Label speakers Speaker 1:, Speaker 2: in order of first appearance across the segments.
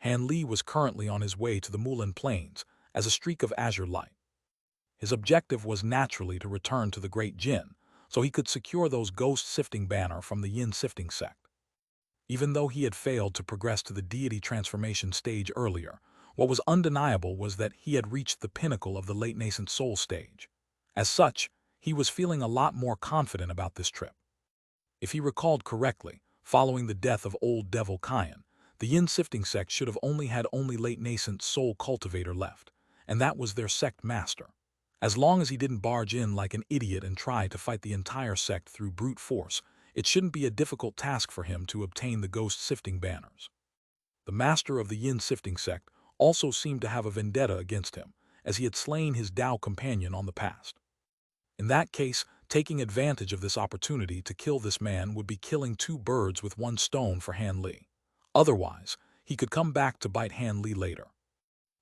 Speaker 1: Han Li was currently on his way to the Mulan Plains as a streak of azure light. His objective was naturally to return to the Great Jin, so he could secure those ghost-sifting banner from the yin-sifting sect. Even though he had failed to progress to the deity transformation stage earlier, what was undeniable was that he had reached the pinnacle of the late nascent soul stage. As such, he was feeling a lot more confident about this trip. If he recalled correctly, following the death of old devil Qian, the yin-sifting sect should have only had late nascent soul cultivator left, and that was their sect master. As long as he didn't barge in like an idiot and try to fight the entire sect through brute force, it shouldn't be a difficult task for him to obtain the ghost-sifting banners. The master of the yin-sifting sect also seemed to have a vendetta against him, as he had slain his Dao companion on the past. In that case, taking advantage of this opportunity to kill this man would be killing two birds with one stone for Han Li. Otherwise, he could come back to bite Han Li later.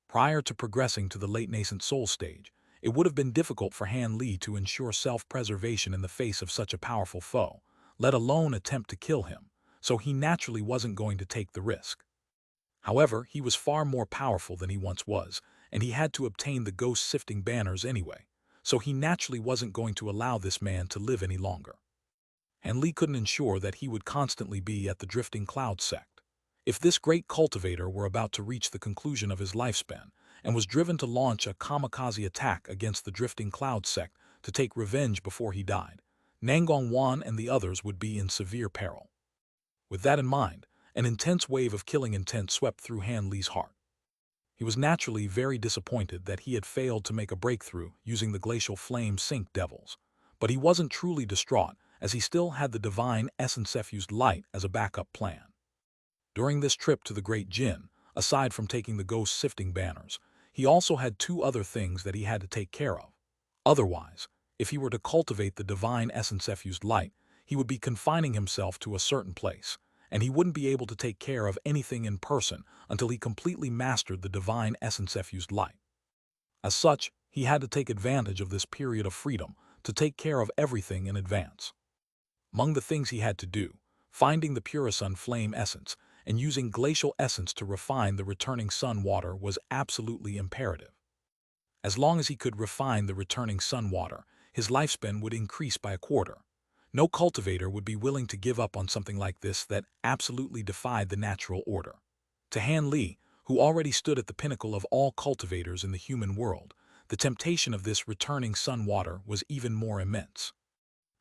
Speaker 1: Prior to progressing to the late nascent soul stage, it would have been difficult for Han Li to ensure self-preservation in the face of such a powerful foe, let alone attempt to kill him, so he naturally wasn't going to take the risk. However, he was far more powerful than he once was, and he had to obtain the ghost-sifting banners anyway, so he naturally wasn't going to allow this man to live any longer. Han Li couldn't ensure that he would constantly be at the Drifting Cloud sect. If this great cultivator were about to reach the conclusion of his lifespan and was driven to launch a kamikaze attack against the Drifting Cloud sect to take revenge before he died, Nangong Wan and the others would be in severe peril. With that in mind, an intense wave of killing intent swept through Han Li's heart. He was naturally very disappointed that he had failed to make a breakthrough using the glacial flame sink devils, but he wasn't truly distraught as he still had the divine essence-effused light as a backup plan. During this trip to the Great Jin, aside from taking the ghost-sifting banners, he also had two other things that he had to take care of. Otherwise, if he were to cultivate the divine essence-effused light, he would be confining himself to a certain place, and he wouldn't be able to take care of anything in person until he completely mastered the divine essence-effused light. As such, he had to take advantage of this period of freedom to take care of everything in advance. Among the things he had to do, finding the Purisun flame essence and using glacial essence to refine the returning sun water was absolutely imperative. As long as he could refine the returning sun water, his lifespan would increase by a quarter. No cultivator would be willing to give up on something like this that absolutely defied the natural order. To Han Li, who already stood at the pinnacle of all cultivators in the human world, the temptation of this returning sun water was even more immense.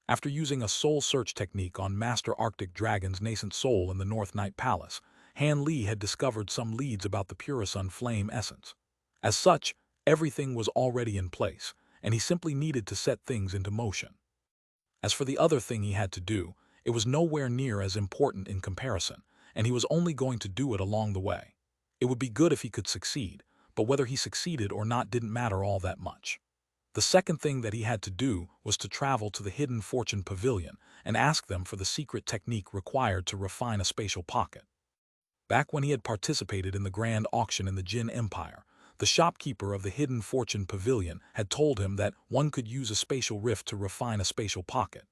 Speaker 1: After using a soul search technique on Master Arctic Dragon's nascent soul in the North Night Palace, Han Li had discovered some leads about the Purisun flame essence. As such, everything was already in place, and he simply needed to set things into motion. As for the other thing he had to do, it was nowhere near as important in comparison, and he was only going to do it along the way. It would be good if he could succeed, but whether he succeeded or not didn't matter all that much. The second thing that he had to do was to travel to the Hidden Fortune Pavilion and ask them for the secret technique required to refine a spatial pocket. Back when he had participated in the grand auction in the Jin Empire, the shopkeeper of the Hidden Fortune Pavilion had told him that one could use a spatial rift to refine a spatial pocket.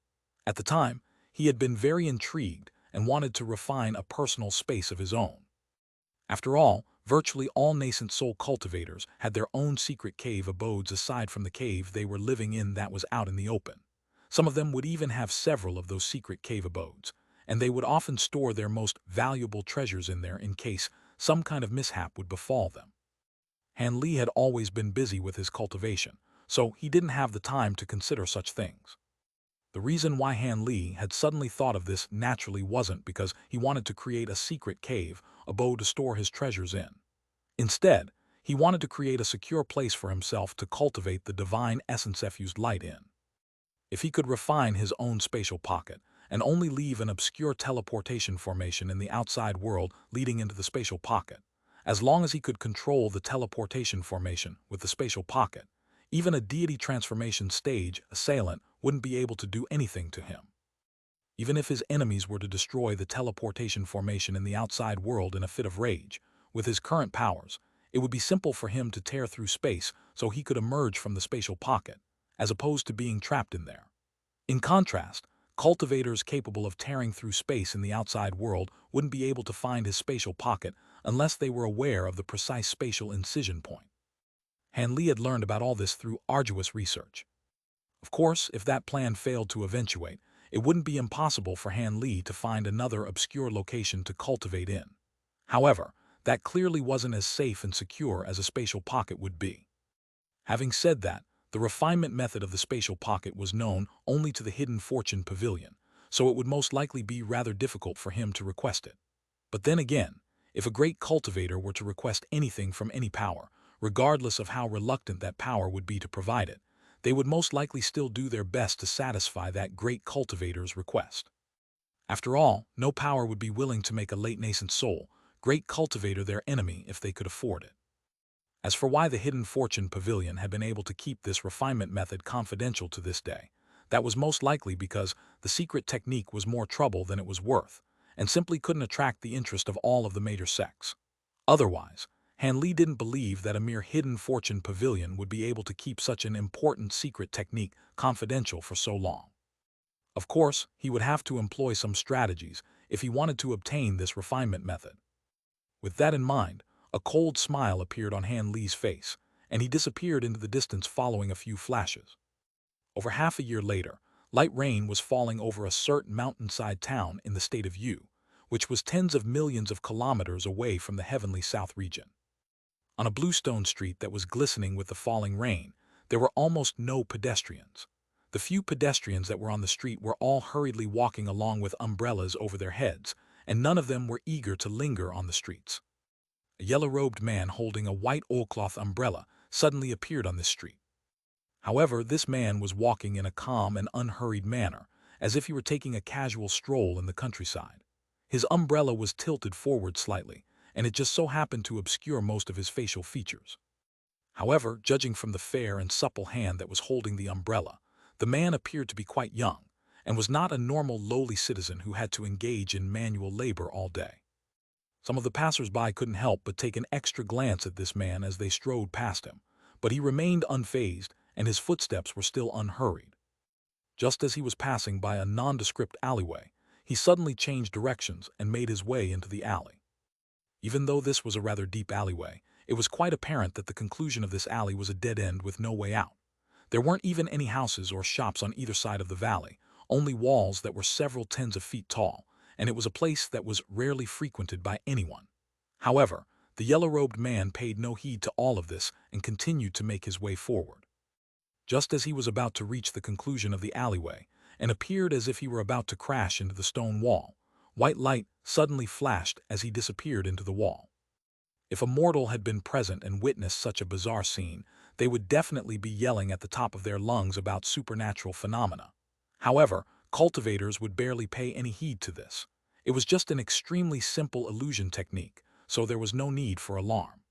Speaker 1: At the time, he had been very intrigued and wanted to refine a personal space of his own. After all, virtually all nascent soul cultivators had their own secret cave abodes aside from the cave they were living in that was out in the open. Some of them would even have several of those secret cave abodes, and they would often store their most valuable treasures in there in case some kind of mishap would befall them. Han Li had always been busy with his cultivation, so he didn't have the time to consider such things. The reason why Han Li had suddenly thought of this naturally wasn't because he wanted to create a secret cave abode to store his treasures in. Instead, he wanted to create a secure place for himself to cultivate the divine essence-effused light in. If he could refine his own spatial pocket and only leave an obscure teleportation formation in the outside world leading into the spatial pocket, as long as he could control the teleportation formation with the spatial pocket, even a deity transformation stage assailant wouldn't be able to do anything to him. Even if his enemies were to destroy the teleportation formation in the outside world in a fit of rage, with his current powers, it would be simple for him to tear through space so he could emerge from the spatial pocket, as opposed to being trapped in there. In contrast, cultivators capable of tearing through space in the outside world wouldn't be able to find his spatial pocket unless they were aware of the precise spatial incision point. Han Li had learned about all this through arduous research. Of course, if that plan failed to eventuate, it wouldn't be impossible for Han Li to find another obscure location to cultivate in. However, that clearly wasn't as safe and secure as a spatial pocket would be. Having said that, the refinement method of the spatial pocket was known only to the Hidden Fortune Pavilion, so it would most likely be rather difficult for him to request it. But then again, if a great cultivator were to request anything from any power, regardless of how reluctant that power would be to provide it, they would most likely still do their best to satisfy that great cultivator's request. After all, no power would be willing to make a late nascent soul, great cultivator their enemy if they could afford it. As for why the Hidden Fortune Pavilion had been able to keep this refinement method confidential to this day, that was most likely because the secret technique was more trouble than it was worth, and simply couldn't attract the interest of all of the major sects. Otherwise, Han Li didn't believe that a mere Hidden Fortune Pavilion would be able to keep such an important secret technique confidential for so long. Of course, he would have to employ some strategies if he wanted to obtain this refinement method. With that in mind, a cold smile appeared on Han Li's face, and he disappeared into the distance following a few flashes. Over half a year later, light rain was falling over a certain mountainside town in the state of Yu, which was tens of millions of kilometers away from the heavenly south region. On a bluestone street that was glistening with the falling rain, there were almost no pedestrians. The few pedestrians that were on the street were all hurriedly walking along with umbrellas over their heads, and none of them were eager to linger on the streets. A yellow-robed man holding a white oilcloth umbrella suddenly appeared on this street. However, this man was walking in a calm and unhurried manner, as if he were taking a casual stroll in the countryside. His umbrella was tilted forward slightly, and it just so happened to obscure most of his facial features. However, judging from the fair and supple hand that was holding the umbrella, the man appeared to be quite young, and was not a normal lowly citizen who had to engage in manual labor all day. Some of the passers-by couldn't help but take an extra glance at this man as they strode past him, but he remained unfazed, and his footsteps were still unhurried. Just as he was passing by a nondescript alleyway, he suddenly changed directions and made his way into the alley. Even though this was a rather deep alleyway, it was quite apparent that the conclusion of this alley was a dead end with no way out. There weren't even any houses or shops on either side of the valley, only walls that were several tens of feet tall, and it was a place that was rarely frequented by anyone. However, the yellow-robed man paid no heed to all of this and continued to make his way forward. Just as he was about to reach the conclusion of the alleyway, and appeared as if he were about to crash into the stone wall, white light suddenly flashed as he disappeared into the wall. If a mortal had been present and witnessed such a bizarre scene, they would definitely be yelling at the top of their lungs about supernatural phenomena. However, cultivators would barely pay any heed to this. It was just an extremely simple illusion technique, so there was no need for alarm.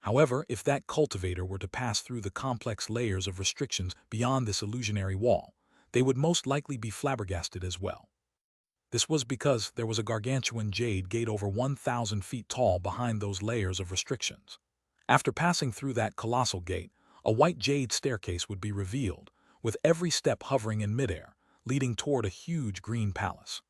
Speaker 1: However, if that cultivator were to pass through the complex layers of restrictions beyond this illusionary wall, they would most likely be flabbergasted as well. This was because there was a gargantuan jade gate over 1,000 feet tall behind those layers of restrictions. After passing through that colossal gate, a white jade staircase would be revealed, with every step hovering in midair, leading toward a huge green palace.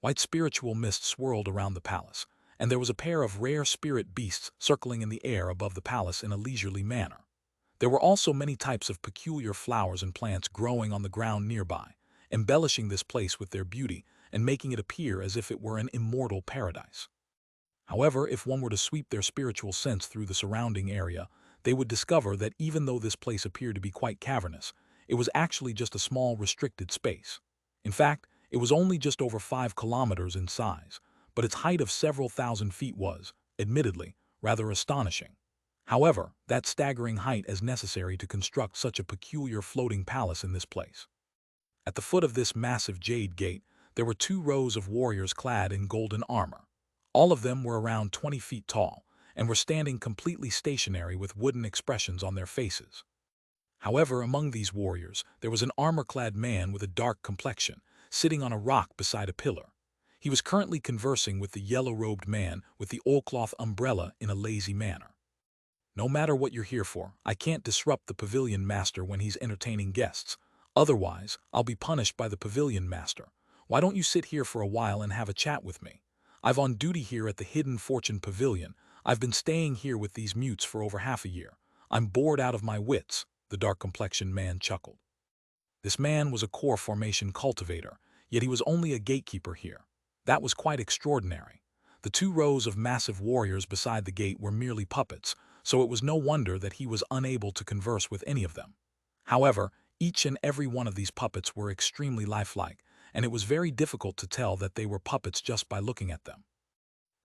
Speaker 1: White spiritual mist swirled around the palace, and there was a pair of rare spirit beasts circling in the air above the palace in a leisurely manner. There were also many types of peculiar flowers and plants growing on the ground nearby, embellishing this place with their beauty and making it appear as if it were an immortal paradise. However, if one were to sweep their spiritual sense through the surrounding area, they would discover that even though this place appeared to be quite cavernous, it was actually just a small restricted space. In fact, it was only just over 5 kilometers in size, but its height of several thousand feet was, admittedly, rather astonishing. However, that staggering height is necessary to construct such a peculiar floating palace in this place. At the foot of this massive jade gate, there were 2 rows of warriors clad in golden armor. All of them were around 20 feet tall, and were standing completely stationary with wooden expressions on their faces. However, among these warriors, there was an armor-clad man with a dark complexion, sitting on a rock beside a pillar. He was currently conversing with the yellow-robed man with the oilcloth umbrella in a lazy manner. "No matter what you're here for, I can't disrupt the pavilion master when he's entertaining guests. Otherwise, I'll be punished by the pavilion master. Why don't you sit here for a while and have a chat with me? I've on duty here at the Hidden Fortune Pavilion. I've been staying here with these mutes for over half a year. I'm bored out of my wits, the dark-complexioned man chuckled. This man was a core formation cultivator, yet he was only a gatekeeper here. That was quite extraordinary. The 2 rows of massive warriors beside the gate were merely puppets, so it was no wonder that he was unable to converse with any of them. However, each and every one of these puppets were extremely lifelike, and it was very difficult to tell that they were puppets just by looking at them.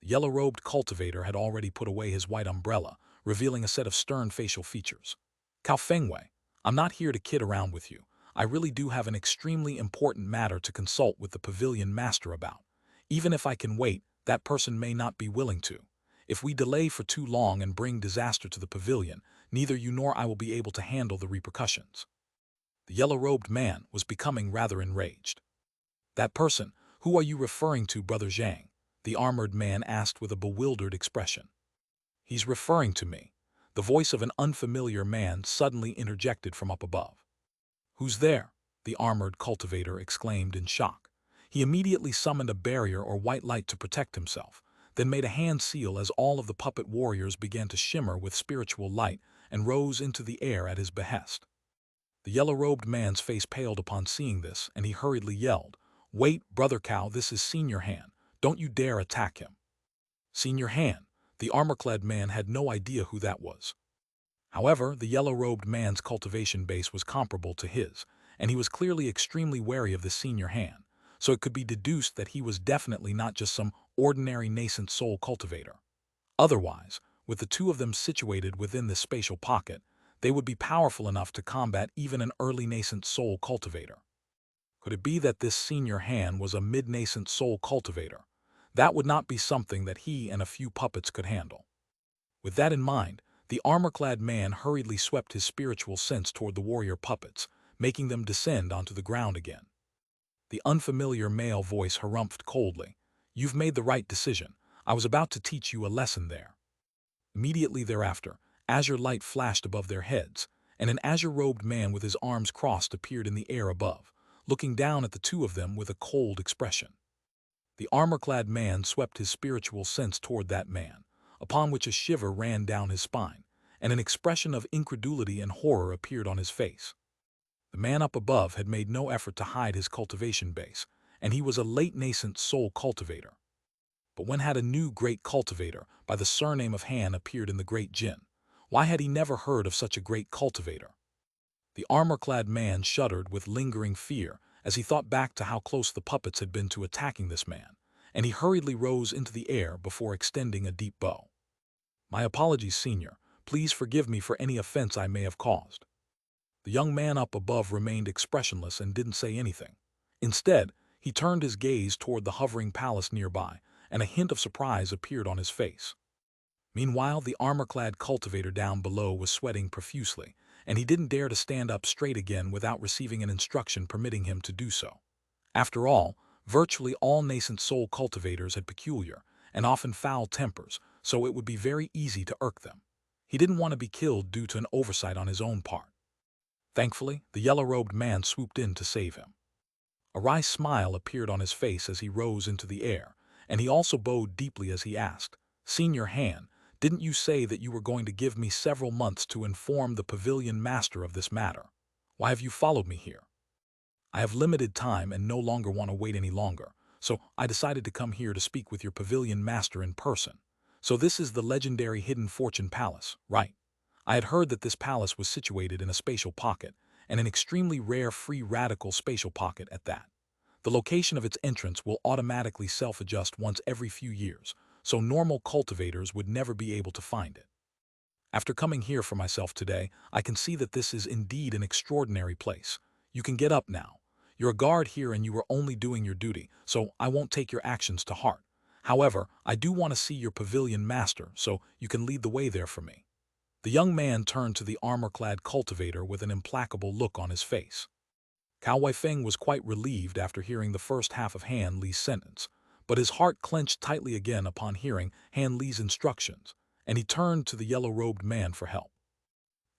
Speaker 1: The yellow-robed cultivator had already put away his white umbrella, revealing a set of stern facial features. Cao Fengwei, I'm not here to kid around with you. I really do have an extremely important matter to consult with the pavilion master about. Even if I can wait, that person may not be willing to. If we delay for too long and bring disaster to the pavilion, neither you nor I will be able to handle the repercussions. The yellow-robed man was becoming rather enraged. That person, who are you referring to, Brother Zhang? The armored man asked with a bewildered expression. He's referring to me. The voice of an unfamiliar man suddenly interjected from up above. Who's there? The armored cultivator exclaimed in shock. He immediately summoned a barrier or white light to protect himself, then made a hand seal as all of the puppet warriors began to shimmer with spiritual light and rose into the air at his behest. The yellow-robed man's face paled upon seeing this, and he hurriedly yelled, "Wait, Brother Cao, this is Senior Han. Don't you dare attack him." Senior Han, the armor-clad man had no idea who that was. However, the yellow-robed man's cultivation base was comparable to his, and he was clearly extremely wary of the Senior Han, so it could be deduced that he was definitely not just some ordinary nascent soul cultivator. Otherwise, with the 2 of them situated within this spatial pocket, they would be powerful enough to combat even an early nascent soul cultivator. Could it be that this Senior Han was a mid-nascent soul cultivator? That would not be something that he and a few puppets could handle. With that in mind, the armor-clad man hurriedly swept his spiritual sense toward the warrior puppets, making them descend onto the ground again. The unfamiliar male voice harumphed coldly, "You've made the right decision. I was about to teach you a lesson there." Immediately thereafter, azure light flashed above their heads, and an azure-robed man with his arms crossed appeared in the air above, looking down at the 2 of them with a cold expression. The armor-clad man swept his spiritual sense toward that man, upon which a shiver ran down his spine, and an expression of incredulity and horror appeared on his face. The man up above had made no effort to hide his cultivation base, and he was a late nascent soul cultivator. But when had a new great cultivator by the surname of Han appeared in the Great Jin? Why had he never heard of such a great cultivator? The armor-clad man shuddered with lingering fear as he thought back to how close the puppets had been to attacking this man, and he hurriedly rose into the air before extending a deep bow. "My apologies, Senior. Please forgive me for any offense I may have caused." The young man up above remained expressionless and didn't say anything. Instead, he turned his gaze toward the hovering palace nearby, and a hint of surprise appeared on his face. Meanwhile, the armor-clad cultivator down below was sweating profusely, and he didn't dare to stand up straight again without receiving an instruction permitting him to do so. After all, virtually all nascent soul cultivators had peculiar and often foul tempers, so it would be very easy to irk them. He didn't want to be killed due to an oversight on his own part. Thankfully, the yellow-robed man swooped in to save him. A wry smile appeared on his face as he rose into the air, and he also bowed deeply as he asked, "Senior Han, didn't you say that you were going to give me several months to inform the pavilion master of this matter? Why have you followed me here?" "I have limited time and no longer want to wait any longer, so I decided to come here to speak with your pavilion master in person. So this is the legendary Hidden Fortune Palace, right? I had heard that this palace was situated in a spatial pocket, and an extremely rare free radical spatial pocket at that. The location of its entrance will automatically self-adjust once every few years, so normal cultivators would never be able to find it. After coming here for myself today, I can see that this is indeed an extraordinary place. You can get up now. You're a guard here and you are only doing your duty, so I won't take your actions to heart. However, I do want to see your pavilion master, so you can lead the way there for me." The young man turned to the armor-clad cultivator with an implacable look on his face. Cao Weifeng was quite relieved after hearing the first half of Han Li's sentence, but his heart clenched tightly again upon hearing Han Li's instructions, and he turned to the yellow-robed man for help.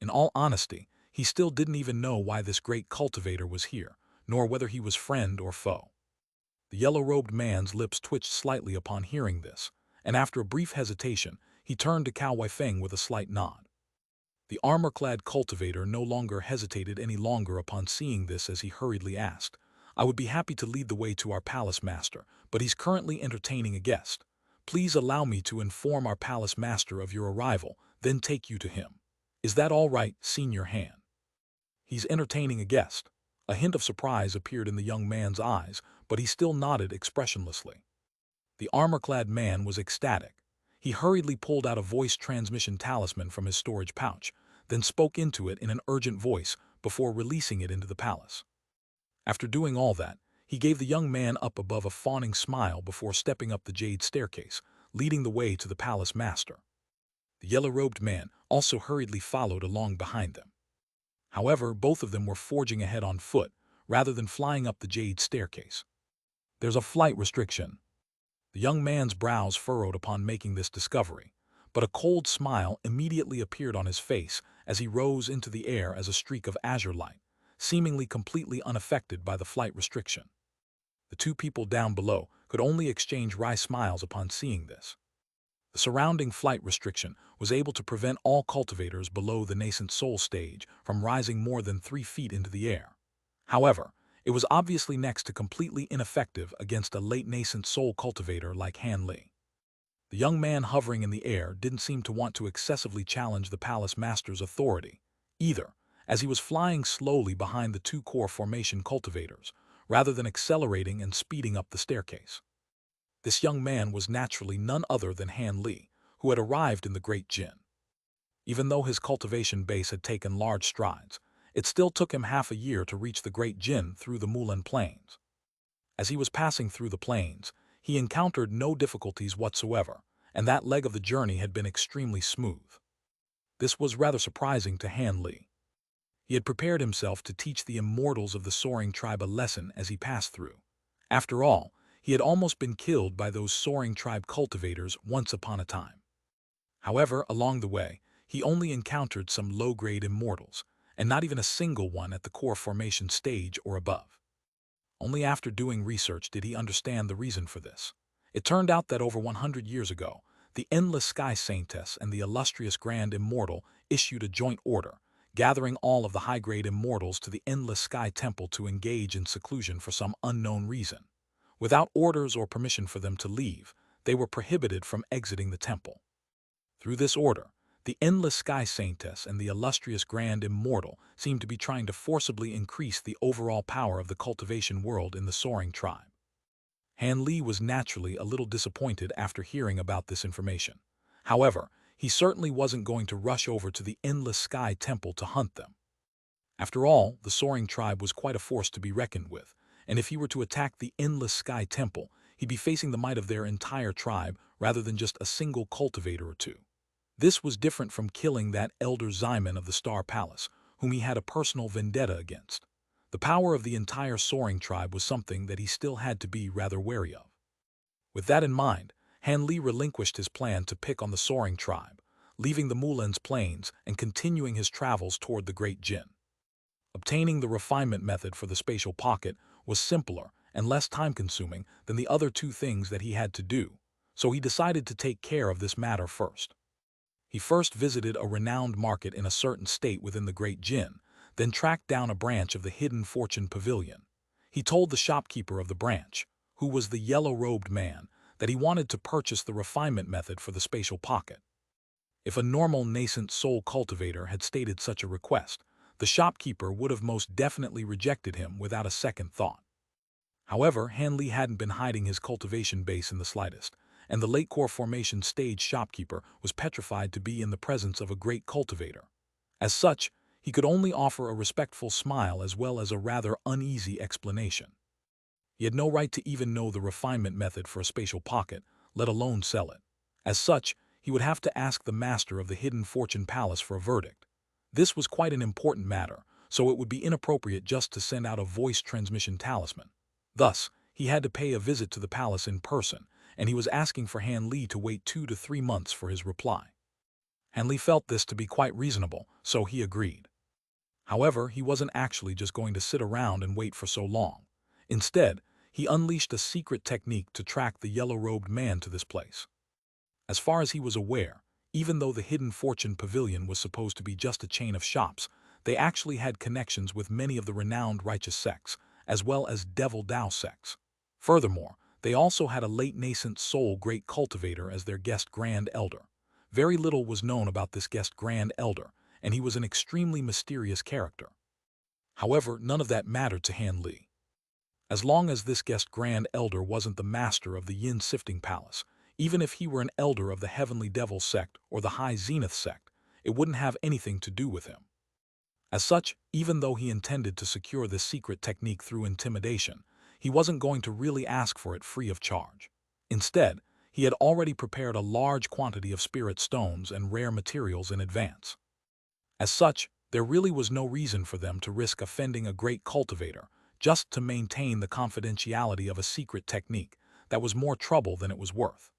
Speaker 1: In all honesty, he still didn't even know why this great cultivator was here, nor whether he was friend or foe. The yellow-robed man's lips twitched slightly upon hearing this, and after a brief hesitation, he turned to Cao Weifeng with a slight nod. The armor-clad cultivator no longer hesitated any longer upon seeing this as he hurriedly asked, "I would be happy to lead the way to our palace master, but he's currently entertaining a guest. Please allow me to inform our palace master of your arrival, then take you to him. Is that all right, Senior Han?" "He's entertaining a guest." A hint of surprise appeared in the young man's eyes, but he still nodded expressionlessly. The armor-clad man was ecstatic. He hurriedly pulled out a voice transmission talisman from his storage pouch, then spoke into it in an urgent voice before releasing it into the palace. After doing all that, he gave the young man up above a fawning smile before stepping up the jade staircase, leading the way to the palace master. The yellow-robed man also hurriedly followed along behind them. However, both of them were forging ahead on foot, rather than flying up the jade staircase. "There's a flight restriction." The young man's brows furrowed upon making this discovery, but a cold smile immediately appeared on his face as he rose into the air as a streak of azure light, seemingly completely unaffected by the flight restriction. The two people down below could only exchange wry smiles upon seeing this. The surrounding flight restriction was able to prevent all cultivators below the nascent soul stage from rising more than 3 feet into the air. However, it was obviously next to completely ineffective against a late nascent soul cultivator like Han Li. The young man hovering in the air didn't seem to want to excessively challenge the palace master's authority, either, as he was flying slowly behind the two core formation cultivators, rather than accelerating and speeding up the staircase. This young man was naturally none other than Han Li, who had arrived in the Great Jin. Even though his cultivation base had taken large strides, it still took him half a year to reach the Great Jin through the Mulan Plains. As he was passing through the plains, he encountered no difficulties whatsoever, and that leg of the journey had been extremely smooth. This was rather surprising to Han Li. He had prepared himself to teach the immortals of the soaring tribe a lesson as he passed through. After all, he had almost been killed by those soaring tribe cultivators once upon a time. However, along the way, he only encountered some low-grade immortals, and not even a single one at the core formation stage or above. Only after doing research did he understand the reason for this. It turned out that over 100 years ago, the Endless Sky Saintess and the illustrious Grand Immortal issued a joint order, gathering all of the high-grade immortals to the Endless Sky Temple to engage in seclusion for some unknown reason. Without orders or permission for them to leave, they were prohibited from exiting the temple. Through this order, the Endless Sky Saintess and the illustrious Grand Immortal seemed to be trying to forcibly increase the overall power of the cultivation world in the soaring tribe. Han Li was naturally a little disappointed after hearing about this information. However, he certainly wasn't going to rush over to the Endless Sky Temple to hunt them. After all, the soaring tribe was quite a force to be reckoned with, and if he were to attack the Endless Sky Temple, he'd be facing the might of their entire tribe rather than just a single cultivator or two. This was different from killing that Elder Ximen of the Star Palace, whom he had a personal vendetta against. The power of the entire soaring tribe was something that he still had to be rather wary of. With that in mind, Han Li relinquished his plan to pick on the soaring tribe, leaving the Mulan's plains and continuing his travels toward the Great Jin. Obtaining the refinement method for the spatial pocket was simpler and less time-consuming than the other two things that he had to do, so he decided to take care of this matter first. He first visited a renowned market in a certain state within the Great Jin, then tracked down a branch of the Hidden Fortune Pavilion. He told the shopkeeper of the branch, who was the yellow-robed man, that he wanted to purchase the refinement method for the spatial pocket. If a normal nascent soul cultivator had stated such a request, the shopkeeper would have most definitely rejected him without a second thought. However, Han Li hadn't been hiding his cultivation base in the slightest, and the late core formation stage shopkeeper was petrified to be in the presence of a great cultivator. As such, he could only offer a respectful smile as well as a rather uneasy explanation. He had no right to even know the refinement method for a spatial pocket, let alone sell it. As such, he would have to ask the master of the Hidden Fortune Palace for a verdict. This was quite an important matter, so it would be inappropriate just to send out a voice transmission talisman. Thus, he had to pay a visit to the palace in person, and he was asking for Han Li to wait 2 to 3 months for his reply. Han Li felt this to be quite reasonable, so he agreed. However, he wasn't actually just going to sit around and wait for so long. Instead, he unleashed a secret technique to track the yellow-robed man to this place. As far as he was aware, even though the Hidden Fortune Pavilion was supposed to be just a chain of shops, they actually had connections with many of the renowned righteous sects, as well as Devil Dao sects. Furthermore, they also had a late nascent soul great cultivator as their guest Grand Elder. Very little was known about this guest Grand Elder, and he was an extremely mysterious character. However, none of that mattered to Han Li. As long as this guest Grand Elder wasn't the master of the Yin Sifting Palace, even if he were an elder of the Heavenly Devil Sect or the High Zenith Sect, it wouldn't have anything to do with him. As such, even though he intended to secure this secret technique through intimidation, he wasn't going to really ask for it free of charge. Instead, he had already prepared a large quantity of spirit stones and rare materials in advance. As such, there really was no reason for them to risk offending a great cultivator just to maintain the confidentiality of a secret technique that was more trouble than it was worth.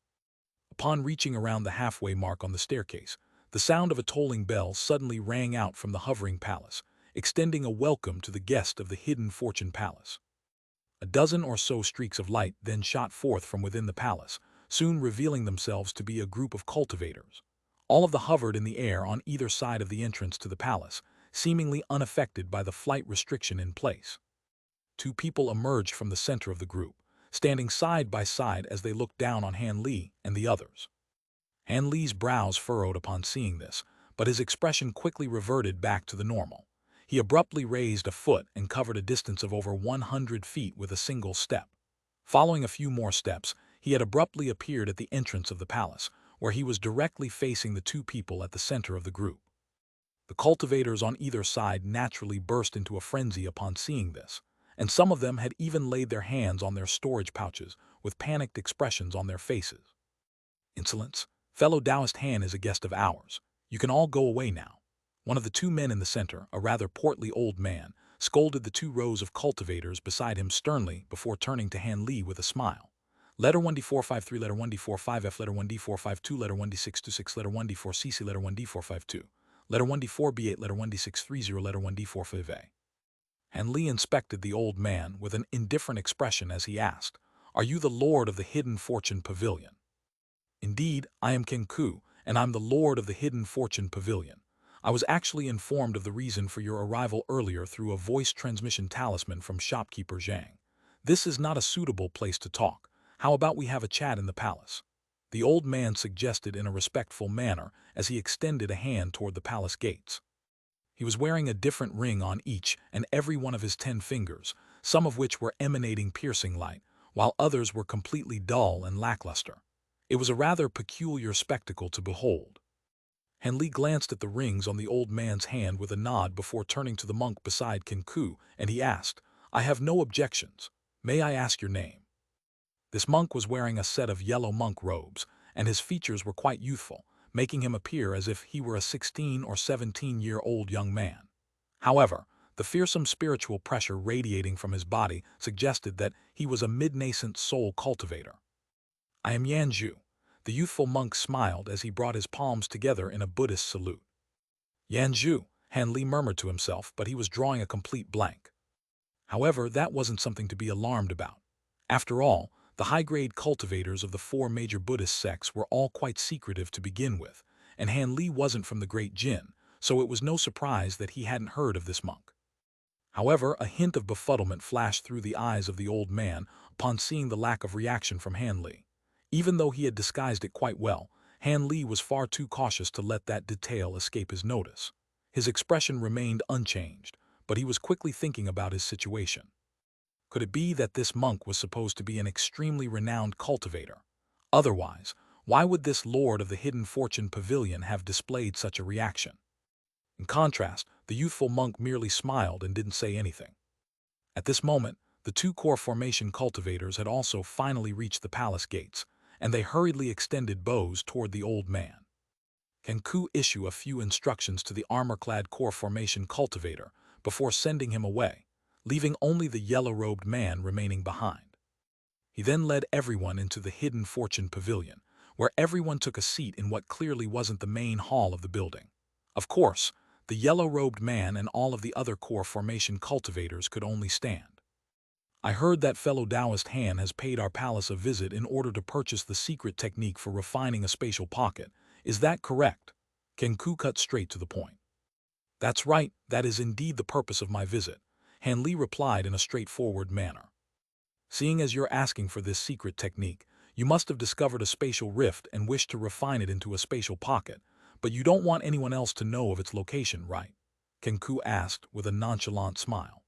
Speaker 1: Upon reaching around the halfway mark on the staircase, the sound of a tolling bell suddenly rang out from the hovering palace, extending a welcome to the guest of the Hidden Fortune Palace. A dozen or so streaks of light then shot forth from within the palace, soon revealing themselves to be a group of cultivators. All of them hovered in the air on either side of the entrance to the palace, seemingly unaffected by the flight restriction in place. Two people emerged from the center of the group, standing side by side as they looked down on Han Li and the others. Han Li's brows furrowed upon seeing this, but his expression quickly reverted back to the normal. He abruptly raised a foot and covered a distance of over 100 feet with a single step. Following a few more steps, he had abruptly appeared at the entrance of the palace, where he was directly facing the two people at the center of the group. The cultivators on either side naturally burst into a frenzy upon seeing this, and some of them had even laid their hands on their storage pouches with panicked expressions on their faces. "Insolence! Fellow Taoist Han is a guest of ours. You can all go away now." One of the two men in the center, a rather portly old man, scolded the two rows of cultivators beside him sternly before turning to Han Li with a smile. Letter 1D453, letter 1D45F, letter 1D452, letter 1D626, letter 1D4CC, letter 1D452, letter 1D4B8, letter 1D630, letter 1D45A. Han Li inspected the old man with an indifferent expression as he asked, "Are you the lord of the Hidden Fortune Pavilion?" "Indeed, I am King Ku, and I'm the lord of the Hidden Fortune Pavilion. I was actually informed of the reason for your arrival earlier through a voice transmission talisman from shopkeeper Zhang. This is not a suitable place to talk. How about we have a chat in the palace?" The old man suggested in a respectful manner as he extended a hand toward the palace gates. He was wearing a different ring on each and every one of his 10 fingers, some of which were emanating piercing light, while others were completely dull and lackluster. It was a rather peculiar spectacle to behold. Han Li glanced at the rings on the old man's hand with a nod before turning to the monk beside King Ku, and he asked, "I have no objections. May I ask your name?" This monk was wearing a set of yellow monk robes, and his features were quite youthful, making him appear as if he were a 16 or 17-year-old young man. However, the fearsome spiritual pressure radiating from his body suggested that he was a mid-nascent soul cultivator. "I am Yan Zhu." The youthful monk smiled as he brought his palms together in a Buddhist salute. "Yan Zhu," Han Li murmured to himself, but he was drawing a complete blank. However, that wasn't something to be alarmed about. After all, the high-grade cultivators of the 4 major Buddhist sects were all quite secretive to begin with, and Han Li wasn't from the Great Jin, so it was no surprise that he hadn't heard of this monk. However, a hint of befuddlement flashed through the eyes of the old man upon seeing the lack of reaction from Han Li. Even though he had disguised it quite well, Han Li was far too cautious to let that detail escape his notice. His expression remained unchanged, but he was quickly thinking about his situation. Could it be that this monk was supposed to be an extremely renowned cultivator? Otherwise, why would this lord of the Hidden Fortune Pavilion have displayed such a reaction? In contrast, the youthful monk merely smiled and didn't say anything. At this moment, the 2 core formation cultivators had also finally reached the palace gates, and they hurriedly extended bows toward the old man. Can Ku issue a few instructions to the armor-clad core formation cultivator before sending him away, leaving only the yellow-robed man remaining behind? He then led everyone into the Hidden Fortune Pavilion, where everyone took a seat in what clearly wasn't the main hall of the building. Of course, the yellow-robed man and all of the other core formation cultivators could only stand. I heard that fellow Taoist Han has paid our palace a visit in order to purchase the secret technique for refining a spatial pocket. Is that correct? Kenku cut straight to the point. That's right, that is indeed the purpose of my visit, Han Li replied in a straightforward manner. Seeing as you're asking for this secret technique, you must have discovered a spatial rift and wish to refine it into a spatial pocket, but you don't want anyone else to know of its location, right? Kenku asked with a nonchalant smile.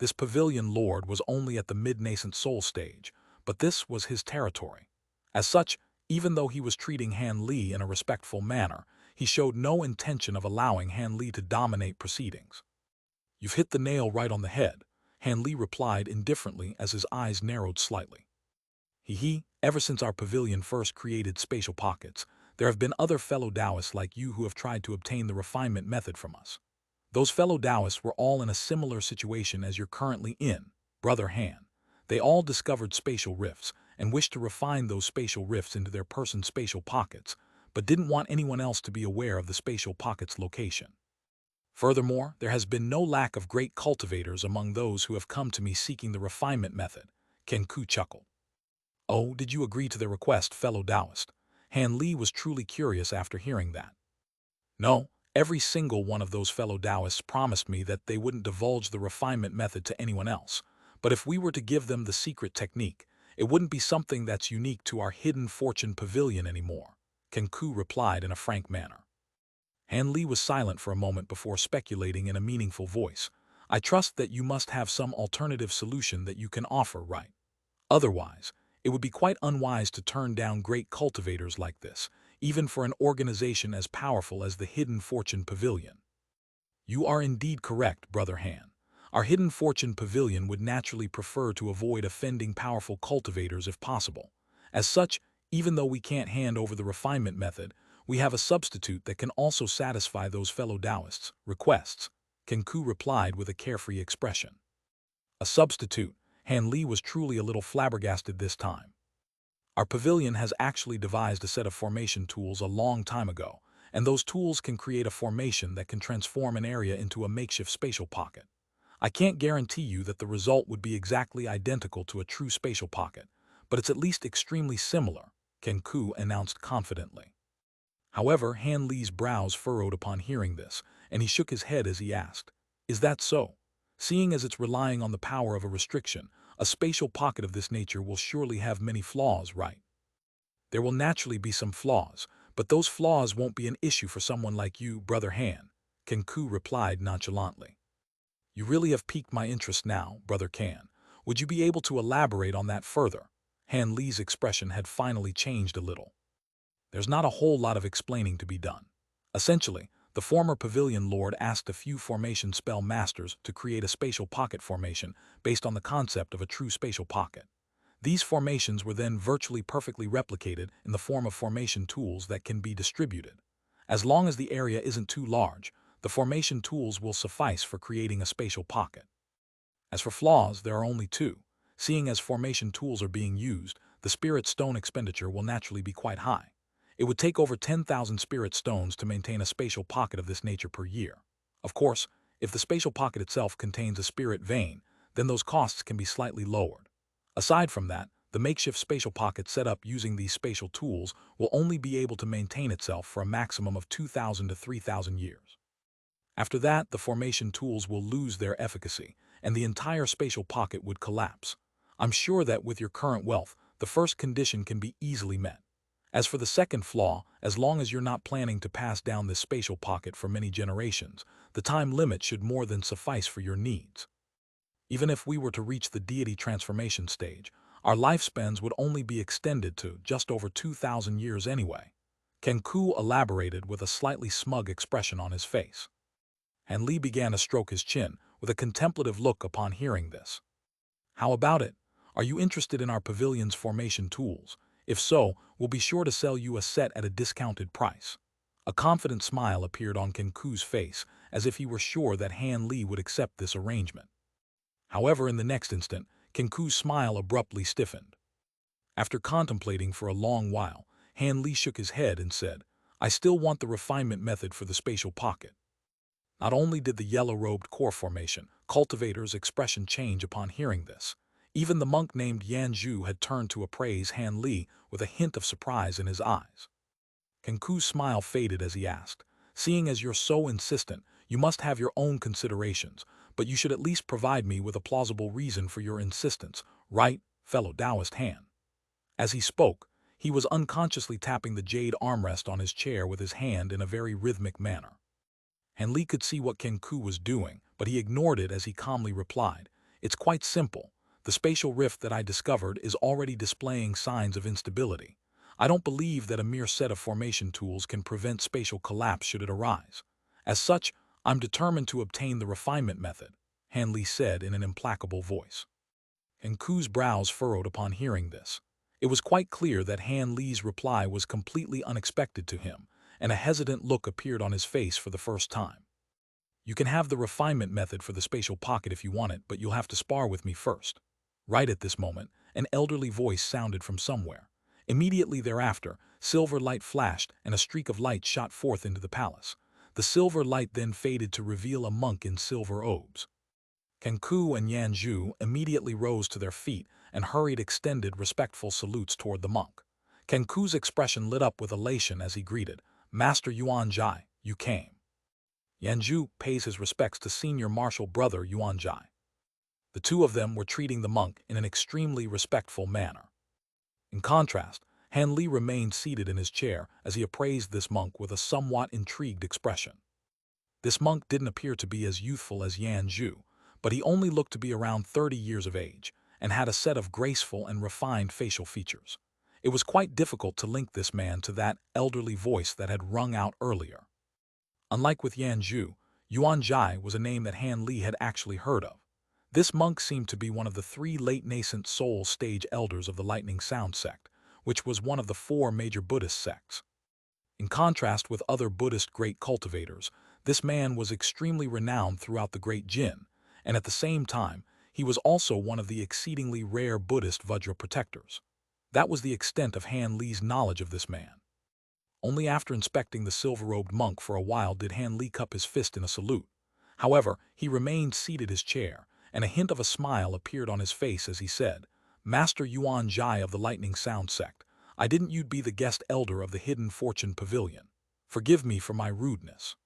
Speaker 1: This pavilion lord was only at the mid-nascent soul stage, but this was his territory. As such, even though he was treating Han Li in a respectful manner, he showed no intention of allowing Han Li to dominate proceedings. You've hit the nail right on the head, Han Li replied indifferently as his eyes narrowed slightly. Ever since our pavilion first created spatial pockets, there have been other fellow Taoists like you who have tried to obtain the refinement method from us. Those fellow Taoists were all in a similar situation as you're currently in, Brother Han. They all discovered spatial rifts and wished to refine those spatial rifts into their person's spatial pockets, but didn't want anyone else to be aware of the spatial pocket's location. Furthermore, there has been no lack of great cultivators among those who have come to me seeking the refinement method, Kenku chuckled. Oh, did you agree to their request, fellow Taoist? Han Li was truly curious after hearing that. No, every single one of those fellow Taoists promised me that they wouldn't divulge the refinement method to anyone else, but if we were to give them the secret technique, it wouldn't be something that's unique to our hidden fortune pavilion anymore, Kenku replied in a frank manner. Han Li was silent for a moment before speculating in a meaningful voice. I trust that you must have some alternative solution that you can offer, right? Otherwise, it would be quite unwise to turn down great cultivators like this, even for an organization as powerful as the Hidden Fortune Pavilion. You are indeed correct, Brother Han. Our Hidden Fortune Pavilion would naturally prefer to avoid offending powerful cultivators if possible. As such, even though we can't hand over the refinement method, we have a substitute that can also satisfy those fellow Taoists' requests, Kenku replied with a carefree expression. A substitute? Han Li was truly a little flabbergasted this time. Our pavilion has actually devised a set of formation tools a long time ago, and those tools can create a formation that can transform an area into a makeshift spatial pocket. I can't guarantee you that the result would be exactly identical to a true spatial pocket, but it's at least extremely similar, Kenku announced confidently. However, Han Li's brows furrowed upon hearing this, and he shook his head as he asked, Is that so? Seeing as it's relying on the power of a restriction, a spatial pocket of this nature will surely have many flaws, right? There will naturally be some flaws, but those flaws won't be an issue for someone like you, Brother Han, Kenku replied nonchalantly. You really have piqued my interest now, Brother Kan. Would you be able to elaborate on that further? Han Li's expression had finally changed a little. There's not a whole lot of explaining to be done. Essentially, the former pavilion lord asked a few formation spell masters to create a spatial pocket formation based on the concept of a true spatial pocket. These formations were then virtually perfectly replicated in the form of formation tools that can be distributed. As long as the area isn't too large, the formation tools will suffice for creating a spatial pocket. As for flaws, there are only two. Seeing as formation tools are being used, the spirit stone expenditure will naturally be quite high. It would take over 10,000 spirit stones to maintain a spatial pocket of this nature per year. Of course, if the spatial pocket itself contains a spirit vein, then those costs can be slightly lowered. Aside from that, the makeshift spatial pocket set up using these spatial tools will only be able to maintain itself for a maximum of 2,000 to 3,000 years. After that, the formation tools will lose their efficacy, and the entire spatial pocket would collapse. I'm sure that with your current wealth, the first condition can be easily met. As for the second flaw, as long as you're not planning to pass down this spatial pocket for many generations, the time limit should more than suffice for your needs. Even if we were to reach the deity transformation stage, our lifespans would only be extended to just over 2,000 years anyway. Kenku elaborated with a slightly smug expression on his face. Han Li began to stroke his chin with a contemplative look upon hearing this. How about it? Are you interested in our pavilion's formation tools? If so, we'll be sure to sell you a set at a discounted price. A confident smile appeared on Kenku's face, as if he were sure that Han Li would accept this arrangement. However, in the next instant, Kenku's smile abruptly stiffened. After contemplating for a long while, Han Li shook his head and said, I still want the refinement method for the spatial pocket. Not only did the yellow-robed core formation cultivator's expression change upon hearing this, Even the monk named Yanzhu had turned to appraise Han Li with a hint of surprise in his eyes. Kenku's smile faded as he asked, "Seeing as you're so insistent, you must have your own considerations, but you should at least provide me with a plausible reason for your insistence, right, fellow Taoist Han?" As he spoke, he was unconsciously tapping the jade armrest on his chair with his hand in a very rhythmic manner. Han Li could see what Kenku was doing, but he ignored it as he calmly replied, "It's quite simple. The spatial rift that I discovered is already displaying signs of instability. I don't believe that a mere set of formation tools can prevent spatial collapse should it arise. As such, I'm determined to obtain the refinement method," Han Li said in an implacable voice. Kenku's brows furrowed upon hearing this. It was quite clear that Han Li's reply was completely unexpected to him, and a hesitant look appeared on his face for the first time. "You can have the refinement method for the spatial pocket if you want it, but you'll have to spar with me first." Right at this moment, an elderly voice sounded from somewhere. Immediately thereafter, silver light flashed and a streak of light shot forth into the palace. The silver light then faded to reveal a monk in silver robes. Kenku and Yanzhu immediately rose to their feet and hurried extended respectful salutes toward the monk. Kenku's expression lit up with elation as he greeted, "Master Yuan Jai, you came." Yanzhu pays his respects to senior martial brother Yuan Jai. The two of them were treating the monk in an extremely respectful manner. In contrast, Han Li remained seated in his chair as he appraised this monk with a somewhat intrigued expression. This monk didn't appear to be as youthful as Yanzhu, but he only looked to be around 30 years of age and had a set of graceful and refined facial features. It was quite difficult to link this man to that elderly voice that had rung out earlier. Unlike with Yanzhu, Yuan Jai was a name that Han Li had actually heard of. This monk seemed to be one of the 3 late nascent soul stage elders of the Lightning Sound sect, which was one of the 4 major Buddhist sects. In contrast with other Buddhist great cultivators, this man was extremely renowned throughout the Great Jin, and at the same time, he was also one of the exceedingly rare Buddhist Vajra protectors. That was the extent of Han Li's knowledge of this man. Only after inspecting the silver-robed monk for a while did Han Li cup his fist in a salute. However, he remained seated in his chair, and a hint of a smile appeared on his face as he said, "Master Yuan Jai of the Lightning Sound sect, I didn't you'd be the guest elder of the Hidden Fortune Pavilion. Forgive me for my rudeness."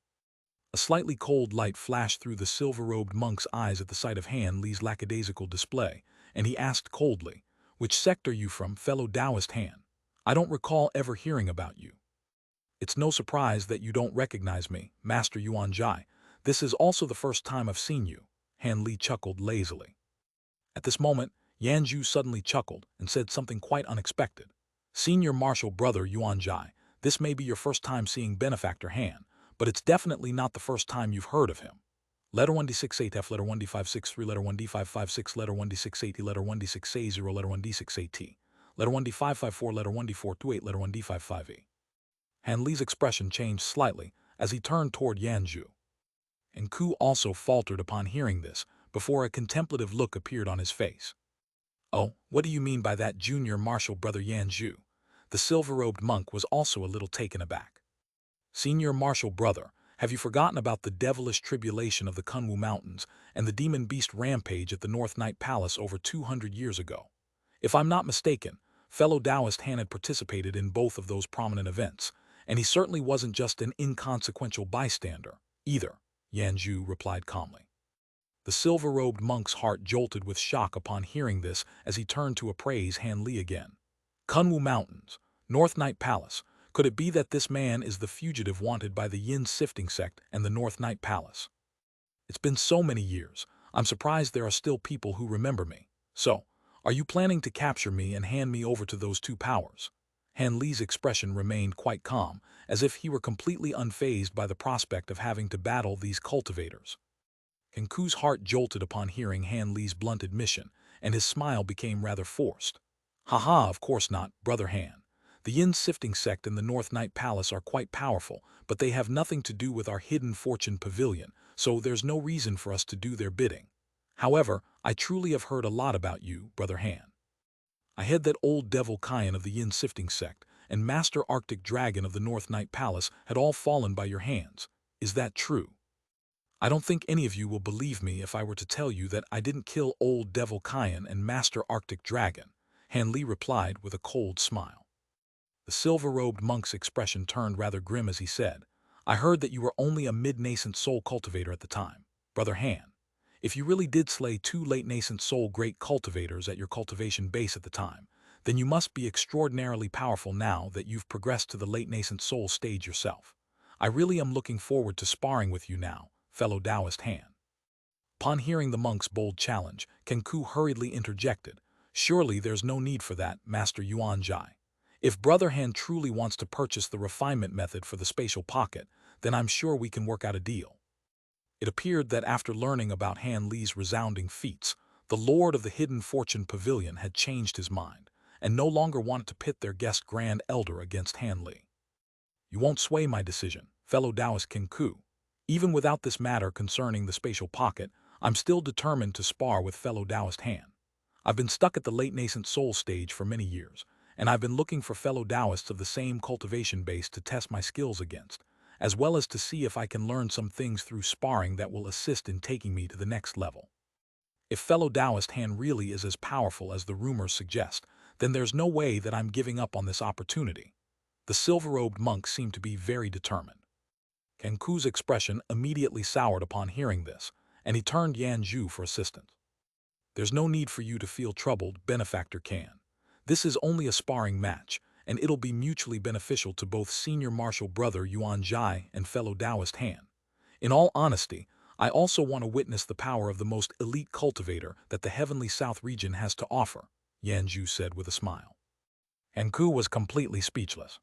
Speaker 1: A slightly cold light flashed through the silver-robed monk's eyes at the sight of Han Li's lackadaisical display, and he asked coldly, "Which sect are you from, fellow Taoist Han? I don't recall ever hearing about you." "It's no surprise that you don't recognize me, Master Yuan Jai. This is also the first time I've seen you," Han Li chuckled lazily. At this moment, Yanzhu suddenly chuckled and said something quite unexpected. "Senior martial brother Yuan Jai, this may be your first time seeing benefactor Han, but it's definitely not the first time you've heard of him. Letter 1D68F, letter 1D563, letter 1D556, letter 1D680, letter 1D680, letter 1D6AT, letter 1D554, letter 1D428, letter 1D55E." Han Li's expression changed slightly as he turned toward Yanzhu. And Ku also faltered upon hearing this, before a contemplative look appeared on his face. "Oh, what do you mean by that, junior martial brother Yanzhu?" The silver-robed monk was also a little taken aback. "Senior martial brother, have you forgotten about the devilish tribulation of the Kunwu Mountains and the demon beast rampage at the North Night Palace over 200 years ago? If I'm not mistaken, fellow Taoist Han had participated in both of those prominent events, and he certainly wasn't just an inconsequential bystander, either," Yanzhu replied calmly. The silver-robed monk's heart jolted with shock upon hearing this as he turned to appraise Han Li again. Kunwu Mountains, North Night Palace. Could it be that this man is the fugitive wanted by the Yin Sifting Sect and the North Night Palace? It's been so many years, I'm surprised there are still people who remember me. So, are you planning to capture me and hand me over to those 2 powers? Han Li's expression remained quite calm, as if he were completely unfazed by the prospect of having to battle these cultivators. Kenku's heart jolted upon hearing Han Li's blunt admission, and his smile became rather forced. "Haha, of course not, brother Han. The Yin Sifting Sect and the North Night Palace are quite powerful, but they have nothing to do with our Hidden Fortune Pavilion, so there's no reason for us to do their bidding. However, I truly have heard a lot about you, brother Han. I heard that old devil Kian of the Yin Sifting Sect and Master Arctic Dragon of the North Night Palace had all fallen by your hands. Is that true?" I don't think any of you will believe me if I were to tell you that I didn't kill old Devil Kyan and Master Arctic Dragon, Han Li replied with a cold smile. The silver-robed monk's expression turned rather grim as he said, I heard that you were only a mid-nascent soul cultivator at the time, Brother Han. If you really did slay 2 late-nascent soul great cultivators at your cultivation base at the time, then you must be extraordinarily powerful now that you've progressed to the late-nascent soul stage yourself. I really am looking forward to sparring with you now, fellow Taoist Han. Upon hearing the monk's bold challenge, Kenku hurriedly interjected, Surely there's no need for that, Master Yuan Jai. If Brother Han truly wants to purchase the refinement method for the spatial pocket, then I'm sure we can work out a deal. It appeared that after learning about Han Li's resounding feats, the Lord of the Hidden Fortune Pavilion had changed his mind, and no longer wanted to pit their guest Grand Elder against Han Li. You won't sway my decision, fellow Taoist Kenku. Even without this matter concerning the spatial pocket, I'm still determined to spar with fellow Taoist Han. I've been stuck at the late nascent soul stage for many years, and I've been looking for fellow Taoists of the same cultivation base to test my skills against, as well as to see if I can learn some things through sparring that will assist in taking me to the next level. If fellow Taoist Han really is as powerful as the rumors suggest, then there's no way that I'm giving up on this opportunity. The silver-robed monk seemed to be very determined. Kenku's expression immediately soured upon hearing this, and he turned Yan Zhu for assistance. There's no need for you to feel troubled, Benefactor Kan. This is only a sparring match, and it'll be mutually beneficial to both senior martial brother Yuan Jai and fellow Taoist Han. In all honesty, I also want to witness the power of the most elite cultivator that the Heavenly South region has to offer, Yan Zhu said with a smile. Kenku was completely speechless.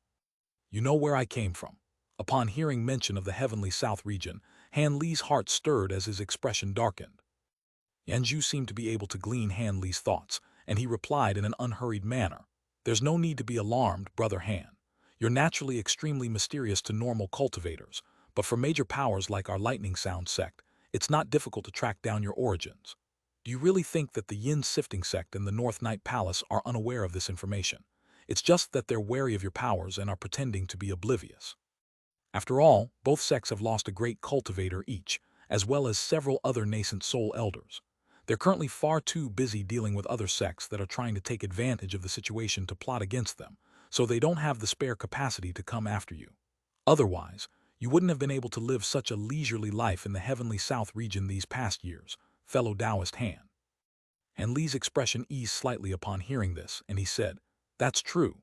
Speaker 1: You know where I came from. Upon hearing mention of the Heavenly South region, Han Li's heart stirred as his expression darkened. Yan Zhu seemed to be able to glean Han Li's thoughts, and he replied in an unhurried manner. There's no need to be alarmed, Brother Han. You're naturally extremely mysterious to normal cultivators, but for major powers like our Lightning Sound sect, it's not difficult to track down your origins. Do you really think that the Yin Sifting sect and the North Night Palace are unaware of this information? It's just that they're wary of your powers and are pretending to be oblivious. After all, both sects have lost a great cultivator each, as well as several other nascent soul elders. They're currently far too busy dealing with other sects that are trying to take advantage of the situation to plot against them, so they don't have the spare capacity to come after you. Otherwise, you wouldn't have been able to live such a leisurely life in the Heavenly South region these past years, fellow Taoist Han. Han Li's expression eased slightly upon hearing this, and he said, That's true.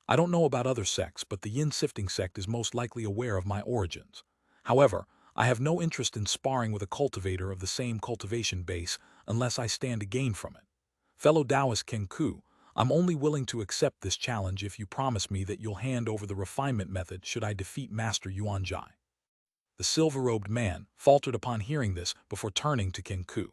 Speaker 1: I don't know about other sects, but the Yin Sifting sect is most likely aware of my origins. However, I have no interest in sparring with a cultivator of the same cultivation base unless I stand to gain from it. Fellow Taoist Kenku, I'm only willing to accept this challenge if you promise me that you'll hand over the refinement method should I defeat Master Yuan Jai. The silver-robed man faltered upon hearing this before turning to Kenku.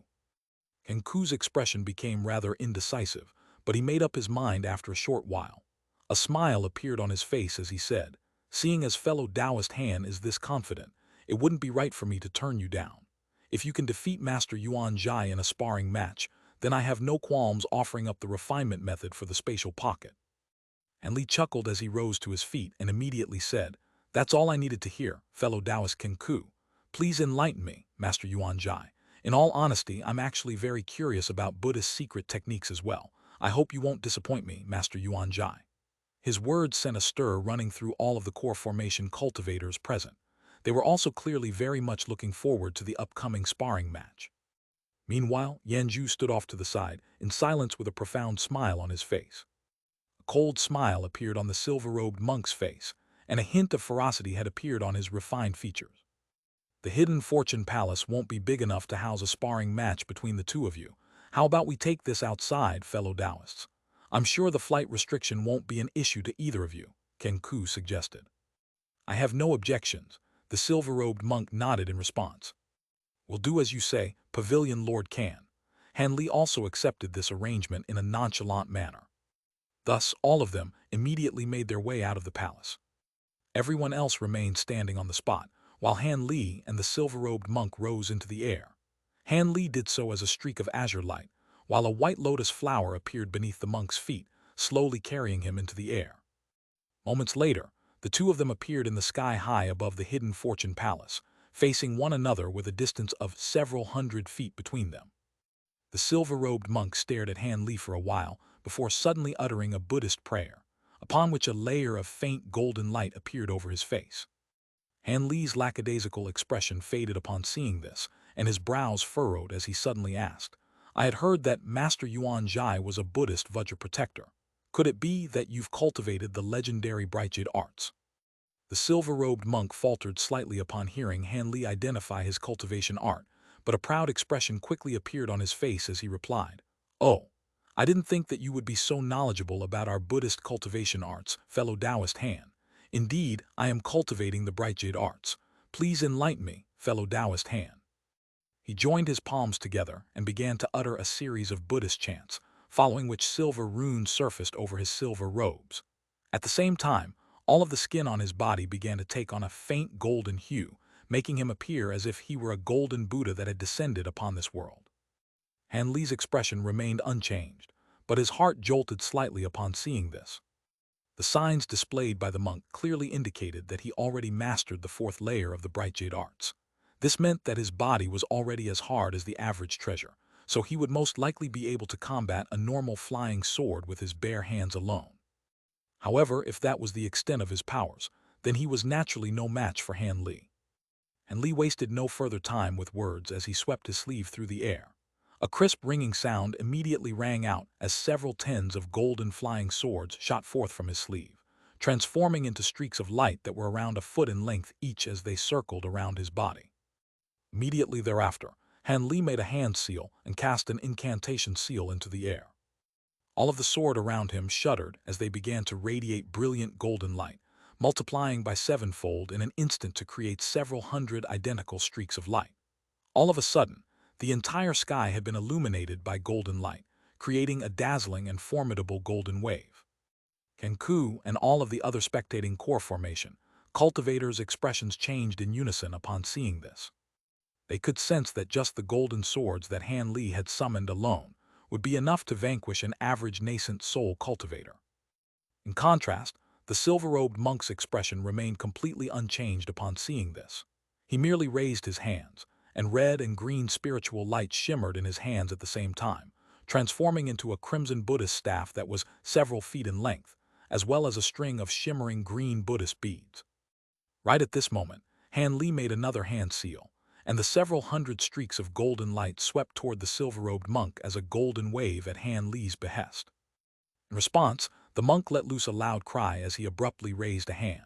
Speaker 1: Kenku's expression became rather indecisive, but he made up his mind after a short while. A smile appeared on his face as he said, Seeing as fellow Taoist Han is this confident, it wouldn't be right for me to turn you down. If you can defeat Master Yuan Jai in a sparring match, then I have no qualms offering up the refinement method for the spatial pocket. And Li chuckled as he rose to his feet and immediately said, That's all I needed to hear, fellow Taoist Kenku. Please enlighten me, Master Yuan Jai. In all honesty, I'm actually very curious about Buddhist secret techniques as well. I hope you won't disappoint me, Master Yuan Jai. His words sent a stir running through all of the core formation cultivators present. They were also clearly very much looking forward to the upcoming sparring match. Meanwhile, Yan Zhu stood off to the side, in silence with a profound smile on his face. A cold smile appeared on the silver-robed monk's face, and a hint of ferocity had appeared on his refined features. The Hidden Fortune Palace won't be big enough to house a sparring match between the two of you. How about we take this outside, fellow Taoists? I'm sure the flight restriction won't be an issue to either of you, Kenku suggested. I have no objections, the silver-robed monk nodded in response. We'll do as you say, Pavilion Lord Kan. Han Li also accepted this arrangement in a nonchalant manner. Thus, all of them immediately made their way out of the palace. Everyone else remained standing on the spot, while Han Li and the silver-robed monk rose into the air. Han Li did so as a streak of azure light, while a white lotus flower appeared beneath the monk's feet, slowly carrying him into the air. Moments later, the two of them appeared in the sky high above the Hidden Fortune Palace, facing one another with a distance of several hundred feet between them. The silver-robed monk stared at Han Li for a while before suddenly uttering a Buddhist prayer, upon which a layer of faint golden light appeared over his face. Han Li's lackadaisical expression faded upon seeing this, and his brows furrowed as he suddenly asked, "I had heard that Master Yuan Zhai was a Buddhist Vajra protector. Could it be that you've cultivated the legendary Bright Jade arts?" The silver-robed monk faltered slightly upon hearing Han Li identify his cultivation art, but a proud expression quickly appeared on his face as he replied, "Oh, I didn't think that you would be so knowledgeable about our Buddhist cultivation arts, fellow Taoist Han. Indeed, I am cultivating the Bright Jade arts. Please enlighten me, fellow Taoist Han." He joined his palms together and began to utter a series of Buddhist chants, following which silver runes surfaced over his silver robes. At the same time, all of the skin on his body began to take on a faint golden hue, making him appear as if he were a golden Buddha that had descended upon this world. Han Li's expression remained unchanged, but his heart jolted slightly upon seeing this. The signs displayed by the monk clearly indicated that he already mastered the fourth layer of the Bright Jade arts. This meant that his body was already as hard as the average treasure, so he would most likely be able to combat a normal flying sword with his bare hands alone. However, if that was the extent of his powers, then he was naturally no match for Han Li. Han Li wasted no further time with words as he swept his sleeve through the air. A crisp ringing sound immediately rang out as several tens of golden flying swords shot forth from his sleeve, transforming into streaks of light that were around a foot in length each as they circled around his body. Immediately thereafter, Han Li made a hand seal and cast an incantation seal into the air. All of the sword around him shuddered as they began to radiate brilliant golden light, multiplying by sevenfold in an instant to create several hundred identical streaks of light. All of a sudden, the entire sky had been illuminated by golden light, creating a dazzling and formidable golden wave. Kenku and all of the other spectating core formation, cultivators' expressions changed in unison upon seeing this. They could sense that just the golden swords that Han Li had summoned alone would be enough to vanquish an average nascent soul cultivator. In contrast, the silver-robed monk's expression remained completely unchanged upon seeing this. He merely raised his hands, and red and green spiritual light shimmered in his hands at the same time, transforming into a crimson Buddhist staff that was several feet in length, as well as a string of shimmering green Buddhist beads. Right at this moment, Han Li made another hand seal, and the several hundred streaks of golden light swept toward the silver-robed monk as a golden wave at Han Li's behest. In response, the monk let loose a loud cry as he abruptly raised a hand.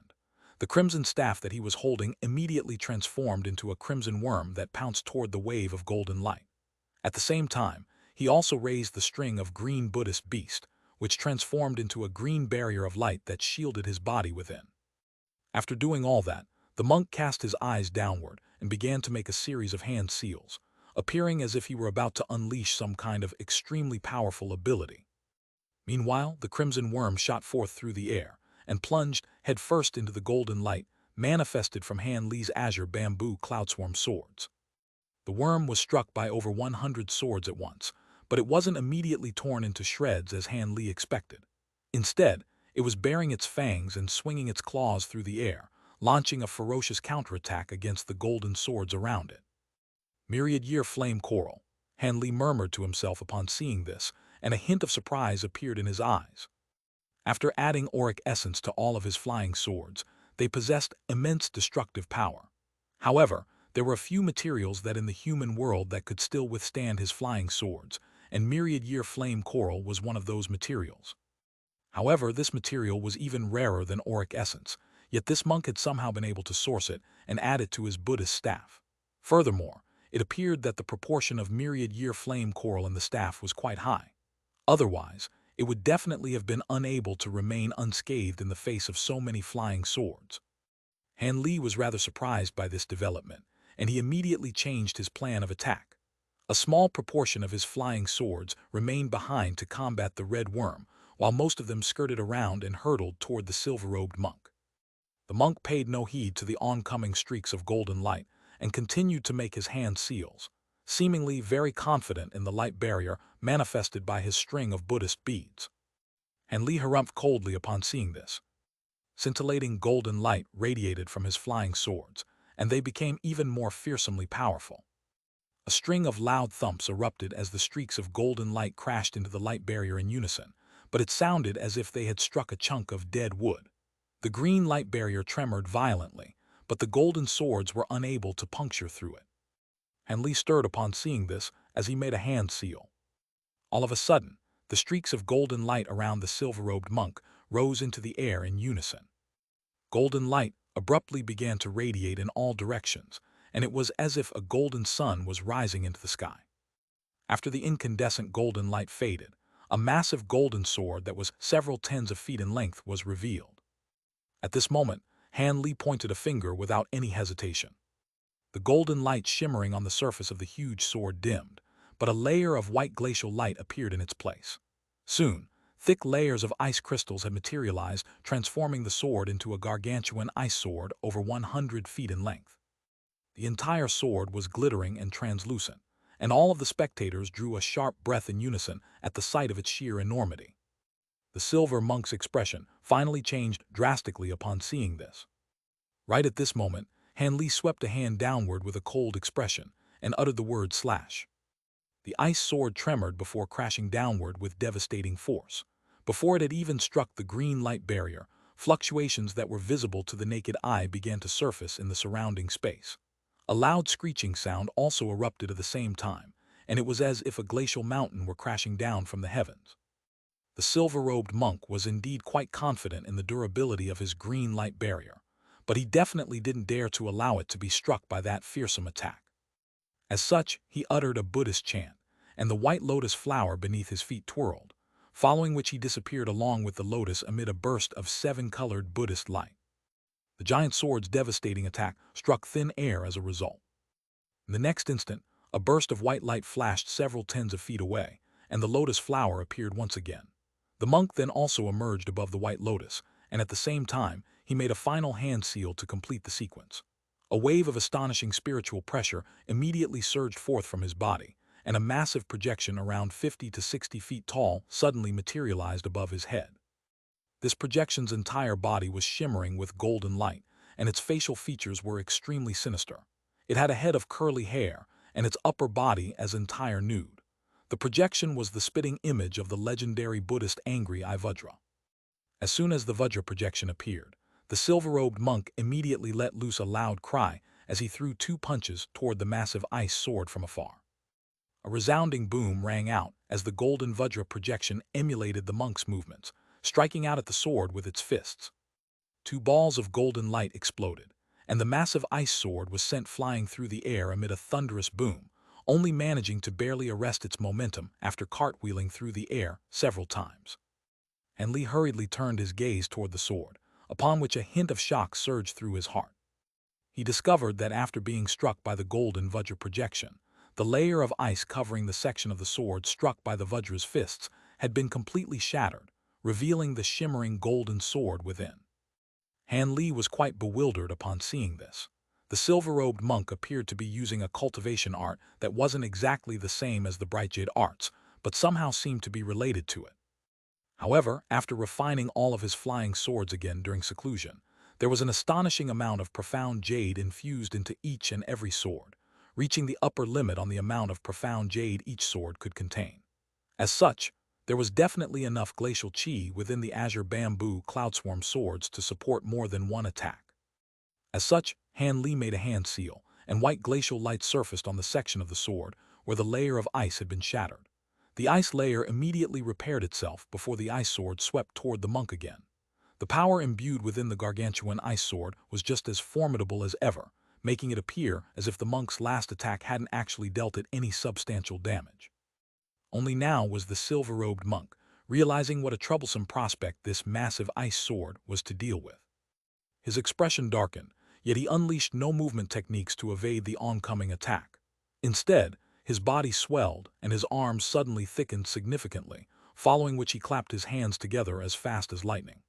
Speaker 1: The crimson staff that he was holding immediately transformed into a crimson worm that pounced toward the wave of golden light. At the same time, he also raised the string of green Buddhist beast, which transformed into a green barrier of light that shielded his body within. After doing all that, the monk cast his eyes downward and began to make a series of hand seals, appearing as if he were about to unleash some kind of extremely powerful ability. Meanwhile, the crimson worm shot forth through the air and plunged headfirst into the golden light manifested from Han Li's azure bamboo cloudswarm swords. The worm was struck by over 100 swords at once, but it wasn't immediately torn into shreds as Han Li expected. Instead, it was baring its fangs and swinging its claws through the air, launching a ferocious counterattack against the golden swords around it. Myriad-year flame coral, Han Li murmured to himself upon seeing this, and a hint of surprise appeared in his eyes. After adding auric essence to all of his flying swords, they possessed immense destructive power. However, there were a few materials that in the human world that could still withstand his flying swords, and myriad-year flame coral was one of those materials. However, this material was even rarer than auric essence, yet this monk had somehow been able to source it and add it to his Buddhist staff. Furthermore, it appeared that the proportion of myriad-year flame coral in the staff was quite high. Otherwise, it would definitely have been unable to remain unscathed in the face of so many flying swords. Han Li was rather surprised by this development, and he immediately changed his plan of attack. A small proportion of his flying swords remained behind to combat the red worm, while most of them skirted around and hurtled toward the silver-robed monk. The monk paid no heed to the oncoming streaks of golden light and continued to make his hand seals, seemingly very confident in the light barrier manifested by his string of Buddhist beads. Han Li harumphed coldly upon seeing this. Scintillating golden light radiated from his flying swords, and they became even more fearsomely powerful. A string of loud thumps erupted as the streaks of golden light crashed into the light barrier in unison, but it sounded as if they had struck a chunk of dead wood. The green light barrier tremored violently, but the golden swords were unable to puncture through it. Hanli stirred upon seeing this as he made a hand seal. All of a sudden, the streaks of golden light around the silver-robed monk rose into the air in unison. Golden light abruptly began to radiate in all directions, and it was as if a golden sun was rising into the sky. After the incandescent golden light faded, a massive golden sword that was several tens of feet in length was revealed. At this moment, Hanli pointed a finger without any hesitation. The golden light shimmering on the surface of the huge sword dimmed, but a layer of white glacial light appeared in its place. Soon, thick layers of ice crystals had materialized, transforming the sword into a gargantuan ice sword over 100 feet in length. The entire sword was glittering and translucent, and all of the spectators drew a sharp breath in unison at the sight of its sheer enormity. The silver monk's expression finally changed drastically upon seeing this. Right at this moment, Hanli swept a hand downward with a cold expression and uttered the word slash. The ice sword tremored before crashing downward with devastating force. Before it had even struck the green light barrier, fluctuations that were visible to the naked eye began to surface in the surrounding space. A loud screeching sound also erupted at the same time, and it was as if a glacial mountain were crashing down from the heavens. The silver-robed monk was indeed quite confident in the durability of his green light barrier, but he definitely didn't dare to allow it to be struck by that fearsome attack. As such, he uttered a Buddhist chant, and the white lotus flower beneath his feet twirled, following which he disappeared along with the lotus amid a burst of seven-colored Buddhist light. The giant sword's devastating attack struck thin air as a result. In the next instant, a burst of white light flashed several tens of feet away, and the lotus flower appeared once again. The monk then also emerged above the white lotus, and at the same time, he made a final hand seal to complete the sequence. A wave of astonishing spiritual pressure immediately surged forth from his body, and a massive projection around 50 to 60 feet tall suddenly materialized above his head. This projection's entire body was shimmering with golden light, and its facial features were extremely sinister. It had a head of curly hair, and its upper body as entire nude. The projection was the spitting image of the legendary Buddhist angry eye Vajra. As soon as the Vajra projection appeared, the silver-robed monk immediately let loose a loud cry as he threw two punches toward the massive ice sword from afar. A resounding boom rang out as the golden Vajra projection emulated the monk's movements, striking out at the sword with its fists. Two balls of golden light exploded, and the massive ice sword was sent flying through the air amid a thunderous boom, only managing to barely arrest its momentum after cartwheeling through the air several times. Hanli hurriedly turned his gaze toward the sword, upon which a hint of shock surged through his heart. He discovered that after being struck by the golden Vajra projection, the layer of ice covering the section of the sword struck by the Vajra's fists had been completely shattered, revealing the shimmering golden sword within. Hanli was quite bewildered upon seeing this. The silver-robed monk appeared to be using a cultivation art that wasn't exactly the same as the bright Jade arts, but somehow seemed to be related to it. However, after refining all of his flying swords again during seclusion, there was an astonishing amount of profound Jade infused into each and every sword, reaching the upper limit on the amount of profound Jade each sword could contain. As such, there was definitely enough glacial chi within the azure bamboo cloudswarm swords to support more than one attack. As such, Hanli made a hand seal, and white glacial light surfaced on the section of the sword where the layer of ice had been shattered. The ice layer immediately repaired itself before the ice sword swept toward the monk again. The power imbued within the gargantuan ice sword was just as formidable as ever, making it appear as if the monk's last attack hadn't actually dealt it any substantial damage. Only now was the silver-robed monk realizing what a troublesome prospect this massive ice sword was to deal with. His expression darkened, yet he unleashed no movement techniques to evade the oncoming attack. Instead, his body swelled and his arms suddenly thickened significantly, following which he clapped his hands together as fast as lightning.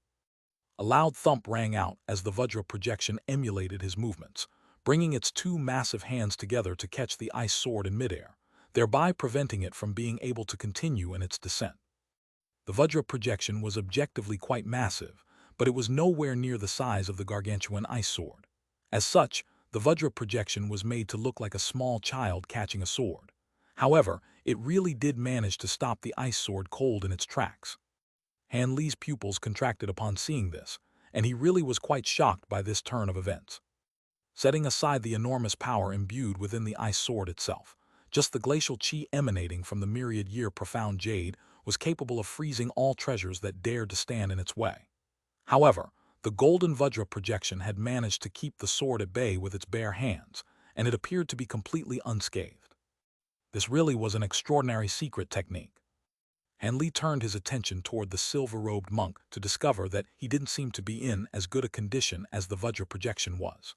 Speaker 1: A loud thump rang out as the Vajra projection emulated his movements, bringing its two massive hands together to catch the ice sword in midair, thereby preventing it from being able to continue in its descent. The Vajra projection was objectively quite massive, but it was nowhere near the size of the gargantuan ice sword. As such, the Vajra projection was made to look like a small child catching a sword. However, it really did manage to stop the ice sword cold in its tracks. Han Li's pupils contracted upon seeing this, and he really was quite shocked by this turn of events. Setting aside the enormous power imbued within the ice sword itself, just the glacial chi emanating from the myriad-year profound Jade was capable of freezing all treasures that dared to stand in its way. However, the golden Vajra projection had managed to keep the sword at bay with its bare hands, and it appeared to be completely unscathed. This really was an extraordinary secret technique. Han Li turned his attention toward the silver-robed monk to discover that he didn't seem to be in as good a condition as the Vajra projection was.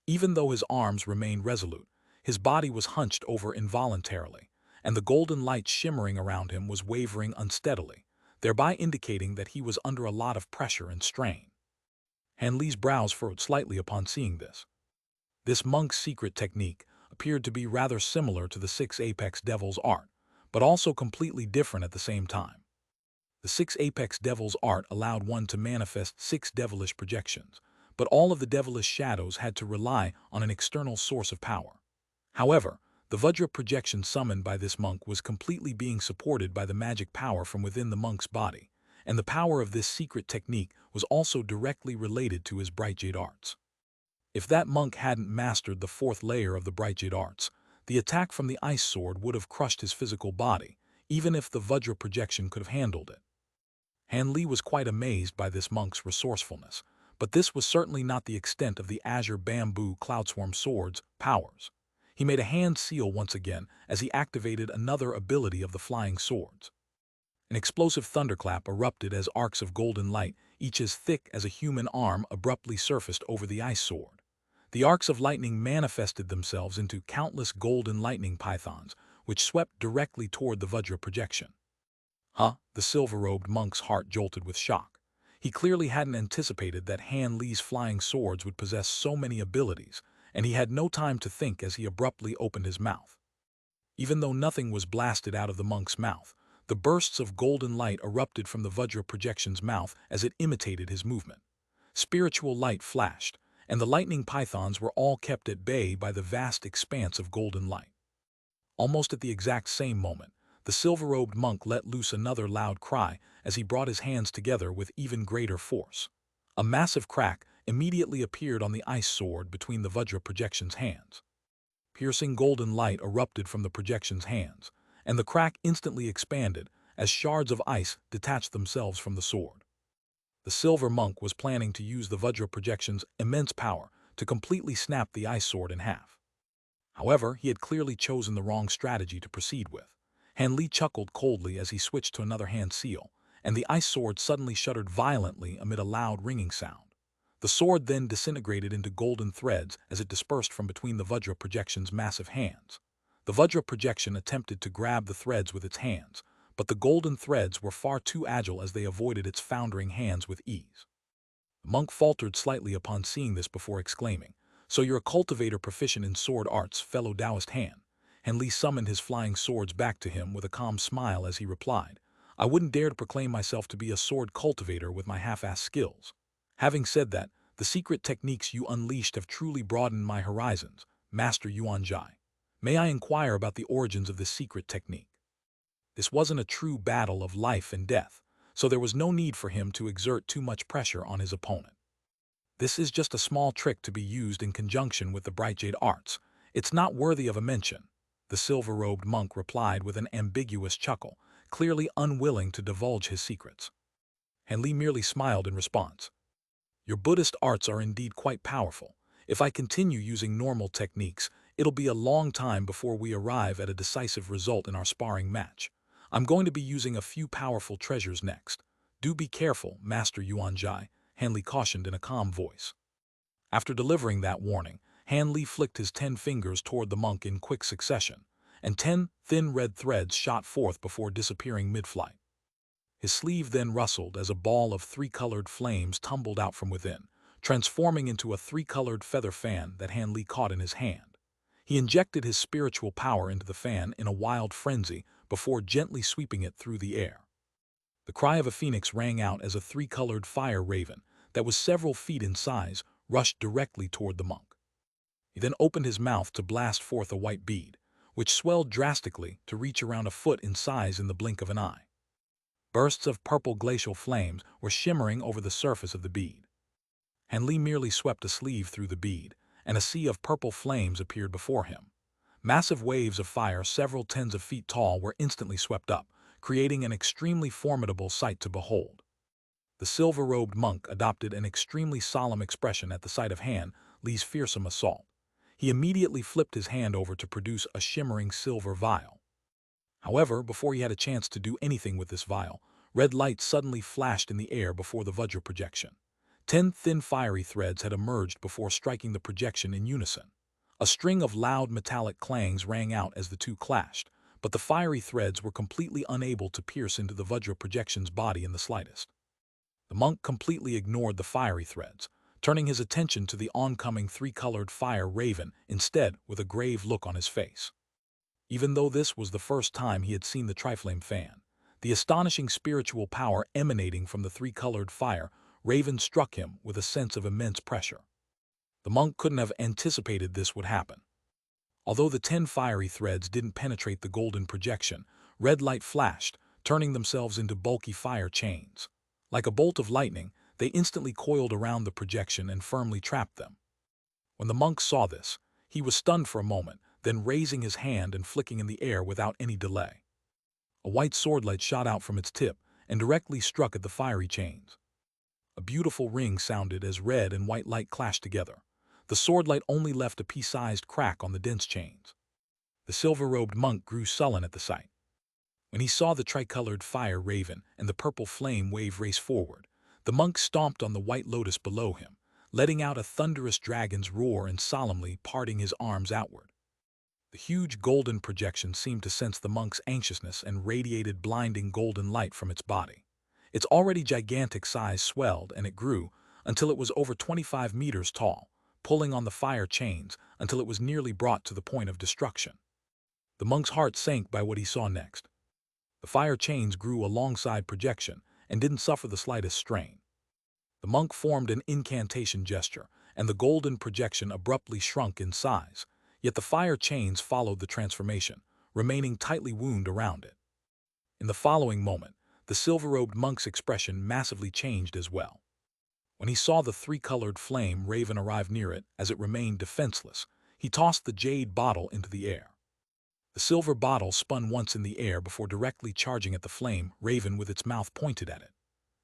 Speaker 1: Even though his arms remained resolute, his body was hunched over involuntarily, and the golden light shimmering around him was wavering unsteadily, thereby indicating that he was under a lot of pressure and strain. Han Li's brows furrowed slightly upon seeing this. This monk's secret technique appeared to be rather similar to the Six Apex Devils' art, but also completely different at the same time. The Six Apex Devils' art allowed one to manifest 6 devilish projections, but all of the devilish shadows had to rely on an external source of power. However, the Vajra projection summoned by this monk was completely being supported by the magic power from within the monk's body, and the power of this secret technique was also directly related to his Bright Jade arts. If that monk hadn't mastered the 4th layer of the Bright Jade arts, the attack from the ice sword would have crushed his physical body, even if the Vajra projection could have handled it. Han Li was quite amazed by this monk's resourcefulness, but this was certainly not the extent of the Azure Bamboo Cloudswarm Sword's powers. He made a hand seal once again as he activated another ability of the flying swords. An explosive thunderclap erupted as arcs of golden light, each as thick as a human arm, abruptly surfaced over the ice sword. The arcs of lightning manifested themselves into countless golden lightning pythons, which swept directly toward the Vajra projection. The silver-robed monk's heart jolted with shock. He clearly hadn't anticipated that Han Li's flying swords would possess so many abilities, and he had no time to think as he abruptly opened his mouth. Even though nothing was blasted out of the monk's mouth, the bursts of golden light erupted from the Vajra projection's mouth as it imitated his movement. Spiritual light flashed, and the lightning pythons were all kept at bay by the vast expanse of golden light. Almost at the exact same moment, the silver-robed monk let loose another loud cry as he brought his hands together with even greater force. A massive crack immediately appeared on the ice sword between the Vajra projection's hands. Piercing golden light erupted from the projection's hands, and the crack instantly expanded as shards of ice detached themselves from the sword. The silver monk was planning to use the Vajra projection's immense power to completely snap the ice sword in half. However, he had clearly chosen the wrong strategy to proceed with. Han Li chuckled coldly as he switched to another hand seal, and the ice sword suddenly shuddered violently amid a loud ringing sound. The sword then disintegrated into golden threads as it dispersed from between the Vajra projection's massive hands. The Vajra projection attempted to grab the threads with its hands, but the golden threads were far too agile as they avoided its foundering hands with ease. The monk faltered slightly upon seeing this before exclaiming, "So you're a cultivator proficient in sword arts, fellow Taoist Han." Han Li summoned his flying swords back to him with a calm smile as he replied, "I wouldn't dare to proclaim myself to be a sword cultivator with my half-assed skills. Having said that, the secret techniques you unleashed have truly broadened my horizons, Master Yuan Jai. May I inquire about the origins of this secret technique?" This wasn't a true battle of life and death, so there was no need for him to exert too much pressure on his opponent. "This is just a small trick to be used in conjunction with the Bright Jade arts. It's not worthy of a mention," the silver-robed monk replied with an ambiguous chuckle, clearly unwilling to divulge his secrets. Han Li merely smiled in response. "Your Buddhist arts are indeed quite powerful. If I continue using normal techniques, it'll be a long time before we arrive at a decisive result in our sparring match. I'm going to be using a few powerful treasures next. Do be careful, Master Yuan Jai," Han Li cautioned in a calm voice. After delivering that warning, Han Li flicked his 10 fingers toward the monk in quick succession, and 10 thin red threads shot forth before disappearing mid-flight. His sleeve then rustled as a ball of 3-colored flames tumbled out from within, transforming into a 3-colored feather fan that Han Li caught in his hand. He injected his spiritual power into the fan in a wild frenzy before gently sweeping it through the air. The cry of a phoenix rang out as a 3-colored fire raven that was several feet in size rushed directly toward the monk. He then opened his mouth to blast forth a white bead, which swelled drastically to reach around a foot in size in the blink of an eye. Bursts of purple glacial flames were shimmering over the surface of the bead. Hanli merely swept a sleeve through the bead, and a sea of purple flames appeared before him. Massive waves of fire several tens of feet tall were instantly swept up, creating an extremely formidable sight to behold. The silver-robed monk adopted an extremely solemn expression at the sight of Han Li's fearsome assault. He immediately flipped his hand over to produce a shimmering silver vial. However, before he had a chance to do anything with this vial, red light suddenly flashed in the air before the Vajra projection. 10 thin fiery threads had emerged before striking the projection in unison. A string of loud metallic clangs rang out as the two clashed, but the fiery threads were completely unable to pierce into the Vajra projection's body in the slightest. The monk completely ignored the fiery threads, turning his attention to the oncoming three-colored fire raven instead with a grave look on his face. Even though this was the first time he had seen the Triflame fan, the astonishing spiritual power emanating from the three-colored fire raven struck him with a sense of immense pressure. The monk couldn't have anticipated this would happen. Although the 10 fiery threads didn't penetrate the golden projection, red light flashed, turning themselves into bulky fire chains. Like a bolt of lightning, they instantly coiled around the projection and firmly trapped them. When the monk saw this, he was stunned for a moment, then raising his hand and flicking in the air without any delay. A white swordlight shot out from its tip and directly struck at the fiery chains. A beautiful ring sounded as red and white light clashed together. The swordlight only left a pea-sized crack on the dense chains. The silver-robed monk grew sullen at the sight. When he saw the tricolored fire raven and the purple flame wave race forward, the monk stomped on the white lotus below him, letting out a thunderous dragon's roar and solemnly parting his arms outward. The huge golden projection seemed to sense the monk's anxiousness and radiated blinding golden light from its body. Its already gigantic size swelled and it grew until it was over 25 meters tall, pulling on the fire chains until it was nearly brought to the point of destruction. The monk's heart sank by what he saw next. The fire chains grew alongside projection and didn't suffer the slightest strain. The monk formed an incantation gesture, and the golden projection abruptly shrunk in size, yet the fire chains followed the transformation, remaining tightly wound around it. In the following moment, the silver-robed monk's expression massively changed as well. When he saw the three-colored flame raven arrive near it as it remained defenseless, he tossed the jade bottle into the air. The silver bottle spun once in the air before directly charging at the flame raven with its mouth pointed at it.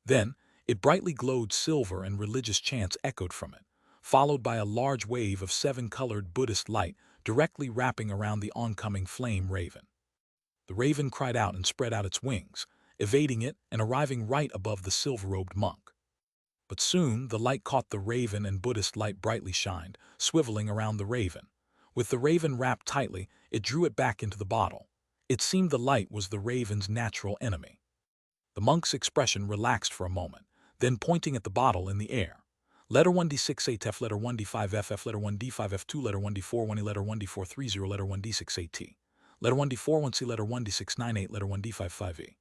Speaker 1: Then, it brightly glowed silver and religious chants echoed from it, followed by a large wave of 7-colored Buddhist light directly wrapping around the oncoming flame raven. The raven cried out and spread out its wings, evading it and arriving right above the silver-robed monk. But soon the light caught the raven and Buddhist light brightly shined, swiveling around the raven. With the raven wrapped tightly, it drew it back into the bottle. It seemed the light was the raven's natural enemy. The monk's expression relaxed for a moment, then pointing at the bottle in the air. Letter 1D6ATF, letter 1D5FF, letter 1D5F2, letter 1D4 1E, letter 1D430, letter 1D6AT, letter 1D41C, letter 1D698, letter 1D55E.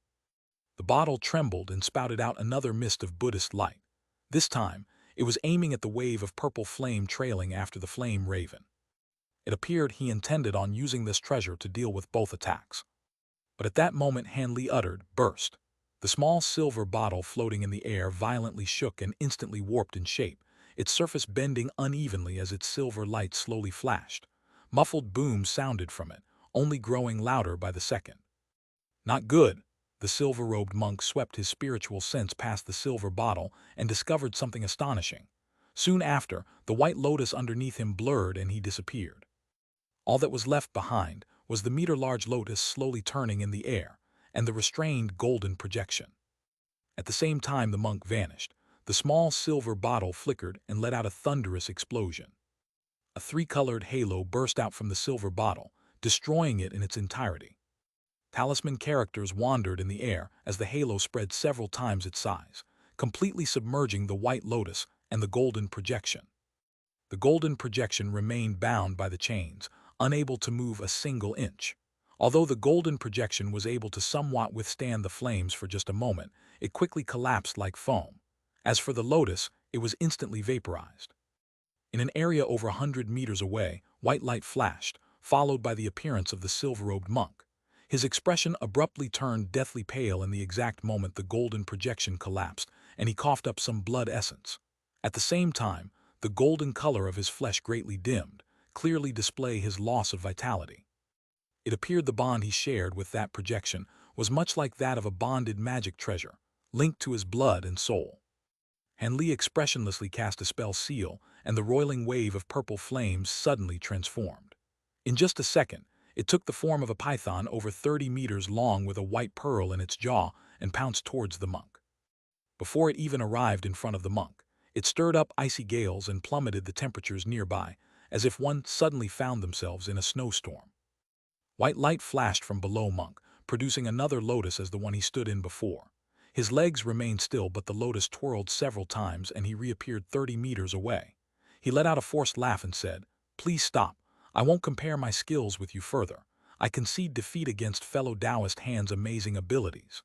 Speaker 1: The bottle trembled and spouted out another mist of Buddhist light. This time, it was aiming at the wave of purple flame trailing after the flame raven. It appeared he intended on using this treasure to deal with both attacks. But at that moment Han Li uttered, burst. The small silver bottle floating in the air violently shook and instantly warped in shape, its surface bending unevenly as its silver light slowly flashed. Muffled booms sounded from it, only growing louder by the second. Not good. The silver-robed monk swept his spiritual sense past the silver bottle and discovered something astonishing. Soon after, the white lotus underneath him blurred and he disappeared. All that was left behind was the meter-large lotus slowly turning in the air, and the restrained golden projection. At the same time the monk vanished, the small silver bottle flickered and let out a thunderous explosion. A three-colored halo burst out from the silver bottle, destroying it in its entirety. Talisman characters wandered in the air as the halo spread several times its size, completely submerging the white lotus and the golden projection. The golden projection remained bound by the chains, unable to move a single inch. Although the golden projection was able to somewhat withstand the flames for just a moment, it quickly collapsed like foam. As for the lotus, it was instantly vaporized. In an area over 100 meters away, white light flashed, followed by the appearance of the silver-robed monk. His expression abruptly turned deathly pale in the exact moment the golden projection collapsed, and he coughed up some blood essence. At the same time, the golden color of his flesh greatly dimmed, clearly displaying his loss of vitality. It appeared the bond he shared with that projection was much like that of a bonded magic treasure, linked to his blood and soul. Han Li expressionlessly cast a spell seal, and the roiling wave of purple flames suddenly transformed. In just a second, it took the form of a python over 30 meters long with a white pearl in its jaw and pounced towards the monk. Before it even arrived in front of the monk, it stirred up icy gales and plummeted the temperatures nearby, as if one suddenly found themselves in a snowstorm. White light flashed from below monk, producing another lotus as the one he stood in before. His legs remained still, but the lotus twirled several times and he reappeared 30 meters away. He let out a forced laugh and said, "Please stop. I won't compare my skills with you further. I concede defeat against fellow Taoist Han's amazing abilities."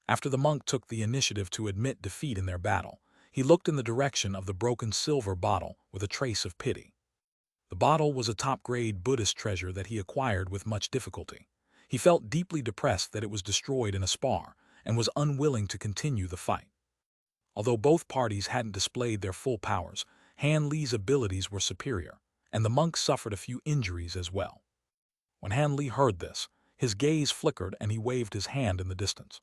Speaker 1: After the monk took the initiative to admit defeat in their battle, he looked in the direction of the broken silver bottle with a trace of pity. The bottle was a top-grade Buddhist treasure that he acquired with much difficulty. He felt deeply depressed that it was destroyed in a spar and was unwilling to continue the fight. Although both parties hadn't displayed their full powers, Han Li's abilities were superior, and the monk suffered a few injuries as well. When Han Li heard this, his gaze flickered and he waved his hand in the distance.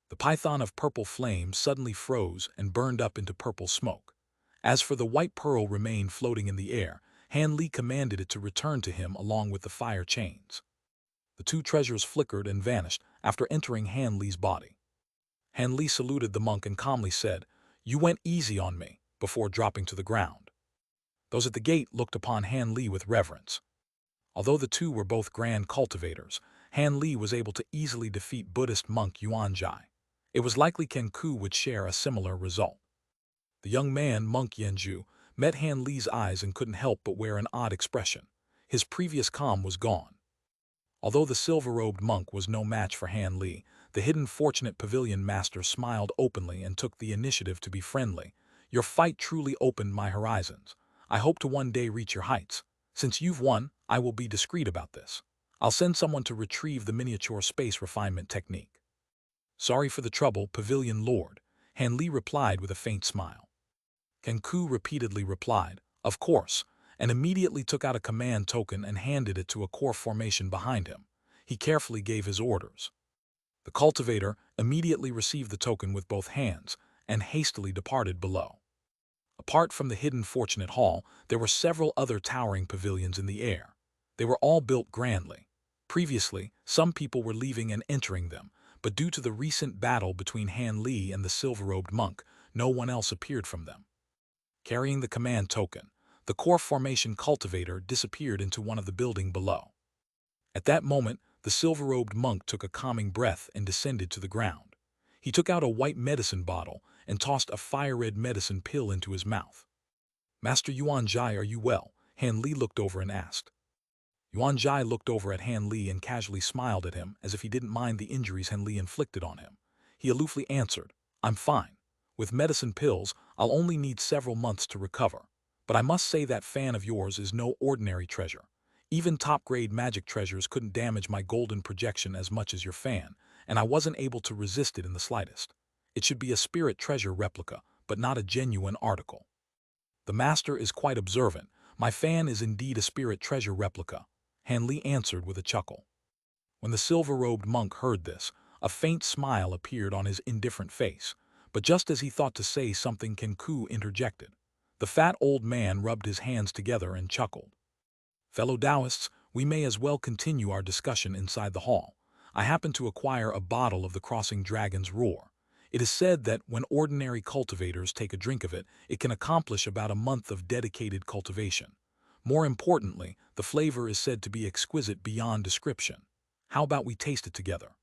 Speaker 1: The python of purple flame suddenly froze and burned up into purple smoke. As for the white pearl remained floating in the air, Han Li commanded it to return to him along with the fire chains. The two treasures flickered and vanished after entering Han Li's body. Han Li saluted the monk and calmly said, "You went easy on me," before dropping to the ground. Those at the gate looked upon Han Li with reverence. Although the two were both grand cultivators, Han Li was able to easily defeat Buddhist monk Yuan Jai. It was likely Ken Ku would share a similar result. The young man, monk Yanju, met Han Li's eyes and couldn't help but wear an odd expression. His previous calm was gone. Although the silver-robed monk was no match for Han Li, the hidden fortunate pavilion master smiled openly and took the initiative to be friendly. "Your fight truly opened my horizons. I hope to one day reach your heights. Since you've won, I will be discreet about this. I'll send someone to retrieve the miniature space refinement technique." "Sorry for the trouble, Pavilion Lord," Han Li replied with a faint smile. Ken Ku repeatedly replied, "Of course," and immediately took out a command token and handed it to a core formation behind him. He carefully gave his orders. The cultivator immediately received the token with both hands and hastily departed below. Apart from the hidden fortunate hall, there were several other towering pavilions in the air. They were all built grandly. Previously, some people were leaving and entering them, but due to the recent battle between Han Li and the silver-robed monk, no one else appeared from them. Carrying the command token, the core formation cultivator disappeared into one of the buildings below. At that moment, the silver-robed monk took a calming breath and descended to the ground. He took out a white medicine bottle and tossed a fire-red medicine pill into his mouth. "Master Yuan Jai, are you well?" Han Li looked over and asked. Yuan Jai looked over at Han Li and casually smiled at him as if he didn't mind the injuries Han Li inflicted on him. He aloofly answered, "I'm fine. With medicine pills, I'll only need several months to recover. But I must say that fan of yours is no ordinary treasure. Even top-grade magic treasures couldn't damage my golden projection as much as your fan, and I wasn't able to resist it in the slightest. It should be a spirit treasure replica, but not a genuine article." "The master is quite observant. My fan is indeed a spirit treasure replica," Han Li answered with a chuckle. When the silver-robed monk heard this, a faint smile appeared on his indifferent face, but just as he thought to say something, Ken Ku interjected. The fat old man rubbed his hands together and chuckled. "Fellow Taoists, we may as well continue our discussion inside the hall. I happen to acquire a bottle of the Crossing Dragon's Roar. It is said that when ordinary cultivators take a drink of it, it can accomplish about a month of dedicated cultivation. More importantly, the flavor is said to be exquisite beyond description. How about we taste it together?"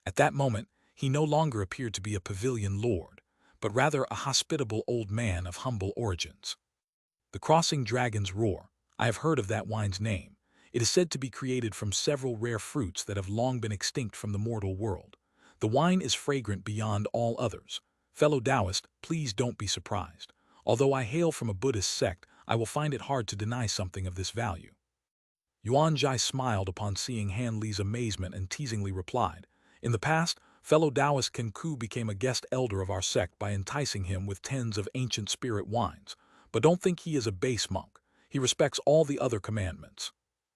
Speaker 1: At that moment, he no longer appeared to be a pavilion lord, but rather a hospitable old man of humble origins. The Crossing Dragon's Roar. I have heard of that wine's name. It is said to be created from several rare fruits that have long been extinct from the mortal world. The wine is fragrant beyond all others. Fellow Taoist, please don't be surprised. Although I hail from a Buddhist sect, I will find it hard to deny something of this value. Yuan Jai smiled upon seeing Han Li's amazement and teasingly replied, "In the past, fellow Taoist Ken Ku became a guest elder of our sect by enticing him with tens of ancient spirit wines. But don't think he is a base monk. He respects all the other commandments."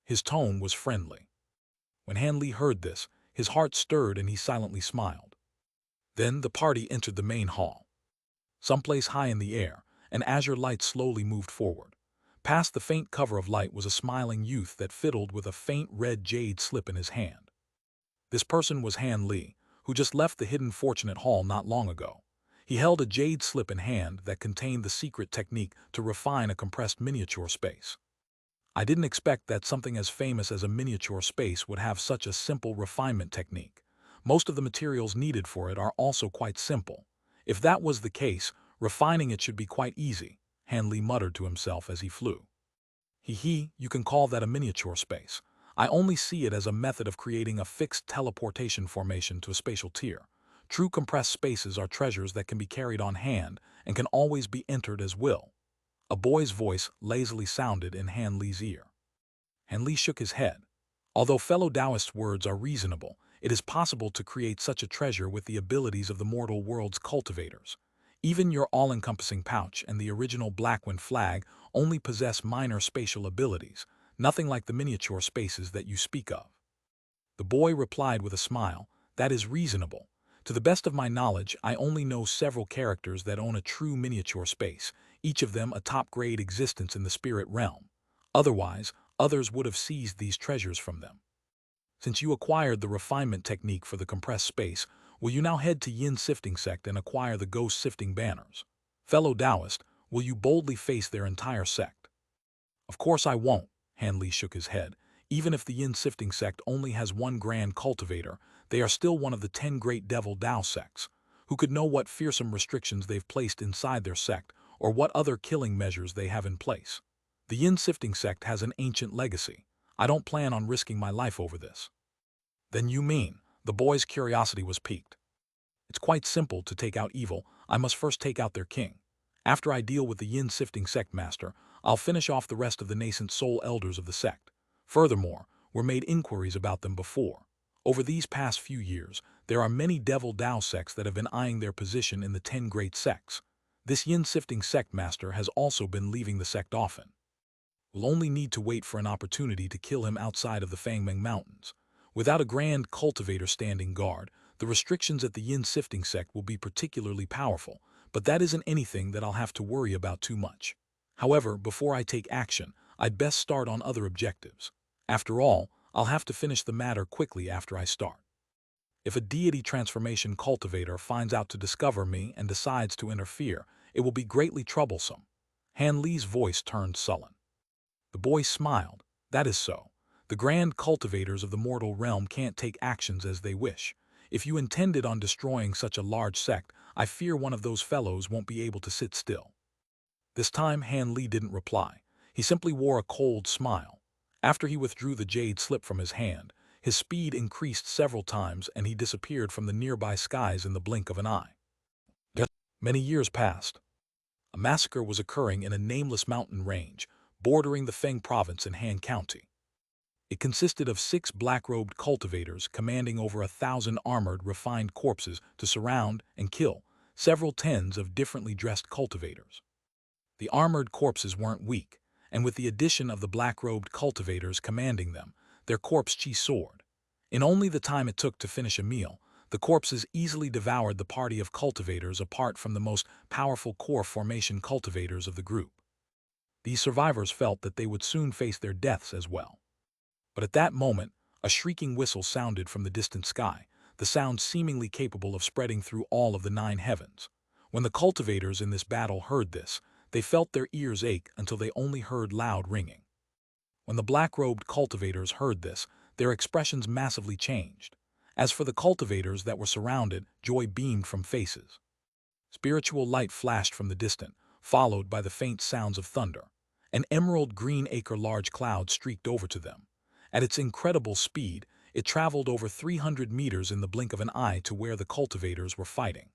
Speaker 1: His tone was friendly. When Han Li heard this, his heart stirred and he silently smiled. Then the party entered the main hall. Someplace high in the air, an azure light slowly moved forward. Past the faint cover of light was a smiling youth that fiddled with a faint red jade slip in his hand. This person was Han Li, who just left the hidden fortunate hall not long ago. He held a jade slip in hand that contained the secret technique to refine a compressed miniature space. I didn't expect that something as famous as a miniature space would have such a simple refinement technique. Most of the materials needed for it are also quite simple. If that was the case, refining it should be quite easy, Han Li muttered to himself as he flew. You can call that a miniature space. I only see it as a method of creating a fixed teleportation formation to a spatial tier. True compressed spaces are treasures that can be carried on hand and can always be entered as will. A boy's voice lazily sounded in Han Li's ear. Han Li shook his head. Although fellow Taoists' words are reasonable, it is possible to create such a treasure with the abilities of the mortal world's cultivators. Even your all-encompassing pouch and the original Blackwind flag only possess minor spatial abilities, nothing like the miniature spaces that you speak of. The boy replied with a smile, "That is reasonable. To the best of my knowledge, I only know several characters that own a true miniature space, each of them a top-grade existence in the spirit realm. Otherwise, others would have seized these treasures from them. Since you acquired the refinement technique for the compressed space, will you now head to Yin Sifting Sect and acquire the ghost sifting banners? Fellow Taoist, will you boldly face their entire sect?" "Of course I won't," Han Li shook his head. "Even if the Yin Sifting Sect only has one grand cultivator, they are still one of the 10 great devil Tao sects. Who could know what fearsome restrictions they've placed inside their sect, or what other killing measures they have in place? The Yin Sifting Sect has an ancient legacy. I don't plan on risking my life over this." "Then you mean," the boy's curiosity was piqued. "It's quite simple to take out evil. I must first take out their king. After I deal with the Yin Sifting Sect master, I'll finish off the rest of the nascent soul elders of the sect. Furthermore, we're made inquiries about them before. Over these past few years, there are many devil Tao sects that have been eyeing their position in the 10 great sects. This Yin Sifting Sect master has also been leaving the sect often. We'll only need to wait for an opportunity to kill him outside of the Fangmeng Mountains. Without a grand cultivator standing guard, the restrictions at the Yin Sifting Sect will be particularly powerful, but that isn't anything that I'll have to worry about too much. However, before I take action, I'd best start on other objectives. After all, I'll have to finish the matter quickly after I start. If a deity transformation cultivator finds out to discover me and decides to interfere, it will be greatly troublesome." Han Li's voice turned sullen. The boy smiled. "That is so. The grand cultivators of the mortal realm can't take actions as they wish. If you intended on destroying such a large sect, I fear one of those fellows won't be able to sit still." This time Han Li didn't reply. He simply wore a cold smile. After he withdrew the jade slip from his hand, his speed increased several times and he disappeared from the nearby skies in the blink of an eye. Many years passed. A massacre was occurring in a nameless mountain range, bordering the Feng province in Han County. It consisted of 6 black-robed cultivators commanding over 1,000 armored, refined corpses to surround and kill several tens of differently dressed cultivators. The armored corpses weren't weak, and with the addition of the black-robed cultivators commanding them, their corpse chi soared. In only the time it took to finish a meal, the corpses easily devoured the party of cultivators apart from the most powerful core formation cultivators of the group. These survivors felt that they would soon face their deaths as well. But at that moment, a shrieking whistle sounded from the distant sky, the sound seemingly capable of spreading through all of the 9 heavens. When the cultivators in this battle heard this, they felt their ears ache until they only heard loud ringing. When the black-robed cultivators heard this, their expressions massively changed. As for the cultivators that were surrounded, joy beamed from faces. Spiritual light flashed from the distant, followed by the faint sounds of thunder. An emerald-green acre-large cloud streaked over to them. At its incredible speed, it traveled over 300 meters in the blink of an eye to where the cultivators were fighting.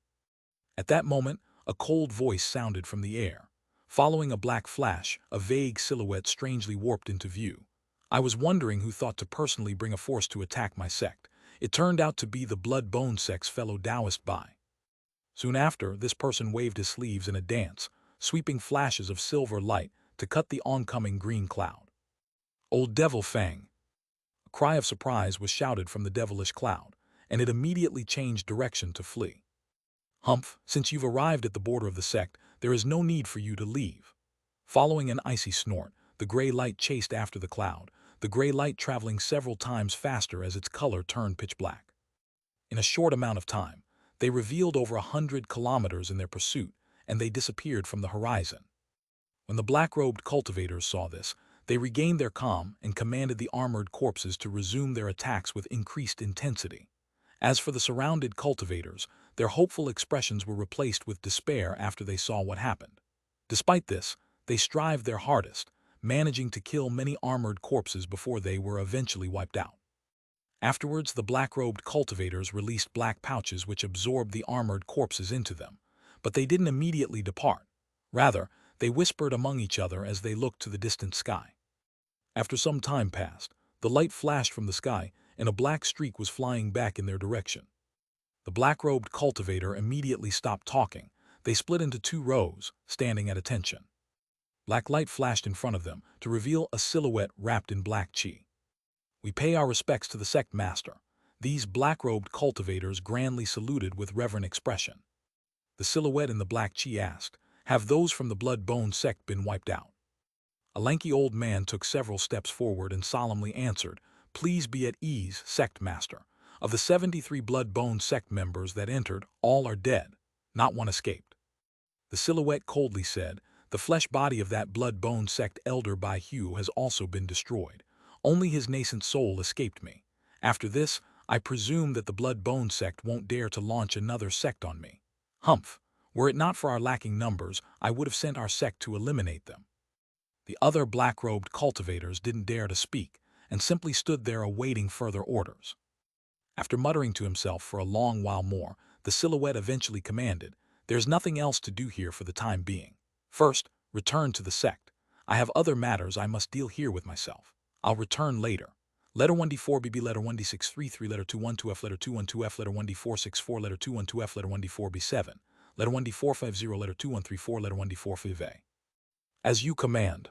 Speaker 1: At that moment, a cold voice sounded from the air. Following a black flash, a vague silhouette strangely warped into view. I was wondering who thought to personally bring a force to attack my sect. It turned out to be the Blood-Bone sect's fellow Taoist Bai. Soon after, this person waved his sleeves in a dance, sweeping flashes of silver light to cut the oncoming green cloud. "Old Devil Fang!" A cry of surprise was shouted from the devilish cloud, and it immediately changed direction to flee. "Humph, since you've arrived at the border of the sect, there is no need for you to leave." Following an icy snort, the gray light chased after the cloud, the gray light traveling several times faster as its color turned pitch black. In a short amount of time, they revealed over 100 kilometers in their pursuit, and they disappeared from the horizon. When the black-robed cultivators saw this, they regained their calm and commanded the armored corpses to resume their attacks with increased intensity. As for the surrounded cultivators, their hopeful expressions were replaced with despair after they saw what happened. Despite this, they strived their hardest, managing to kill many armored corpses before they were eventually wiped out. Afterwards, the black-robed cultivators released black pouches which absorbed the armored corpses into them, but they didn't immediately depart. Rather, they whispered among each other as they looked to the distant sky. After some time passed, the light flashed from the sky, and a black streak was flying back in their direction. The black-robed cultivator immediately stopped talking. They split into two rows, standing at attention. Black light flashed in front of them to reveal a silhouette wrapped in black chi. "We pay our respects to the sect master." These black-robed cultivators grandly saluted with reverent expression. The silhouette in the black chi asked, "Have those from the Blood-Bone sect been wiped out?" A lanky old man took several steps forward and solemnly answered, "Please be at ease, sect master. Of the 73 Blood-Bone sect members that entered, all are dead. Not one escaped." The silhouette coldly said, "The flesh body of that Blood-Bone sect elder Bai Hu has also been destroyed. Only his nascent soul escaped me. After this, I presume that the Blood-Bone sect won't dare to launch another sect on me. Humph! Were it not for our lacking numbers, I would have sent our sect to eliminate them." The other black-robed cultivators didn't dare to speak, and simply stood there awaiting further orders. After muttering to himself for a long while more, the silhouette eventually commanded, "There's nothing else to do here for the time being. First, return to the sect. I have other matters I must deal here with myself. I'll return later. Letter 1D4BB, letter 1D633, letter 212F, letter 212F, letter 1D464, letter 212F, letter 1D4B7, letter 1D450, letter 2134, letter 1D4FA. As you command."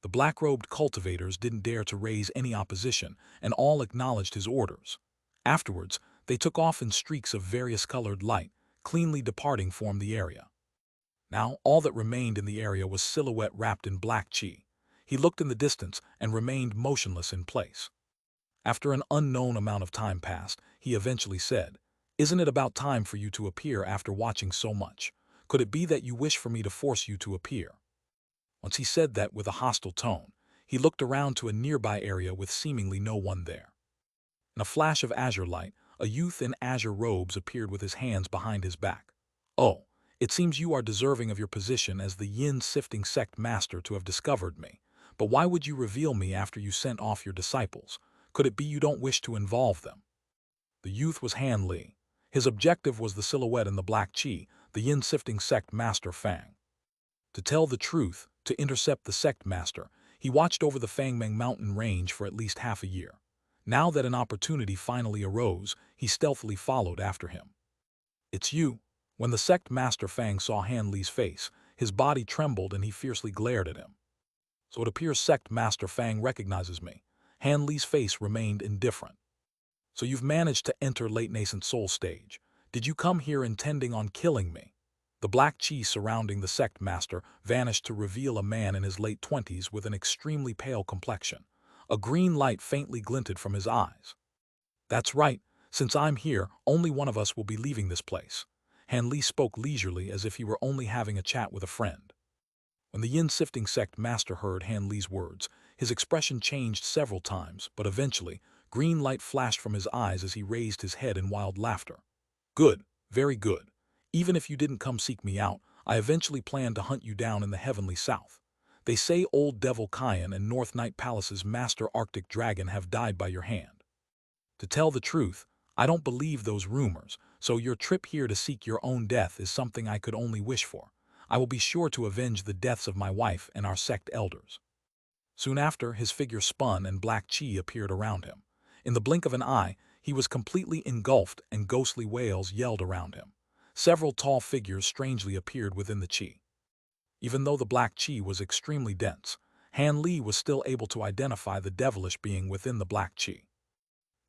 Speaker 1: The black-robed cultivators didn't dare to raise any opposition, and all acknowledged his orders. Afterwards, they took off in streaks of various colored light, cleanly departing from the area. Now, all that remained in the area was silhouette wrapped in black chi. He looked in the distance and remained motionless in place. After an unknown amount of time passed, he eventually said, "Isn't it about time for you to appear after watching so much? Could it be that you wish for me to force you to appear?" Once he said that with a hostile tone, he looked around to a nearby area with seemingly no one there. In a flash of azure light, a youth in azure robes appeared with his hands behind his back. "Oh, it seems you are deserving of your position as the yin-sifting sect master to have discovered me. But why would you reveal me after you sent off your disciples? Could it be you don't wish to involve them?" The youth was Han Li. His objective was the silhouette in the black chi, the yin-sifting sect master Fang. To tell the truth, to intercept the sect master, he watched over the Fangmeng mountain range for at least half a year. Now that an opportunity finally arose, he stealthily followed after him. "It's you." When the sect master Fang saw Han Li's face, his body trembled and he fiercely glared at him. "So it appears sect master Fang recognizes me." Han Li's face remained indifferent. "So you've managed to enter late nascent soul stage. Did you come here intending on killing me?" The black chi surrounding the sect master vanished to reveal a man in his late 20s with an extremely pale complexion. A green light faintly glinted from his eyes. "That's right. Since I'm here, only one of us will be leaving this place." Han Li spoke leisurely as if he were only having a chat with a friend. When the yin-sifting sect master heard Han Li's words, his expression changed several times, but eventually, green light flashed from his eyes as he raised his head in wild laughter. "Good, very good. Even if you didn't come seek me out, I eventually planned to hunt you down in the heavenly south. They say Old Devil Kian and North Night Palace's master Arctic Dragon have died by your hand. To tell the truth, I don't believe those rumors, so your trip here to seek your own death is something I could only wish for. I will be sure to avenge the deaths of my wife and our sect elders." Soon after, his figure spun and black chi appeared around him. In the blink of an eye, he was completely engulfed and ghostly wails yelled around him. Several tall figures strangely appeared within the chi. Even though the black chi was extremely dense, Han Li was still able to identify the devilish being within the black chi.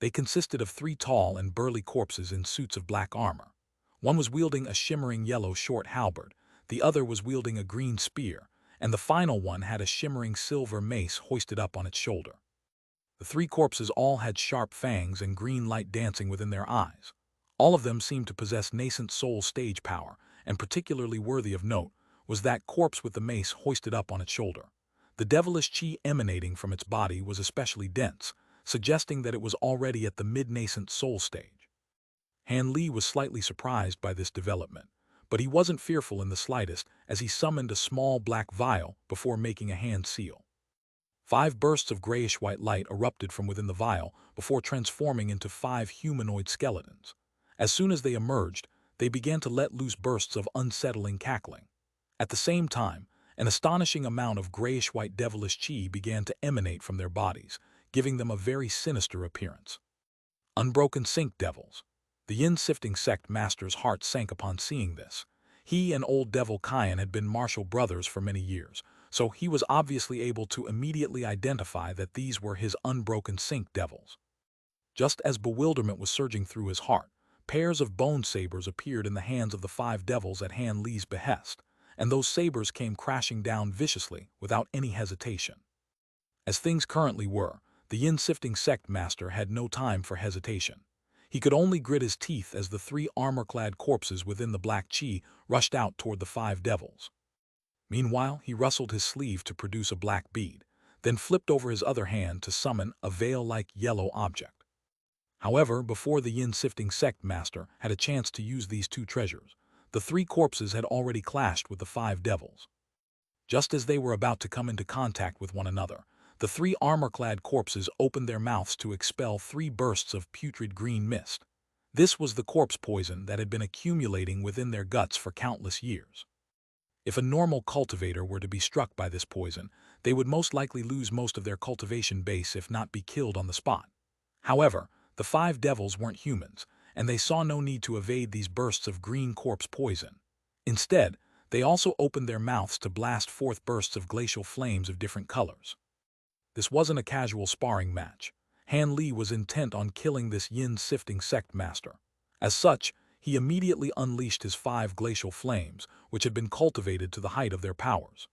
Speaker 1: They consisted of 3 tall and burly corpses in suits of black armor. One was wielding a shimmering yellow short halberd, the other was wielding a green spear, and the final one had a shimmering silver mace hoisted up on its shoulder. The 3 corpses all had sharp fangs and green light dancing within their eyes. All of them seemed to possess nascent soul stage power, and particularly worthy of note was that corpse with the mace hoisted up on its shoulder. The devilish chi emanating from its body was especially dense, suggesting that it was already at the mid-nascent soul stage. Han Li was slightly surprised by this development, but he wasn't fearful in the slightest as he summoned a small black vial before making a hand seal. 5 bursts of grayish-white light erupted from within the vial before transforming into 5 humanoid skeletons. As soon as they emerged, they began to let loose bursts of unsettling cackling. At the same time, an astonishing amount of grayish-white devilish chi began to emanate from their bodies, giving them a very sinister appearance. Unbroken Sync Devils. The Yin-Sifting Sect master's heart sank upon seeing this. He and old devil Qian had been martial brothers for many years, so he was obviously able to immediately identify that these were his unbroken sync devils. Just as bewilderment was surging through his heart, pairs of bone sabers appeared in the hands of the 5 devils at Han Li's behest, and those sabers came crashing down viciously without any hesitation. As things currently were, the Yin-Sifting Sect master had no time for hesitation. He could only grit his teeth as the 3 armor-clad corpses within the black chi rushed out toward the 5 devils. Meanwhile, he rustled his sleeve to produce a black bead, then flipped over his other hand to summon a veil-like yellow object. However, before the Yin-Sifting Sect master had a chance to use these 2 treasures, the 3 corpses had already clashed with the 5 devils. Just as they were about to come into contact with one another, the 3 armor-clad corpses opened their mouths to expel 3 bursts of putrid green mist. This was the corpse poison that had been accumulating within their guts for countless years. If a normal cultivator were to be struck by this poison, they would most likely lose most of their cultivation base if not be killed on the spot. However, the 5 devils weren't humans, and they saw no need to evade these bursts of green corpse poison. Instead, they also opened their mouths to blast forth bursts of glacial flames of different colors. This wasn't a casual sparring match. Han Li was intent on killing this Yin-Sifting Sect master. As such, he immediately unleashed his 5 glacial flames, which had been cultivated to the height of their powers.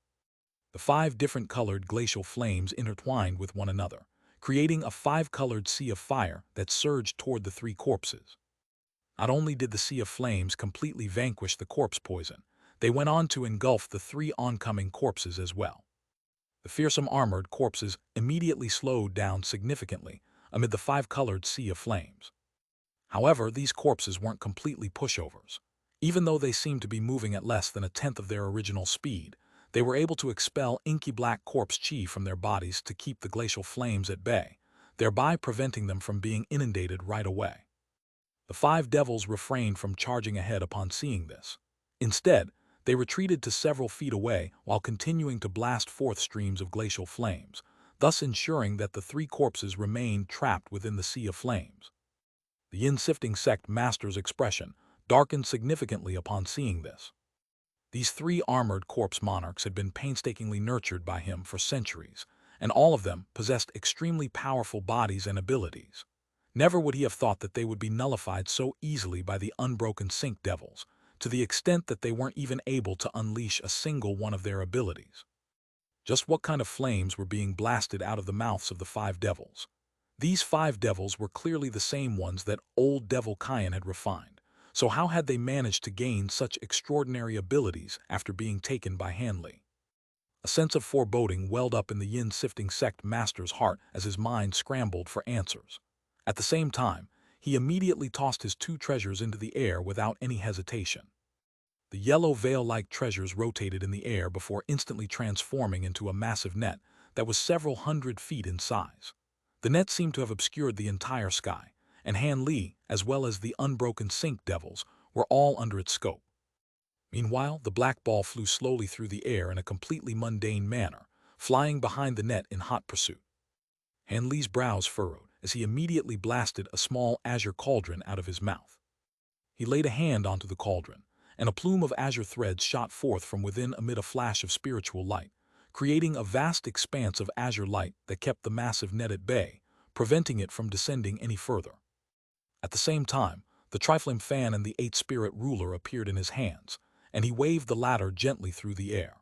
Speaker 1: The 5 different colored glacial flames intertwined with one another, creating a 5-colored sea of fire that surged toward the 3 corpses. Not only did the sea of flames completely vanquish the corpse poison, they went on to engulf the 3 oncoming corpses as well. The fearsome armored corpses immediately slowed down significantly amid the 5-colored sea of flames. However, these corpses weren't completely pushovers. Even though they seemed to be moving at less than a tenth of their original speed, they were able to expel inky black corpse chi from their bodies to keep the glacial flames at bay, thereby preventing them from being inundated right away. The 5 devils refrained from charging ahead upon seeing this. Instead, they retreated to several feet away while continuing to blast forth streams of glacial flames, thus ensuring that the 3 corpses remained trapped within the sea of flames. The Yin-Sifting Sect master's expression darkened significantly upon seeing this. These 3 armored corpse monarchs had been painstakingly nurtured by him for centuries, and all of them possessed extremely powerful bodies and abilities. Never would he have thought that they would be nullified so easily by the unbroken Sync Devils, to the extent that they weren't even able to unleash a single one of their abilities. Just what kind of flames were being blasted out of the mouths of the 5 devils? These 5 devils were clearly the same ones that old devil Qian had refined, so how had they managed to gain such extraordinary abilities after being taken by Han Li? A sense of foreboding welled up in the Yin-Sifting Sect master's heart as his mind scrambled for answers. At the same time, he immediately tossed his 2 treasures into the air without any hesitation. The yellow veil-like treasures rotated in the air before instantly transforming into a massive net that was several hundred feet in size. The net seemed to have obscured the entire sky, and Han Li, as well as the unbroken Sync Devils, were all under its scope. Meanwhile, the black ball flew slowly through the air in a completely mundane manner, flying behind the net in hot pursuit. Han Li's brows furrowed as he immediately blasted a small azure cauldron out of his mouth. He laid a hand onto the cauldron, and a plume of azure threads shot forth from within amid a flash of spiritual light, creating a vast expanse of azure light that kept the massive net at bay, preventing it from descending any further. At the same time, the trifling fan and the eight-spirit ruler appeared in his hands, and he waved the latter gently through the air.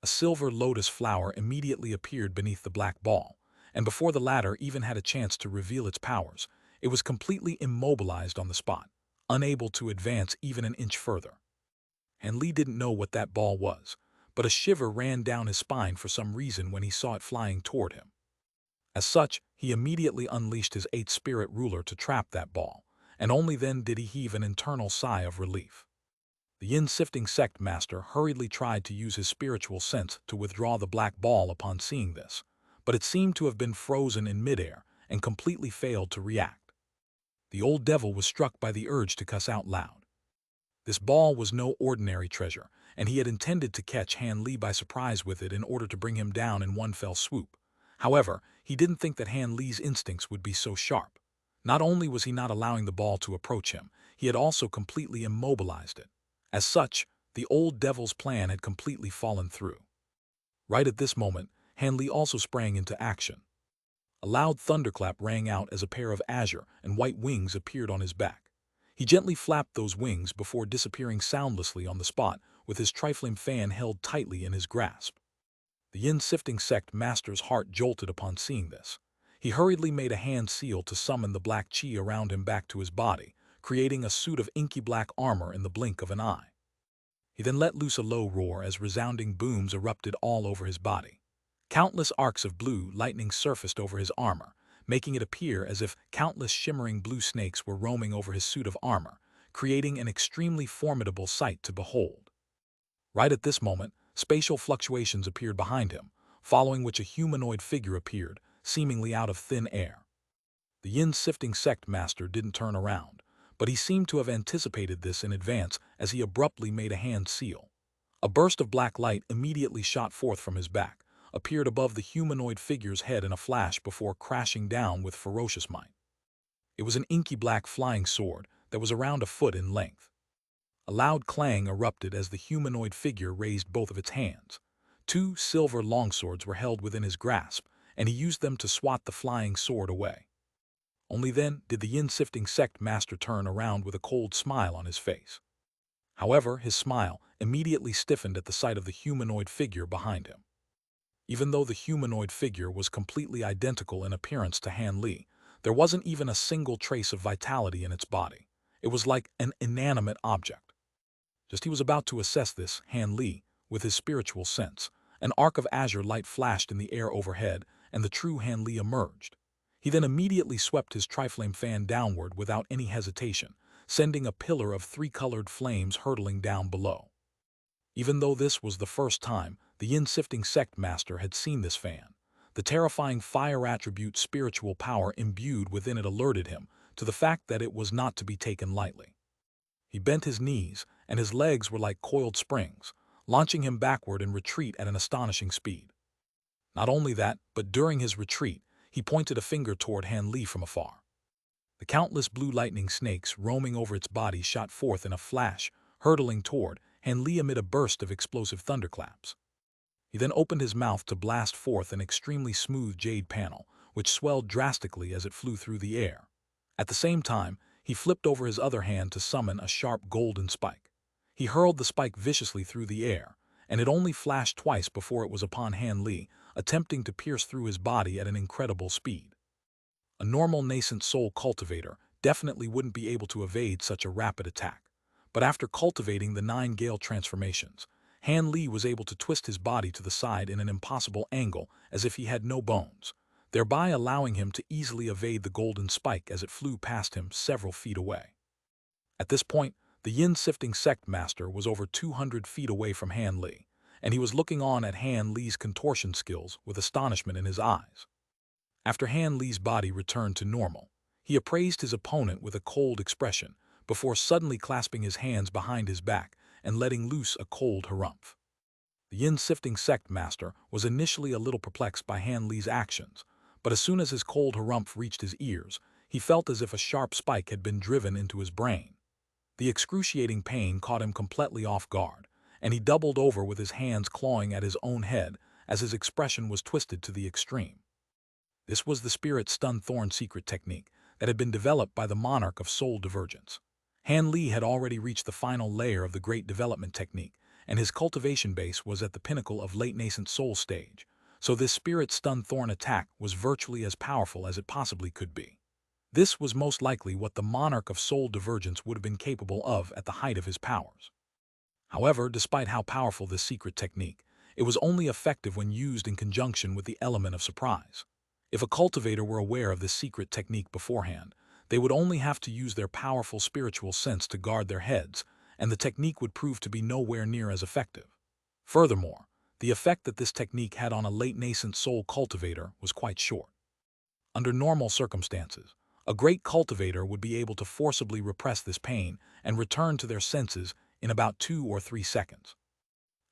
Speaker 1: A silver lotus flower immediately appeared beneath the black ball, and before the latter even had a chance to reveal its powers, it was completely immobilized on the spot, unable to advance even an inch further. Han Li didn't know what that ball was, but a shiver ran down his spine for some reason when he saw it flying toward him. As such, he immediately unleashed his eight-spirit ruler to trap that ball, and only then did he heave an internal sigh of relief. The yin-sifting sect master hurriedly tried to use his spiritual sense to withdraw the black ball upon seeing this, but it seemed to have been frozen in midair and completely failed to react. The old devil was struck by the urge to cuss out loud. This ball was no ordinary treasure, and he had intended to catch Han Li by surprise with it in order to bring him down in one fell swoop. However, he didn't think that Han Li's instincts would be so sharp. Not only was he not allowing the ball to approach him, he had also completely immobilized it. As such, the old devil's plan had completely fallen through. Right at this moment, Han Li also sprang into action. A loud thunderclap rang out as a pair of azure and white wings appeared on his back. He gently flapped those wings before disappearing soundlessly on the spot with his trifling fan held tightly in his grasp. The yin-sifting sect master's heart jolted upon seeing this. He hurriedly made a hand seal to summon the black chi around him back to his body, creating a suit of inky black armor in the blink of an eye. He then let loose a low roar as resounding booms erupted all over his body. Countless arcs of blue lightning surfaced over his armor, making it appear as if countless shimmering blue snakes were roaming over his suit of armor, creating an extremely formidable sight to behold. Right at this moment, spatial fluctuations appeared behind him, following which a humanoid figure appeared, seemingly out of thin air. The yin-sifting sect master didn't turn around, but he seemed to have anticipated this in advance as he abruptly made a hand seal. A burst of black light immediately shot forth from his back, appeared above the humanoid figure's head in a flash before crashing down with ferocious might. It was an inky black flying sword that was around a foot in length. A loud clang erupted as the humanoid figure raised both of its hands. Two silver longswords were held within his grasp, and he used them to swat the flying sword away. Only then did the yin-sifting sect master turn around with a cold smile on his face. However, his smile immediately stiffened at the sight of the humanoid figure behind him. Even though the humanoid figure was completely identical in appearance to Han Li, there wasn't even a single trace of vitality in its body. It was like an inanimate object. Just he was about to assess this, Han Li, with his spiritual sense, an arc of azure light flashed in the air overhead, and the true Han Li emerged. He then immediately swept his triflame fan downward without any hesitation, sending a pillar of three-colored flames hurtling down below. Even though this was the first time the yin-sifting sect master had seen this fan, the terrifying fire attribute spiritual power imbued within it alerted him to the fact that it was not to be taken lightly. He bent his knees, and his legs were like coiled springs, launching him backward in retreat at an astonishing speed. Not only that, but during his retreat, he pointed a finger toward Han Li from afar. The countless blue lightning snakes roaming over its body shot forth in a flash, hurtling toward Han Li amid a burst of explosive thunderclaps. He then opened his mouth to blast forth an extremely smooth jade panel, which swelled drastically as it flew through the air. At the same time, he flipped over his other hand to summon a sharp golden spike. He hurled the spike viciously through the air, and it only flashed twice before it was upon Han Li, attempting to pierce through his body at an incredible speed. A normal nascent soul cultivator definitely wouldn't be able to evade such a rapid attack. But after cultivating the 9 Gale transformations, Han Li was able to twist his body to the side in an impossible angle as if he had no bones, thereby allowing him to easily evade the golden spike as it flew past him several feet away. At this point, the yin-sifting sect master was over 200 feet away from Han Li, and he was looking on at Han Li's contortion skills with astonishment in his eyes. After Han Li's body returned to normal, he appraised his opponent with a cold expression before suddenly clasping his hands behind his back and letting loose a cold harumph. The yin-sifting sect master was initially a little perplexed by Han Li's actions, but as soon as his cold harumph reached his ears, he felt as if a sharp spike had been driven into his brain. The excruciating pain caught him completely off guard, and he doubled over with his hands clawing at his own head as his expression was twisted to the extreme. This was the spirit stun thorn secret technique that had been developed by the monarch of soul divergence. Han Li had already reached the final layer of the great development technique, and his cultivation base was at the pinnacle of late nascent soul stage, so this spirit stun thorn attack was virtually as powerful as it possibly could be. This was most likely what the monarch of soul divergence would have been capable of at the height of his powers. However, despite how powerful this secret technique, it was only effective when used in conjunction with the element of surprise. If a cultivator were aware of this secret technique beforehand, they would only have to use their powerful spiritual sense to guard their heads, and the technique would prove to be nowhere near as effective. Furthermore, the effect that this technique had on a late nascent soul cultivator was quite short. Under normal circumstances, a great cultivator would be able to forcibly repress this pain and return to their senses in about 2 or 3 seconds.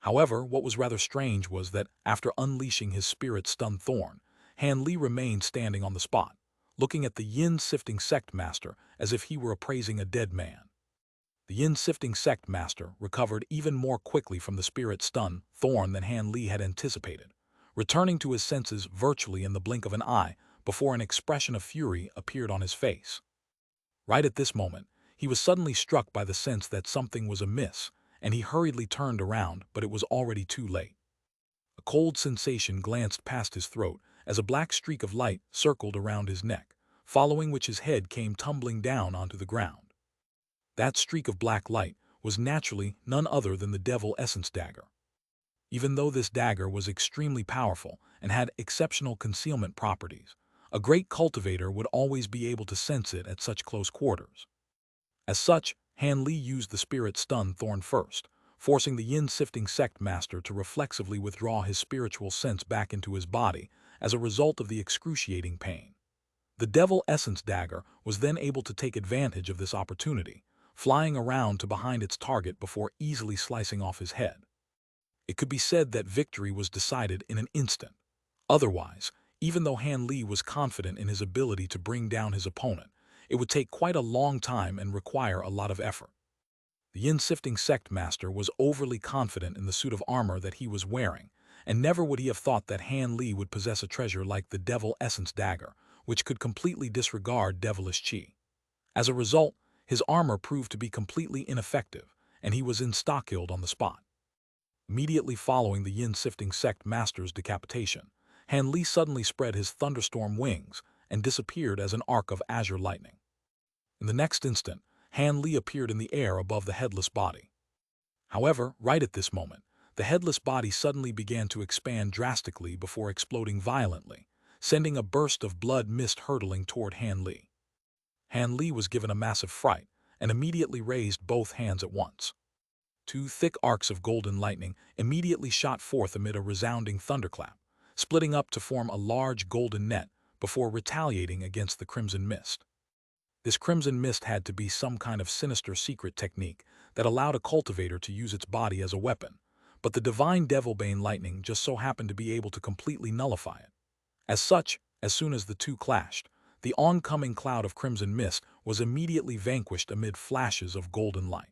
Speaker 1: However, what was rather strange was that, after unleashing his spirit stun thorn, Han Li remained standing on the spot, looking at the yin-sifting sect master as if he were appraising a dead man. The yin-sifting sect master recovered even more quickly from the spirit stun thorn than Han Li had anticipated, returning to his senses virtually in the blink of an eye before an expression of fury appeared on his face. Right at this moment, he was suddenly struck by the sense that something was amiss, and he hurriedly turned around, but it was already too late. A cold sensation glanced past his throat as a black streak of light circled around his neck, following which his head came tumbling down onto the ground. That streak of black light was naturally none other than the devil essence dagger. Even though this dagger was extremely powerful and had exceptional concealment properties, a great cultivator would always be able to sense it at such close quarters. As such, Han Li used the spirit stun thorn first, forcing the yin-sifting sect master to reflexively withdraw his spiritual sense back into his body as a result of the excruciating pain. The devil essence dagger was then able to take advantage of this opportunity, flying around to behind its target before easily slicing off his head. It could be said that victory was decided in an instant. Otherwise, even though Han Li was confident in his ability to bring down his opponent, it would take quite a long time and require a lot of effort. The yin-sifting sect master was overly confident in the suit of armor that he was wearing, and never would he have thought that Han Li would possess a treasure like the devil essence dagger, which could completely disregard devilish chi. As a result, his armor proved to be completely ineffective, and he was insta-killed on the spot. Immediately following the yin-sifting sect master's decapitation, Han Li suddenly spread his thunderstorm wings and disappeared as an arc of azure lightning. In the next instant, Han Li appeared in the air above the headless body. However, right at this moment, the headless body suddenly began to expand drastically before exploding violently, sending a burst of blood mist hurtling toward Han Li. Han Li was given a massive fright and immediately raised both hands at once. 2 thick arcs of golden lightning immediately shot forth amid a resounding thunderclap, splitting up to form a large golden net before retaliating against the crimson mist. This crimson mist had to be some kind of sinister secret technique that allowed a cultivator to use its body as a weapon, but the divine devilbane lightning just so happened to be able to completely nullify it. As such, as soon as the two clashed, the oncoming cloud of crimson mist was immediately vanquished amid flashes of golden light.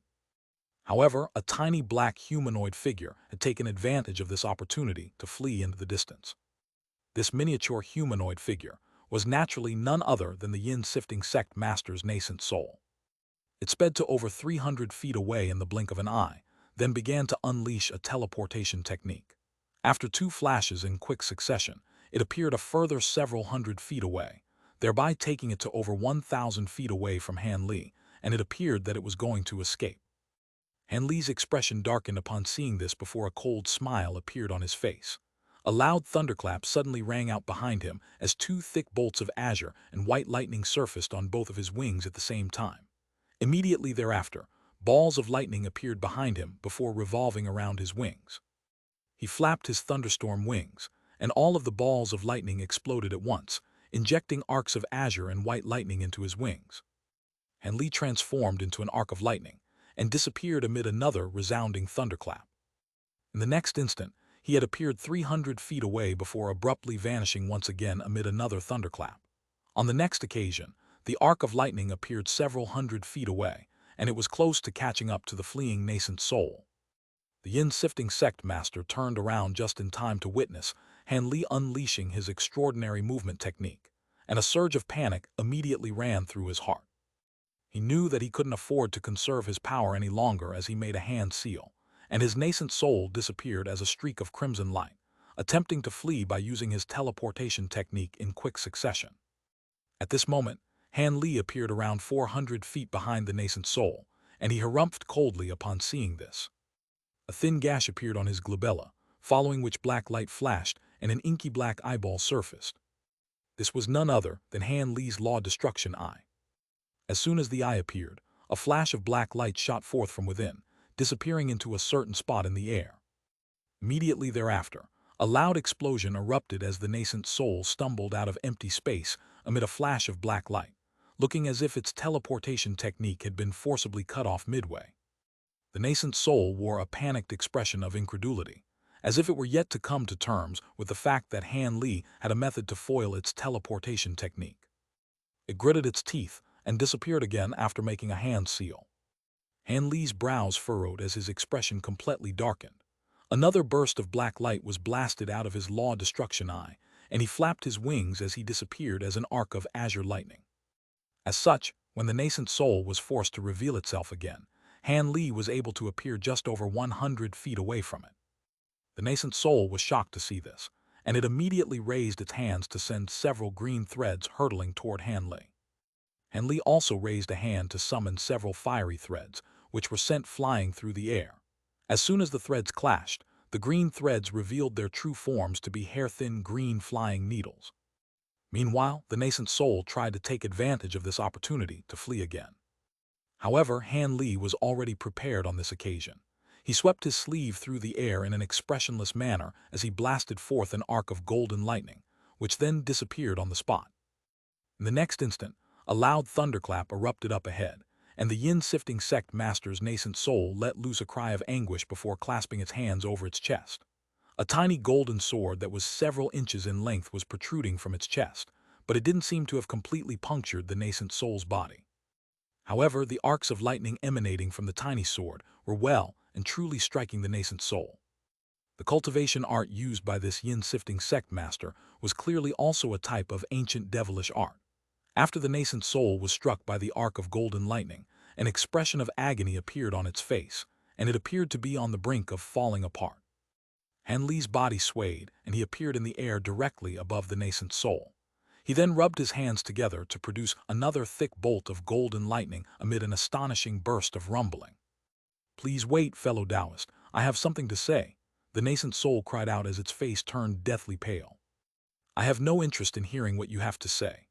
Speaker 1: However, a tiny black humanoid figure had taken advantage of this opportunity to flee into the distance. This miniature humanoid figure was naturally none other than the yin-sifting sect master's nascent soul. It sped to over 300 feet away in the blink of an eye, then began to unleash a teleportation technique. After 2 flashes in quick succession, it appeared a further several hundred feet away, thereby taking it to over 1,000 feet away from Han Li, and it appeared that it was going to escape. Han Li's expression darkened upon seeing this before a cold smile appeared on his face. A loud thunderclap suddenly rang out behind him as 2 thick bolts of azure and white lightning surfaced on both of his wings at the same time. Immediately thereafter, balls of lightning appeared behind him before revolving around his wings. He flapped his thunderstorm wings, and all of the balls of lightning exploded at once, injecting arcs of azure and white lightning into his wings. Han Li transformed into an arc of lightning, and disappeared amid another resounding thunderclap. In the next instant, he had appeared 300 feet away before abruptly vanishing once again amid another thunderclap. On the next occasion, the arc of lightning appeared several hundred feet away, and it was close to catching up to the fleeing nascent soul. The yin-sifting sect master turned around just in time to witness Han Li unleashing his extraordinary movement technique, and a surge of panic immediately ran through his heart. He knew that he couldn't afford to conserve his power any longer as he made a hand seal, and his nascent soul disappeared as a streak of crimson light, attempting to flee by using his teleportation technique in quick succession. At this moment, Han Li appeared around 400 feet behind the nascent soul, and he harumphed coldly upon seeing this. A thin gash appeared on his glabella, following which black light flashed and an inky black eyeball surfaced. This was none other than Han Li's Law Destruction Eye. As soon as the eye appeared, a flash of black light shot forth from within, disappearing into a certain spot in the air. Immediately thereafter, a loud explosion erupted as the nascent soul stumbled out of empty space amid a flash of black light, looking as if its teleportation technique had been forcibly cut off midway. The nascent soul wore a panicked expression of incredulity, as if it were yet to come to terms with the fact that Han Li had a method to foil its teleportation technique. It gritted its teeth and disappeared again after making a hand seal. Han Li's brows furrowed as his expression completely darkened. Another burst of black light was blasted out of his Law Destruction Eye, and he flapped his wings as he disappeared as an arc of azure lightning. As such, when the nascent soul was forced to reveal itself again, Han Li was able to appear just over 100 feet away from it. The nascent soul was shocked to see this, and it immediately raised its hands to send several green threads hurtling toward Han Li. Han Li also raised a hand to summon several fiery threads, which were sent flying through the air. As soon as the threads clashed, the green threads revealed their true forms to be hair-thin green flying needles. Meanwhile, the nascent soul tried to take advantage of this opportunity to flee again. However, Han Li was already prepared on this occasion. He swept his sleeve through the air in an expressionless manner as he blasted forth an arc of golden lightning, which then disappeared on the spot. In the next instant, a loud thunderclap erupted up ahead, and the yin-sifting sect master's nascent soul let loose a cry of anguish before clasping its hands over its chest. A tiny golden sword that was several inches in length was protruding from its chest, but it didn't seem to have completely punctured the nascent soul's body. However, the arcs of lightning emanating from the tiny sword were well and truly striking the nascent soul. The cultivation art used by this yin-sifting sect master was clearly also a type of ancient devilish art. After the nascent soul was struck by the arc of golden lightning, an expression of agony appeared on its face, and it appeared to be on the brink of falling apart. Han Li's body swayed, and he appeared in the air directly above the nascent soul. He then rubbed his hands together to produce another thick bolt of golden lightning amid an astonishing burst of rumbling. "Please wait, fellow Taoist, I have something to say," the nascent soul cried out as its face turned deathly pale. "I have no interest in hearing what you have to say."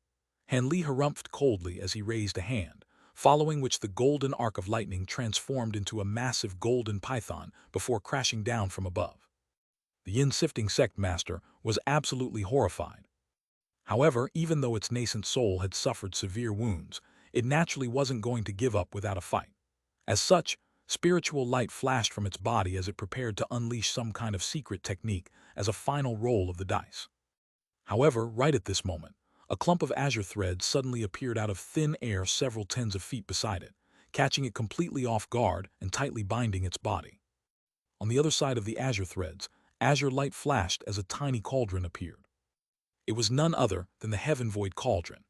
Speaker 1: Han Li harumphed coldly as he raised a hand, following which the golden arc of lightning transformed into a massive golden python before crashing down from above. The yin-sifting sect master was absolutely horrified. However, even though its nascent soul had suffered severe wounds, it naturally wasn't going to give up without a fight. As such, spiritual light flashed from its body as it prepared to unleash some kind of secret technique as a final roll of the dice. However, right at this moment, a clump of azure threads suddenly appeared out of thin air several tens of feet beside it, catching it completely off guard and tightly binding its body. On the other side of the azure threads, azure light flashed as a tiny cauldron appeared. It was none other than the heaven-void cauldron.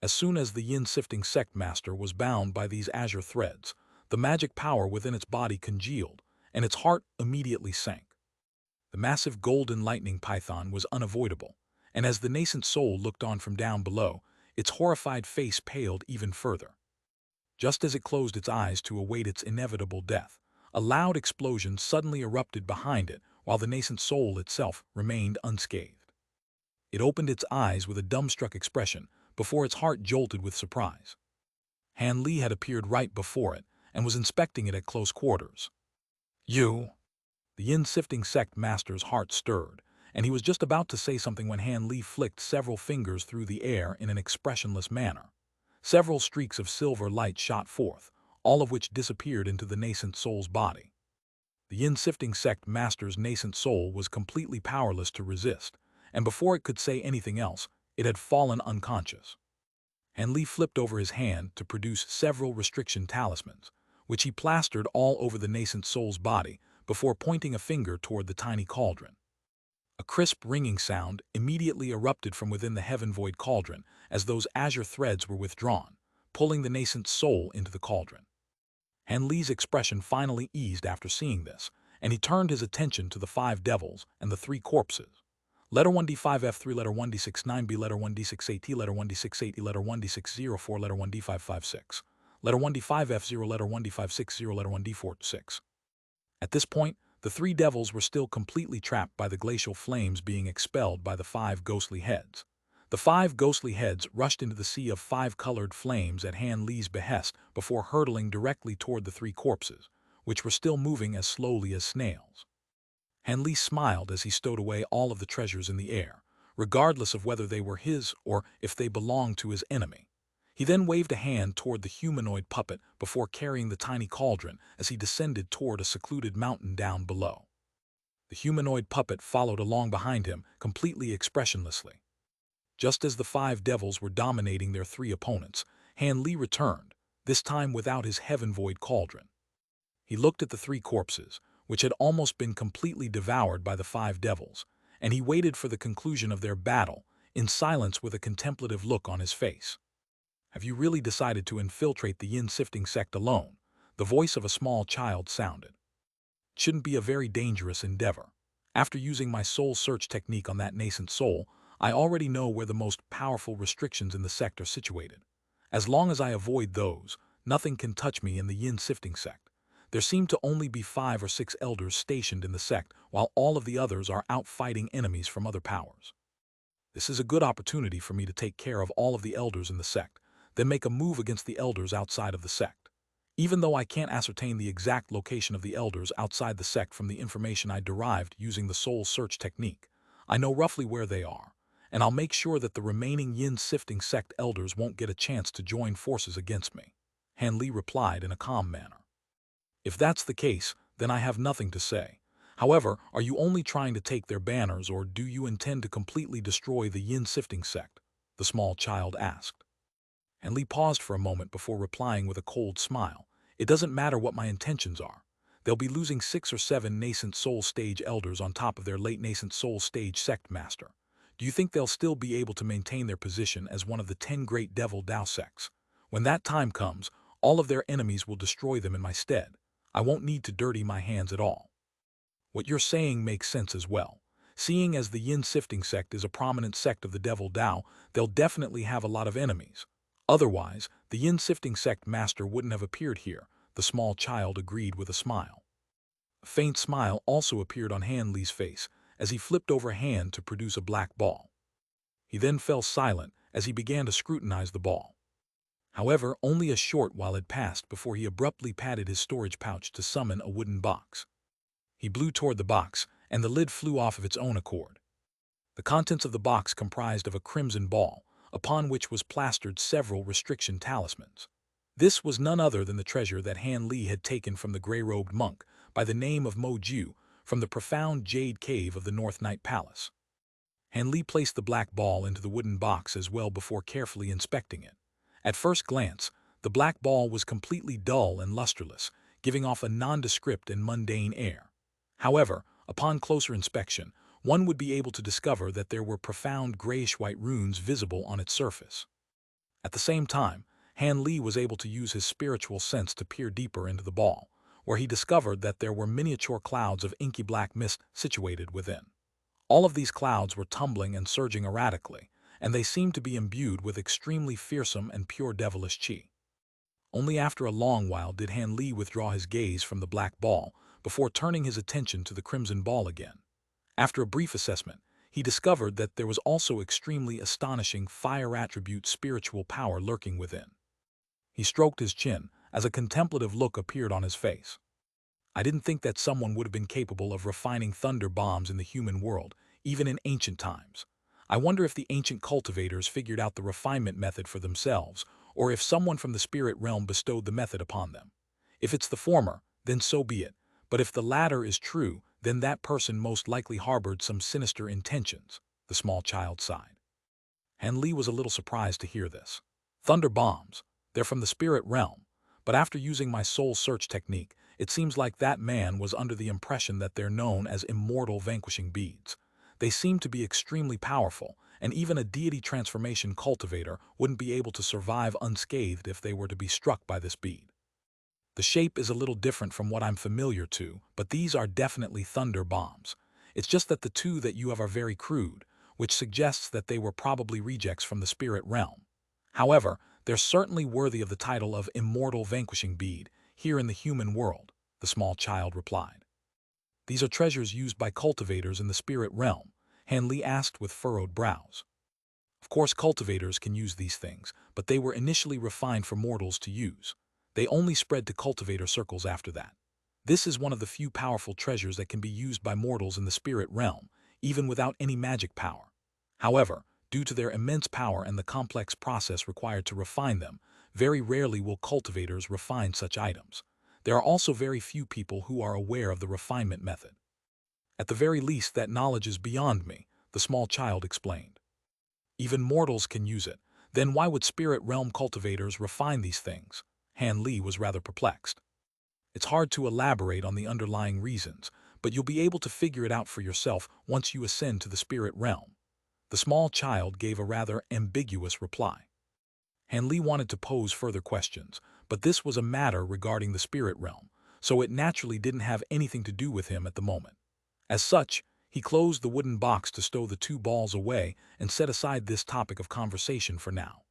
Speaker 1: As soon as the yin-sifting sect master was bound by these azure threads, the magic power within its body congealed, and its heart immediately sank. The massive golden lightning python was unavoidable, and as the nascent soul looked on from down below, its horrified face paled even further. Just as it closed its eyes to await its inevitable death, a loud explosion suddenly erupted behind it while the nascent soul itself remained unscathed. It opened its eyes with a dumbstruck expression before its heart jolted with surprise. Han Li had appeared right before it and was inspecting it at close quarters. "You?" The yin-sifting sect master's heart stirred, and he was just about to say something when Han Li flicked several fingers through the air in an expressionless manner. Several streaks of silver light shot forth, all of which disappeared into the nascent soul's body. The yin-sifting sect master's nascent soul was completely powerless to resist, and before it could say anything else, it had fallen unconscious. Han Li flipped over his hand to produce several restriction talismans, which he plastered all over the nascent soul's body before pointing a finger toward the tiny cauldron. A crisp ringing sound immediately erupted from within the heaven-void cauldron as those azure threads were withdrawn, pulling the nascent soul into the cauldron. Han Li's expression finally eased after seeing this, and he turned his attention to the 5 devils and the 3 corpses. Letter 1D5F3, letter 1D69B, letter 1D68T, letter 1D68E, letter 1D604, letter 1D556, letter 1D5F0, letter 1D560, letter 1D46. At this point, the 3 devils were still completely trapped by the glacial flames being expelled by the 5 ghostly heads. The 5 ghostly heads rushed into the sea of 5 colored flames at Han Li's behest before hurtling directly toward the 3 corpses, which were still moving as slowly as snails. Han Li smiled as he stowed away all of the treasures in the air, regardless of whether they were his or if they belonged to his enemy. He then waved a hand toward the humanoid puppet before carrying the tiny cauldron as he descended toward a secluded mountain down below. The humanoid puppet followed along behind him, completely expressionlessly. Just as the 5 devils were dominating their 3 opponents, Han Li returned, this time without his heaven-void cauldron. He looked at the 3 corpses, which had almost been completely devoured by the 5 devils, and he waited for the conclusion of their battle, in silence with a contemplative look on his face. "Have you really decided to infiltrate the yin-sifting sect alone?" The voice of a small child sounded. "It shouldn't be a very dangerous endeavor. After using my soul search technique on that nascent soul, I already know where the most powerful restrictions in the sect are situated. As long as I avoid those, nothing can touch me in the yin-sifting sect. There seem to only be 5 or 6 elders stationed in the sect, while all of the others are out fighting enemies from other powers. This is a good opportunity for me to take care of all of the elders in the sect, then make a move against the elders outside of the sect. Even though I can't ascertain the exact location of the elders outside the sect from the information I derived using the soul search technique, I know roughly where they are, and I'll make sure that the remaining yin-sifting sect elders won't get a chance to join forces against me," Han Li replied in a calm manner. "If that's the case, then I have nothing to say. However, are you only trying to take their banners, or do you intend to completely destroy the yin-sifting sect?" the small child asked. Han Li paused for a moment before replying with a cold smile. "It doesn't matter what my intentions are. They'll be losing 6 or 7 nascent soul stage elders on top of their late nascent soul stage sect master. Do you think they'll still be able to maintain their position as one of the 10 great devil Dao sects? When that time comes, all of their enemies will destroy them in my stead. I won't need to dirty my hands at all." "What you're saying makes sense as well. Seeing as the yin-sifting sect is a prominent sect of the devil Dao, they'll definitely have a lot of enemies. Otherwise, the yin-sifting sect master wouldn't have appeared here," the small child agreed with a smile. A faint smile also appeared on Han Li's face as he flipped over a hand to produce a black ball. He then fell silent as he began to scrutinize the ball. However, only a short while had passed before he abruptly patted his storage pouch to summon a wooden box. He blew toward the box, and the lid flew off of its own accord. The contents of the box comprised of a crimson ball, upon which was plastered several restriction talismans. This was none other than the treasure that Han Li had taken from the gray-robed monk by the name of Mo Ju from the profound Jade cave of the North Night Palace. Han Li placed the black ball into the wooden box as well before carefully inspecting it. At first glance, the black ball was completely dull and lusterless, giving off a nondescript and mundane air. However, upon closer inspection, one would be able to discover that there were profound grayish-white runes visible on its surface. At the same time, Han Li was able to use his spiritual sense to peer deeper into the ball, where he discovered that there were miniature clouds of inky black mist situated within. All of these clouds were tumbling and surging erratically, and they seemed to be imbued with extremely fearsome and pure devilish qi. Only after a long while did Han Li withdraw his gaze from the black ball before turning his attention to the crimson ball again. After a brief assessment, he discovered that there was also extremely astonishing fire attribute spiritual power lurking within. He stroked his chin as a contemplative look appeared on his face. "I didn't think that someone would have been capable of refining thunder bombs in the human world, even in ancient times. I wonder if the ancient cultivators figured out the refinement method for themselves, or if someone from the spirit realm bestowed the method upon them," If it's the former, then so be it, but if the latter is true, then that person most likely harbored some sinister intentions, the small child sighed. Han Li was a little surprised to hear this. Thunder bombs. They're from the spirit realm, but after using my soul search technique, it seems like that man was under the impression that they're known as immortal vanquishing beads. They seem to be extremely powerful, and even a deity transformation cultivator wouldn't be able to survive unscathed if they were to be struck by this bead. The shape is a little different from what I'm familiar to, but these are definitely thunder bombs. It's just that the two that you have are very crude, which suggests that they were probably rejects from the spirit realm. However, they're certainly worthy of the title of immortal vanquishing bead here in the human world, the small child replied. These are treasures used by cultivators in the spirit realm, Han Li asked with furrowed brows. Of course, cultivators can use these things, but they were initially refined for mortals to use. They only spread to cultivator circles after that. This is one of the few powerful treasures that can be used by mortals in the spirit realm, even without any magic power. However, due to their immense power and the complex process required to refine them, very rarely will cultivators refine such items. There are also very few people who are aware of the refinement method. At the very least, that knowledge is beyond me, the small child explained. Even mortals can use it. Then why would spirit realm cultivators refine these things? Han Li was rather perplexed. It's hard to elaborate on the underlying reasons, but you'll be able to figure it out for yourself once you ascend to the spirit realm. The small child gave a rather ambiguous reply. Han Li wanted to pose further questions, but this was a matter regarding the spirit realm, so it naturally didn't have anything to do with him at the moment. As such, he closed the wooden box to stow the two balls away and set aside this topic of conversation for now.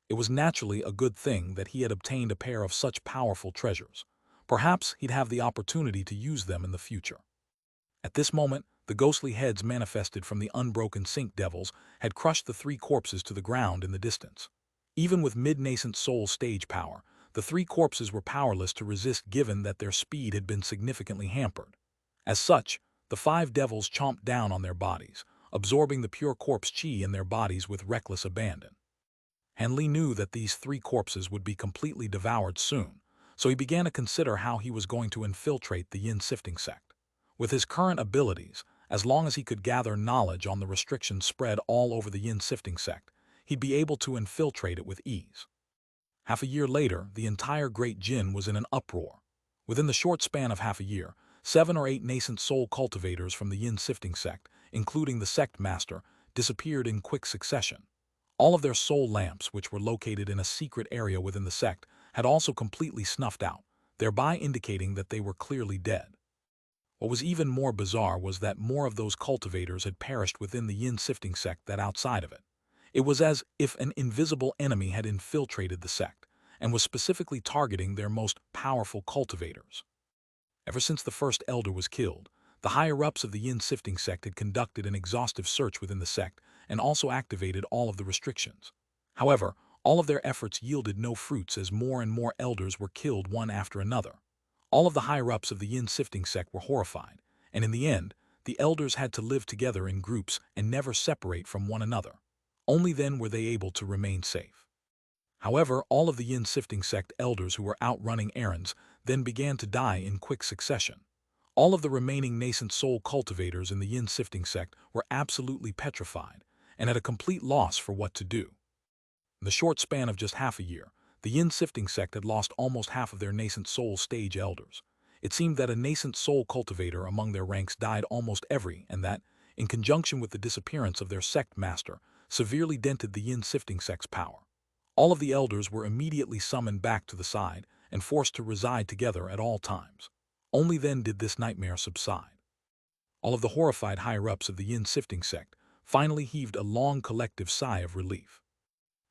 Speaker 1: It was naturally a good thing that he had obtained a pair of such powerful treasures. Perhaps he'd have the opportunity to use them in the future. At this moment, the ghostly heads manifested from the unbroken sink devils had crushed the three corpses to the ground in the distance. Even with mid-nascent soul stage power, the three corpses were powerless to resist given that their speed had been significantly hampered. As such, the five devils chomped down on their bodies, absorbing the pure corpse chi in their bodies with reckless abandon. Han Li knew that these three corpses would be completely devoured soon, so he began to consider how he was going to infiltrate the Yin Sifting Sect. With his current abilities, as long as he could gather knowledge on the restrictions spread all over the Yin Sifting Sect, he'd be able to infiltrate it with ease. Half a year later, the entire Great Jin was in an uproar. Within the short span of half a year, 7 or 8 nascent soul cultivators from the Yin Sifting Sect, including the sect master, disappeared in quick succession. All of their soul lamps, which were located in a secret area within the sect, had also completely snuffed out, thereby indicating that they were clearly dead. What was even more bizarre was that more of those cultivators had perished within the Yin Sifting Sect than outside of it. It was as if an invisible enemy had infiltrated the sect, and was specifically targeting their most powerful cultivators. Ever since the first elder was killed, the higher-ups of the Yin Sifting Sect had conducted an exhaustive search within the sect and also activated all of the restrictions. However, all of their efforts yielded no fruits as more and more elders were killed one after another. All of the higher-ups of the Yin Sifting Sect were horrified, and in the end, the elders had to live together in groups and never separate from one another. Only then were they able to remain safe. However, all of the Yin Sifting Sect elders who were out running errands then began to die in quick succession. All of the remaining nascent soul cultivators in the Yin Sifting Sect were absolutely petrified and at a complete loss for what to do. In the short span of just half a year, the Yin Sifting Sect had lost almost half of their nascent soul stage elders. It seemed that a nascent soul cultivator among their ranks died almost every, and that, in conjunction with the disappearance of their sect master, severely dented the Yin Sifting Sect's power. All of the elders were immediately summoned back to the side and forced to reside together at all times. Only then did this nightmare subside. All of the horrified higher-ups of the Yin Sifting Sect finally heaved a long collective sigh of relief.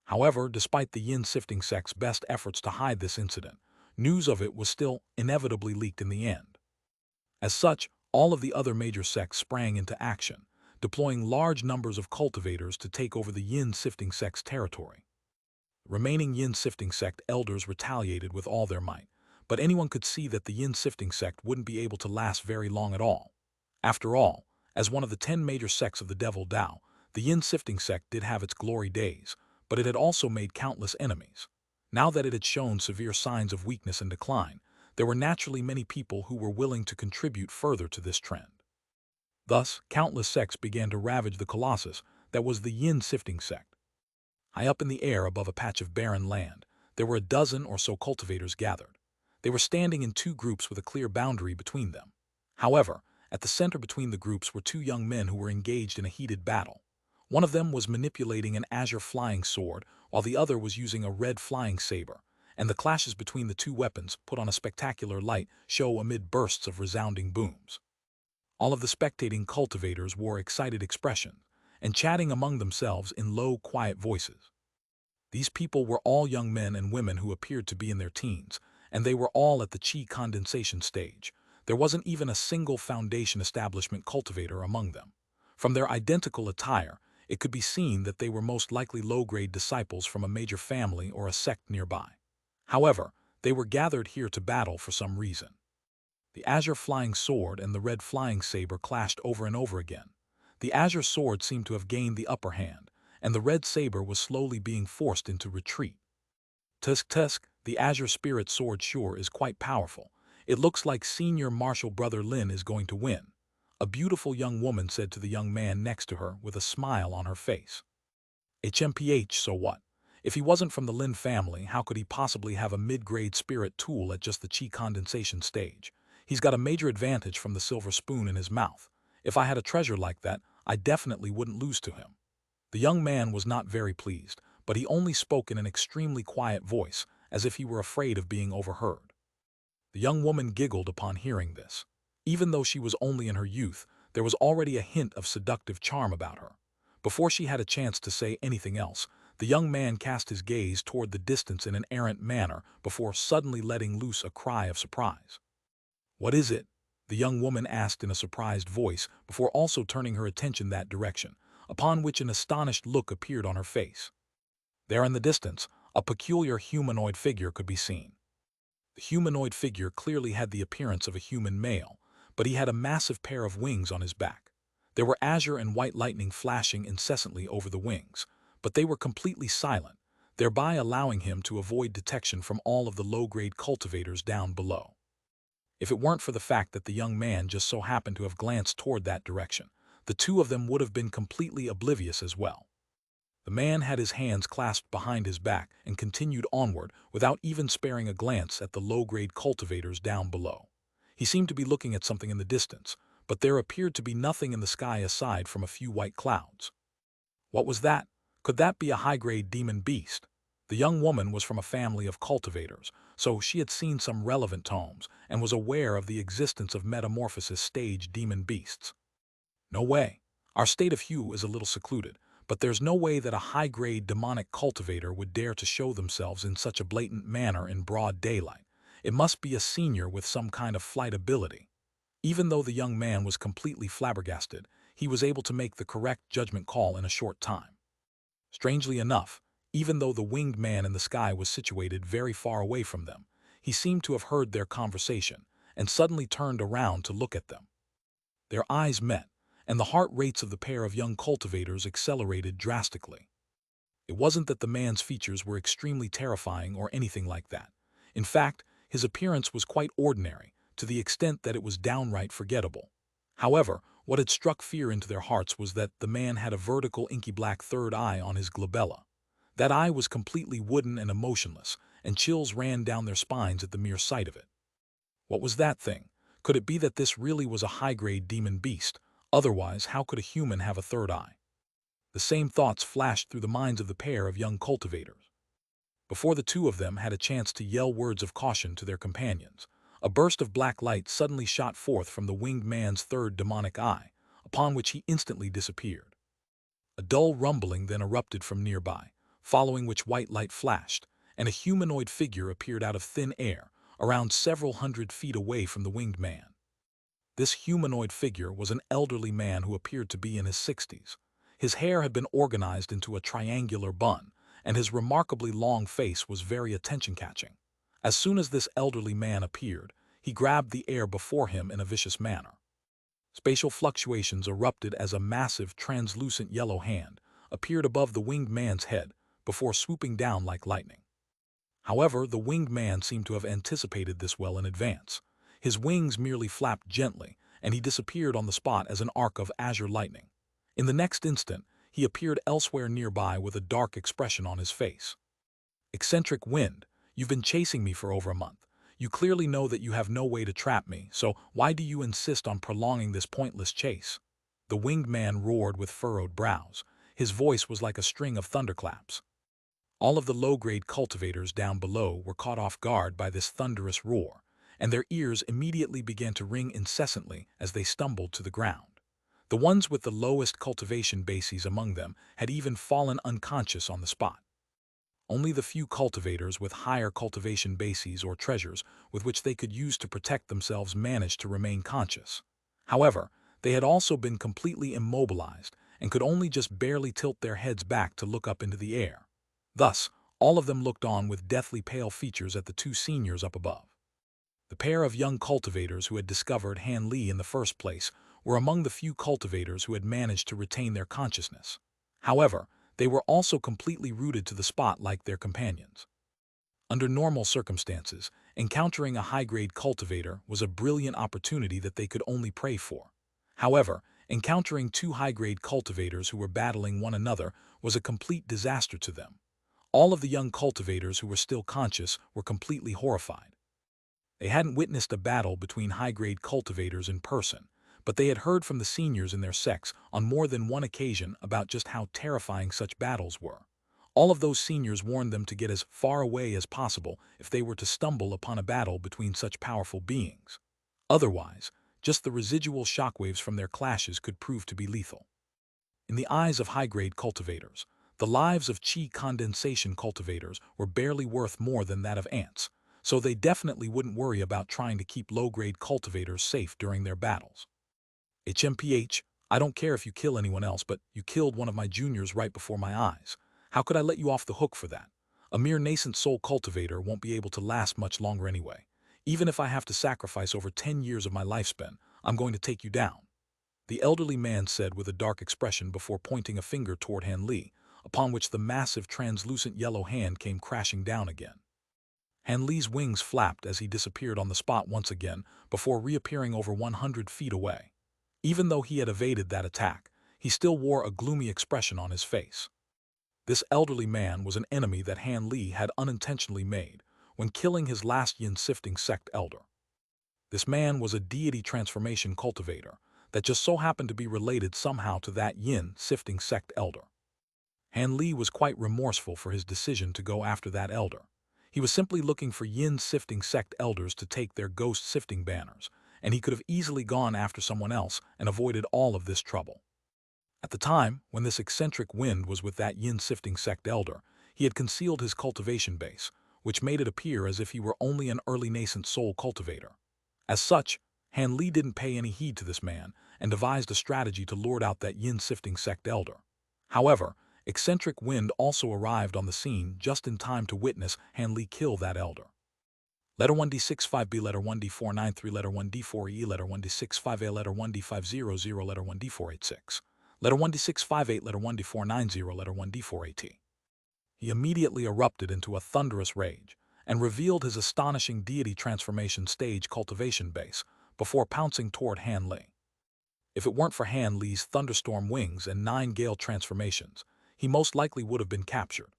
Speaker 1: However, despite the Yin Sifting Sect's best efforts to hide this incident, news of it was still inevitably leaked in the end. As such, all of the other major sects sprang into action, deploying large numbers of cultivators to take over the Yin Sifting Sect's territory. The remaining Yin Sifting Sect elders retaliated with all their might, but anyone could see that the Yin Sifting Sect wouldn't be able to last very long at all. After all, as one of the 10 major sects of the Devil Tao, the Yin Sifting Sect did have its glory days, but it had also made countless enemies. Now that it had shown severe signs of weakness and decline, there were naturally many people who were willing to contribute further to this trend. Thus, countless sects began to ravage the colossus that was the yin-sifting sect. High up in the air above a patch of barren land, there were a dozen or so cultivators gathered. They were standing in two groups with a clear boundary between them. However, at the center between the groups were two young men who were engaged in a heated battle. One of them was manipulating an azure flying sword, while the other was using a red flying saber, and the clashes between the two weapons, put on a spectacular light show amid bursts of resounding booms. All of the spectating cultivators wore excited expressions, and chatting among themselves in low, quiet voices. These people were all young men and women who appeared to be in their teens, and they were all at the chi condensation stage. There wasn't even a single foundation establishment cultivator among them. From their identical attire, it could be seen that they were most likely low-grade disciples from a major family or a sect nearby. However, they were gathered here to battle for some reason. The azure flying sword and the red flying saber clashed over and over again. The azure sword seemed to have gained the upper hand, and the red saber was slowly being forced into retreat. Tusk, the azure spirit sword sure is quite powerful. It looks like senior martial brother Lin is going to win, a beautiful young woman said to the young man next to her with a smile on her face. HMPH, so what? If he wasn't from the Lin family, how could he possibly have a mid-grade spirit tool at just the chi condensation stage? He's got a major advantage from the silver spoon in his mouth. If I had a treasure like that, I definitely wouldn't lose to him. The young man was not very pleased, but he only spoke in an extremely quiet voice, as if he were afraid of being overheard. The young woman giggled upon hearing this. Even though she was only in her youth, there was already a hint of seductive charm about her. Before she had a chance to say anything else, the young man cast his gaze toward the distance in an errant manner before suddenly letting loose a cry of surprise. "What is it?" the young woman asked in a surprised voice before also turning her attention that direction, upon which an astonished look appeared on her face. There in the distance, a peculiar humanoid figure could be seen. The humanoid figure clearly had the appearance of a human male, but he had a massive pair of wings on his back. There were azure and white lightning flashing incessantly over the wings, but they were completely silent, thereby allowing him to avoid detection from all of the low-grade cultivators down below. If it weren't for the fact that the young man just so happened to have glanced toward that direction, the two of them would have been completely oblivious as well. The man had his hands clasped behind his back and continued onward without even sparing a glance at the low-grade cultivators down below. He seemed to be looking at something in the distance, but there appeared to be nothing in the sky aside from a few white clouds. What was that? Could that be a high-grade demon beast? The young woman was from a family of cultivators, so she had seen some relevant tomes and was aware of the existence of metamorphosis stage demon beasts. No way. Our state of hue is a little secluded, but there's no way that a high-grade demonic cultivator would dare to show themselves in such a blatant manner in broad daylight. It must be a senior with some kind of flight ability. Even though the young man was completely flabbergasted, he was able to make the correct judgment call in a short time. Strangely enough, even though the winged man in the sky was situated very far away from them, he seemed to have heard their conversation and suddenly turned around to look at them. Their eyes met, and the heart rates of the pair of young cultivators accelerated drastically. It wasn't that the man's features were extremely terrifying or anything like that. In fact, his appearance was quite ordinary, to the extent that it was downright forgettable. However, what had struck fear into their hearts was that the man had a vertical inky black third eye on his glabella. That eye was completely wooden and emotionless, and chills ran down their spines at the mere sight of it. What was that thing? Could it be that this really was a high-grade demon beast? Otherwise, how could a human have a third eye? The same thoughts flashed through the minds of the pair of young cultivators. Before the two of them had a chance to yell words of caution to their companions, a burst of black light suddenly shot forth from the winged man's third demonic eye, upon which he instantly disappeared. A dull rumbling then erupted from nearby, following which white light flashed, and a humanoid figure appeared out of thin air, around several hundred feet away from the winged man. This humanoid figure was an elderly man who appeared to be in his 60s. His hair had been organized into a triangular bun, and his remarkably long face was very attention-catching. As soon as this elderly man appeared, he grabbed the air before him in a vicious manner. Spatial fluctuations erupted as a massive, translucent yellow hand appeared above the winged man's head before swooping down like lightning. However, the winged man seemed to have anticipated this well in advance. His wings merely flapped gently, and he disappeared on the spot as an arc of azure lightning. In the next instant, he appeared elsewhere nearby with a dark expression on his face. Eccentric wind, you've been chasing me for over a month. You clearly know that you have no way to trap me, so why do you insist on prolonging this pointless chase? The winged man roared with furrowed brows. His voice was like a string of thunderclaps. All of the low-grade cultivators down below were caught off guard by this thunderous roar, and their ears immediately began to ring incessantly as they stumbled to the ground. The ones with the lowest cultivation bases among them had even fallen unconscious on the spot. Only the few cultivators with higher cultivation bases or treasures with which they could use to protect themselves managed to remain conscious. However, they had also been completely immobilized and could only just barely tilt their heads back to look up into the air. Thus, all of them looked on with deathly pale features at the two seniors up above. The pair of young cultivators who had discovered Han Li in the first place were among the few cultivators who had managed to retain their consciousness. However, they were also completely rooted to the spot like their companions. Under normal circumstances, encountering a high-grade cultivator was a brilliant opportunity that they could only pray for. However, encountering two high-grade cultivators who were battling one another was a complete disaster to them. All of the young cultivators who were still conscious were completely horrified. They hadn't witnessed a battle between high-grade cultivators in person, but they had heard from the seniors in their sects on more than one occasion about just how terrifying such battles were. All of those seniors warned them to get as far away as possible if they were to stumble upon a battle between such powerful beings. Otherwise, just the residual shockwaves from their clashes could prove to be lethal. In the eyes of high-grade cultivators, the lives of chi condensation cultivators were barely worth more than that of ants, so they definitely wouldn't worry about trying to keep low-grade cultivators safe during their battles. HMPH, I don't care if you kill anyone else, but you killed one of my juniors right before my eyes. How could I let you off the hook for that? A mere nascent soul cultivator won't be able to last much longer anyway. Even if I have to sacrifice over 10 years of my lifespan, I'm going to take you down. The elderly man said with a dark expression before pointing a finger toward Han Li, upon which the massive translucent yellow hand came crashing down again. Han Li's wings flapped as he disappeared on the spot once again before reappearing over 100 feet away. Even though he had evaded that attack, he still wore a gloomy expression on his face. This elderly man was an enemy that Han Li had unintentionally made when killing his last yin-sifting sect elder. This man was a deity transformation cultivator that just so happened to be related somehow to that yin-sifting sect elder. Han Li was quite remorseful for his decision to go after that elder. He was simply looking for yin-sifting sect elders to take their ghost-sifting banners, and he could have easily gone after someone else and avoided all of this trouble. At the time, when this eccentric wind was with that yin-sifting sect elder, he had concealed his cultivation base, which made it appear as if he were only an early nascent soul cultivator. As such, Han Li didn't pay any heed to this man and devised a strategy to lure out that yin-sifting sect elder. However, eccentric wind also arrived on the scene just in time to witness Han Li kill that elder. Letter 1D65B, letter 1D493, letter 1D4E, letter 1D65A, letter 1D500, letter 1D486, letter 1D658, letter 1D490, letter 1D4AT. He immediately erupted into a thunderous rage and revealed his astonishing deity transformation stage cultivation base before pouncing toward Han Li. If it weren't for Han Li's thunderstorm wings and 9 gale transformations, he most likely would have been captured.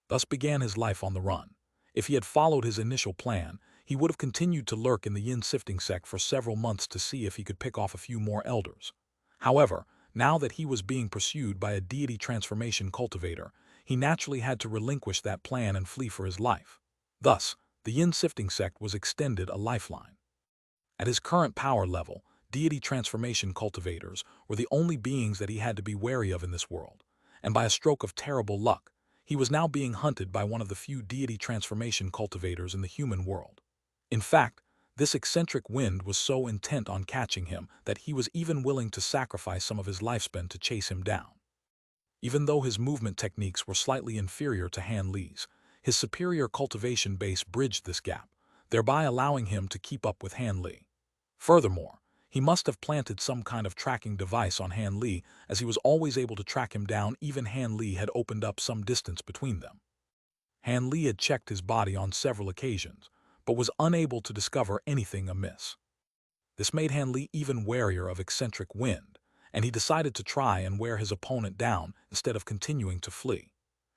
Speaker 1: Thus began his life on the run. If he had followed his initial plan, he would have continued to lurk in the yin-sifting sect for several months to see if he could pick off a few more elders. However, now that he was being pursued by a deity transformation cultivator, he naturally had to relinquish that plan and flee for his life. Thus, the yin-sifting sect was extended a lifeline. At his current power level, deity transformation cultivators were the only beings that he had to be wary of in this world, and by a stroke of terrible luck, he was now being hunted by one of the few deity transformation cultivators in the human world. In fact, this eccentric wind was so intent on catching him that he was even willing to sacrifice some of his lifespan to chase him down. Even though his movement techniques were slightly inferior to Han Li's, his superior cultivation base bridged this gap, thereby allowing him to keep up with Han Li. Furthermore, he must have planted some kind of tracking device on Han Li, as he was always able to track him down even Han Li had opened up some distance between them. Han Li had checked his body on several occasions, but was unable to discover anything amiss. This made Han Li even warier of eccentric wind, and he decided to try and wear his opponent down instead of continuing to flee.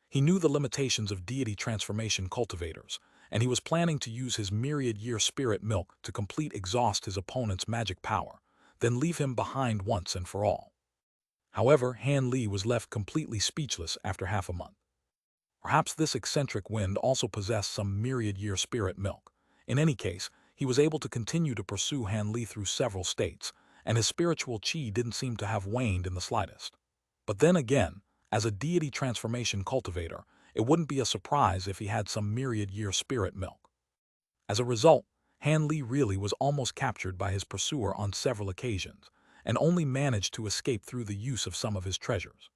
Speaker 1: He knew the limitations of deity transformation cultivators, and he was planning to use his myriad-year spirit milk to exhaust his opponent's magic power, then leave him behind once and for all. However, Han Li was left completely speechless after half a month. Perhaps this eccentric wind also possessed some myriad-year spirit milk. In any case, he was able to continue to pursue Han Li through several states, and his spiritual qi didn't seem to have waned in the slightest. But then again, as a deity transformation cultivator, it wouldn't be a surprise if he had some myriad-year spirit milk. As a result, Han Li really was almost captured by his pursuer on several occasions, and only managed to escape through the use of some of his treasures.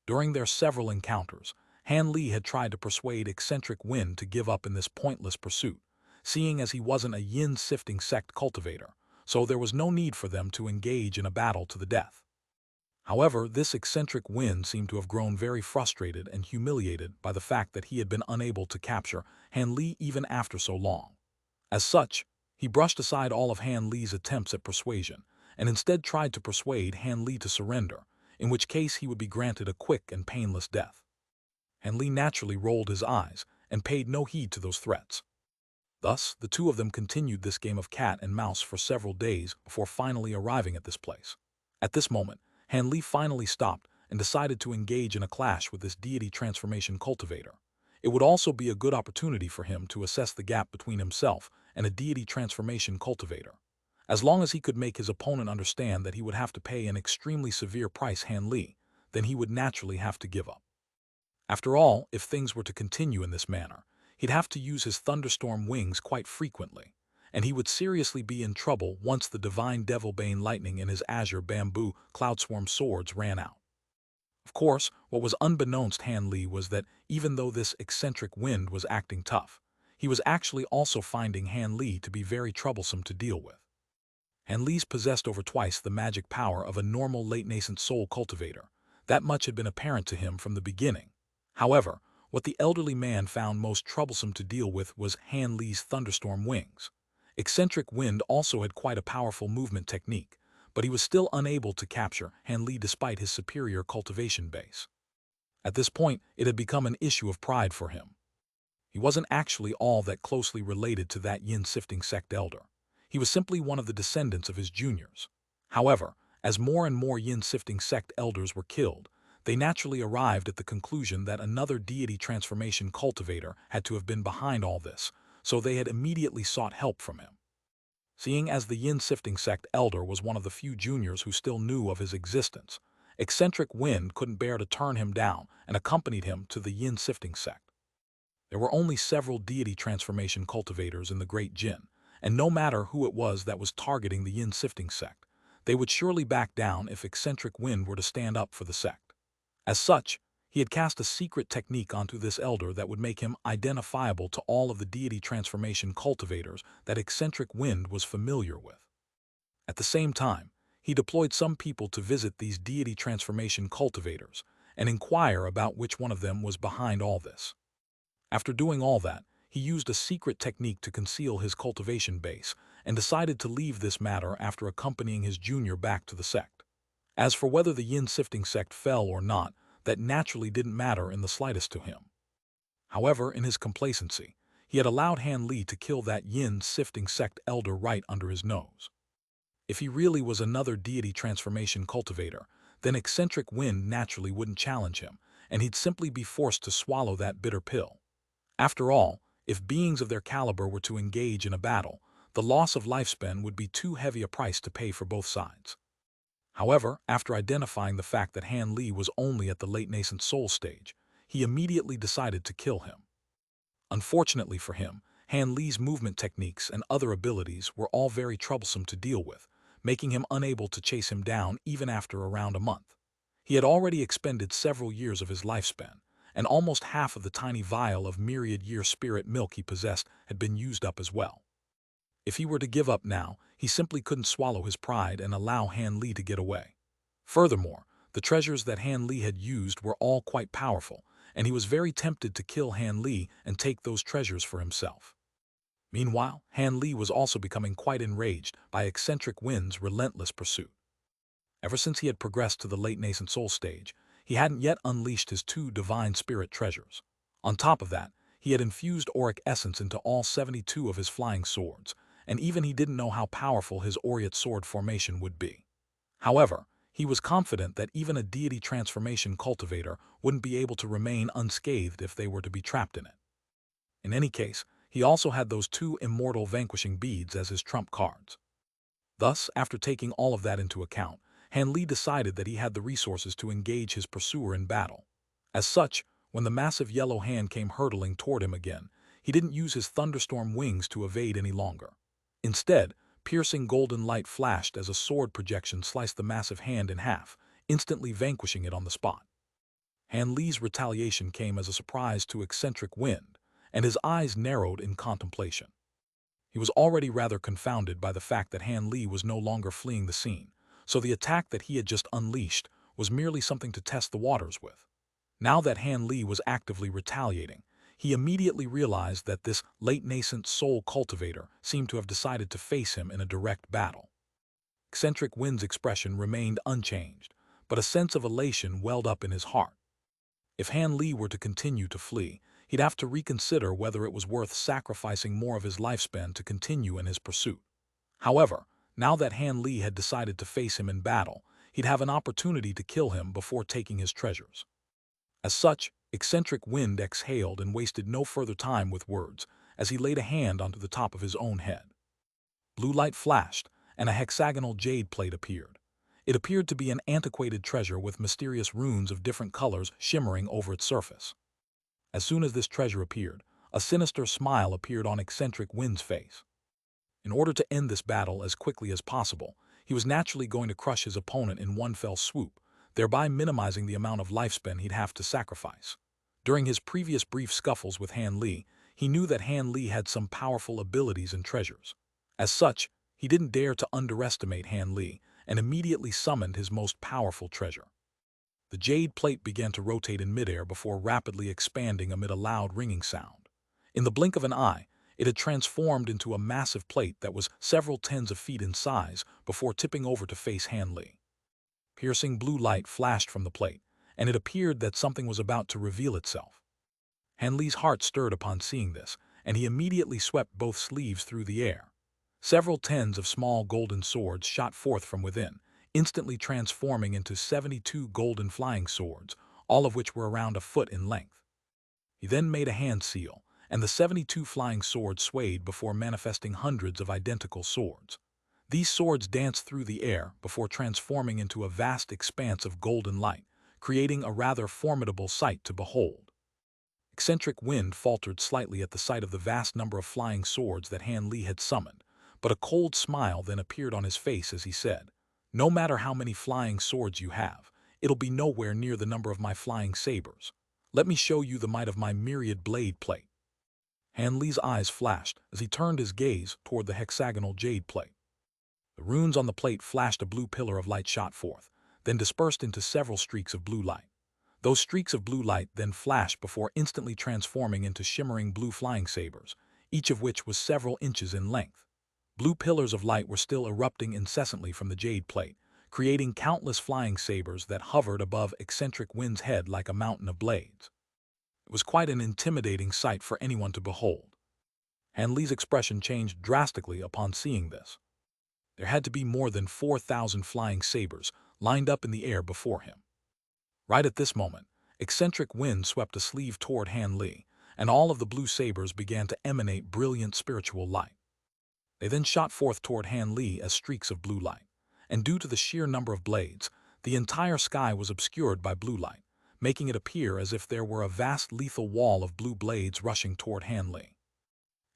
Speaker 1: During their several encounters, Han Li had tried to persuade eccentric Wind to give up in this pointless pursuit, seeing as he wasn't a yin-sifting sect cultivator, so there was no need for them to engage in a battle to the death. However, this eccentric Wind seemed to have grown very frustrated and humiliated by the fact that he had been unable to capture Han Li even after so long. As such, he brushed aside all of Han Li's attempts at persuasion, and instead tried to persuade Han Li to surrender, in which case he would be granted a quick and painless death. Han Li naturally rolled his eyes and paid no heed to those threats. Thus, the two of them continued this game of cat and mouse for several days before finally arriving at this place. At this moment, Han Li finally stopped and decided to engage in a clash with this deity transformation cultivator. It would also be a good opportunity for him to assess the gap between himself and a deity transformation cultivator. As long as he could make his opponent understand that he would have to pay an extremely severe price Han Li, then he would naturally have to give up. After all, if things were to continue in this manner, he'd have to use his thunderstorm wings quite frequently, and he would seriously be in trouble once the divine Devilbane lightning in his azure bamboo cloudswarm swords ran out. Of course, what was unbeknownst Han Li was that even though this eccentric Wind was acting tough, he was actually also finding Han Li to be very troublesome to deal with. Han Li's possessed over twice the magic power of a normal late-nascent soul cultivator. That much had been apparent to him from the beginning. However, what the elderly man found most troublesome to deal with was Han Li's thunderstorm wings. Eccentric Wind also had quite a powerful movement technique, but he was still unable to capture Han Li despite his superior cultivation base. At this point, it had become an issue of pride for him. He wasn't actually all that closely related to that yin-sifting sect elder. He was simply one of the descendants of his juniors. However, as more and more yin-sifting sect elders were killed, they naturally arrived at the conclusion that another deity transformation cultivator had to have been behind all this, so they had immediately sought help from him. Seeing as the yin-sifting sect elder was one of the few juniors who still knew of his existence, eccentric Wind couldn't bear to turn him down and accompanied him to the yin-sifting sect. There were only several deity transformation cultivators in the Great Jin, and no matter who it was that was targeting the yin-sifting sect, they would surely back down if eccentric Wind were to stand up for the sect. As such, he had cast a secret technique onto this elder that would make him identifiable to all of the deity transformation cultivators that eccentric Wind was familiar with. At the same time, he deployed some people to visit these deity transformation cultivators and inquire about which one of them was behind all this. After doing all that, he used a secret technique to conceal his cultivation base and decided to leave this matter after accompanying his junior back to the sect. As for whether the yin-sifting sect fell or not, that naturally didn't matter in the slightest to him. However, in his complacency, he had allowed Han Li to kill that yin-sifting sect elder right under his nose. If he really was another deity transformation cultivator, then eccentric Wind naturally wouldn't challenge him, and he'd simply be forced to swallow that bitter pill. After all, if beings of their caliber were to engage in a battle, the loss of lifespan would be too heavy a price to pay for both sides. However, after identifying the fact that Han Li was only at the late-nascent soul stage, he immediately decided to kill him. Unfortunately for him, Han Li's movement techniques and other abilities were all very troublesome to deal with, making him unable to chase him down even after around a month. He had already expended several years of his lifespan, and almost half of the tiny vial of myriad-year spirit milk he possessed had been used up as well. If he were to give up now, he simply couldn't swallow his pride and allow Han Li to get away. Furthermore, the treasures that Han Li had used were all quite powerful, and he was very tempted to kill Han Li and take those treasures for himself. Meanwhile, Han Li was also becoming quite enraged by eccentric Win's relentless pursuit. Ever since he had progressed to the late nascent soul stage, he hadn't yet unleashed his 2 divine spirit treasures. On top of that, he had infused auric essence into all 72 of his flying swords, and even he didn't know how powerful his aureate sword formation would be. However, he was confident that even a deity transformation cultivator wouldn't be able to remain unscathed if they were to be trapped in it. In any case, he also had those 2 immortal vanquishing beads as his trump cards. Thus, after taking all of that into account, Han Li decided that he had the resources to engage his pursuer in battle. As such, when the massive yellow hand came hurtling toward him again, he didn't use his thunderstorm wings to evade any longer. Instead, piercing golden light flashed as a sword projection sliced the massive hand in half, instantly vanquishing it on the spot. Han Li's retaliation came as a surprise to eccentric Wind, and his eyes narrowed in contemplation. He was already rather confounded by the fact that Han Li was no longer fleeing the scene, so the attack that he had just unleashed was merely something to test the waters with. Now that Han Li was actively retaliating, he immediately realized that this late-nascent soul cultivator seemed to have decided to face him in a direct battle. Eccentric Wind's expression remained unchanged, but a sense of elation welled up in his heart. If Han Li were to continue to flee, he'd have to reconsider whether it was worth sacrificing more of his lifespan to continue in his pursuit. However, now that Han Li had decided to face him in battle, he'd have an opportunity to kill him before taking his treasures. As such, eccentric Wind exhaled and wasted no further time with words as he laid a hand onto the top of his own head. Blue light flashed, and a hexagonal jade plate appeared. It appeared to be an antiquated treasure with mysterious runes of different colors shimmering over its surface. As soon as this treasure appeared, a sinister smile appeared on eccentric Wind's face. In order to end this battle as quickly as possible, he was naturally going to crush his opponent in one fell swoop, thereby minimizing the amount of lifespan he'd have to sacrifice. During his previous brief scuffles with Han Li, he knew that Han Li had some powerful abilities and treasures. As such, he didn't dare to underestimate Han Li and immediately summoned his most powerful treasure. The jade plate began to rotate in midair before rapidly expanding amid a loud ringing sound. In the blink of an eye, it had transformed into a massive plate that was several tens of feet in size before tipping over to face Han Li. Piercing blue light flashed from the plate, and it appeared that something was about to reveal itself. Han Li's heart stirred upon seeing this, and he immediately swept both sleeves through the air. Several tens of small golden swords shot forth from within, instantly transforming into 72 golden flying swords, all of which were around a foot in length. He then made a hand seal, and the 72 flying swords swayed before manifesting hundreds of identical swords. These swords danced through the air before transforming into a vast expanse of golden light, creating a rather formidable sight to behold. Eccentric Wind faltered slightly at the sight of the vast number of flying swords that Han Li had summoned, but a cold smile then appeared on his face as he said, "No matter how many flying swords you have, it'll be nowhere near the number of my flying sabers. Let me show you the might of my myriad blade plate." Han Li's eyes flashed as he turned his gaze toward the hexagonal jade plate. The runes on the plate flashed a blue pillar of light shot forth, then dispersed into several streaks of blue light. Those streaks of blue light then flashed before instantly transforming into shimmering blue flying sabers, each of which was several inches in length. Blue pillars of light were still erupting incessantly from the jade plate, creating countless flying sabers that hovered above eccentric Wind's head like a mountain of blades. It was quite an intimidating sight for anyone to behold. Han Li's expression changed drastically upon seeing this. There had to be more than 4,000 flying sabers lined up in the air before him. Right at this moment, eccentric Wind swept a sleeve toward Han Li, and all of the blue sabers began to emanate brilliant spiritual light. They then shot forth toward Han Li as streaks of blue light, and due to the sheer number of blades, the entire sky was obscured by blue light, making it appear as if there were a vast lethal wall of blue blades rushing toward Han Li.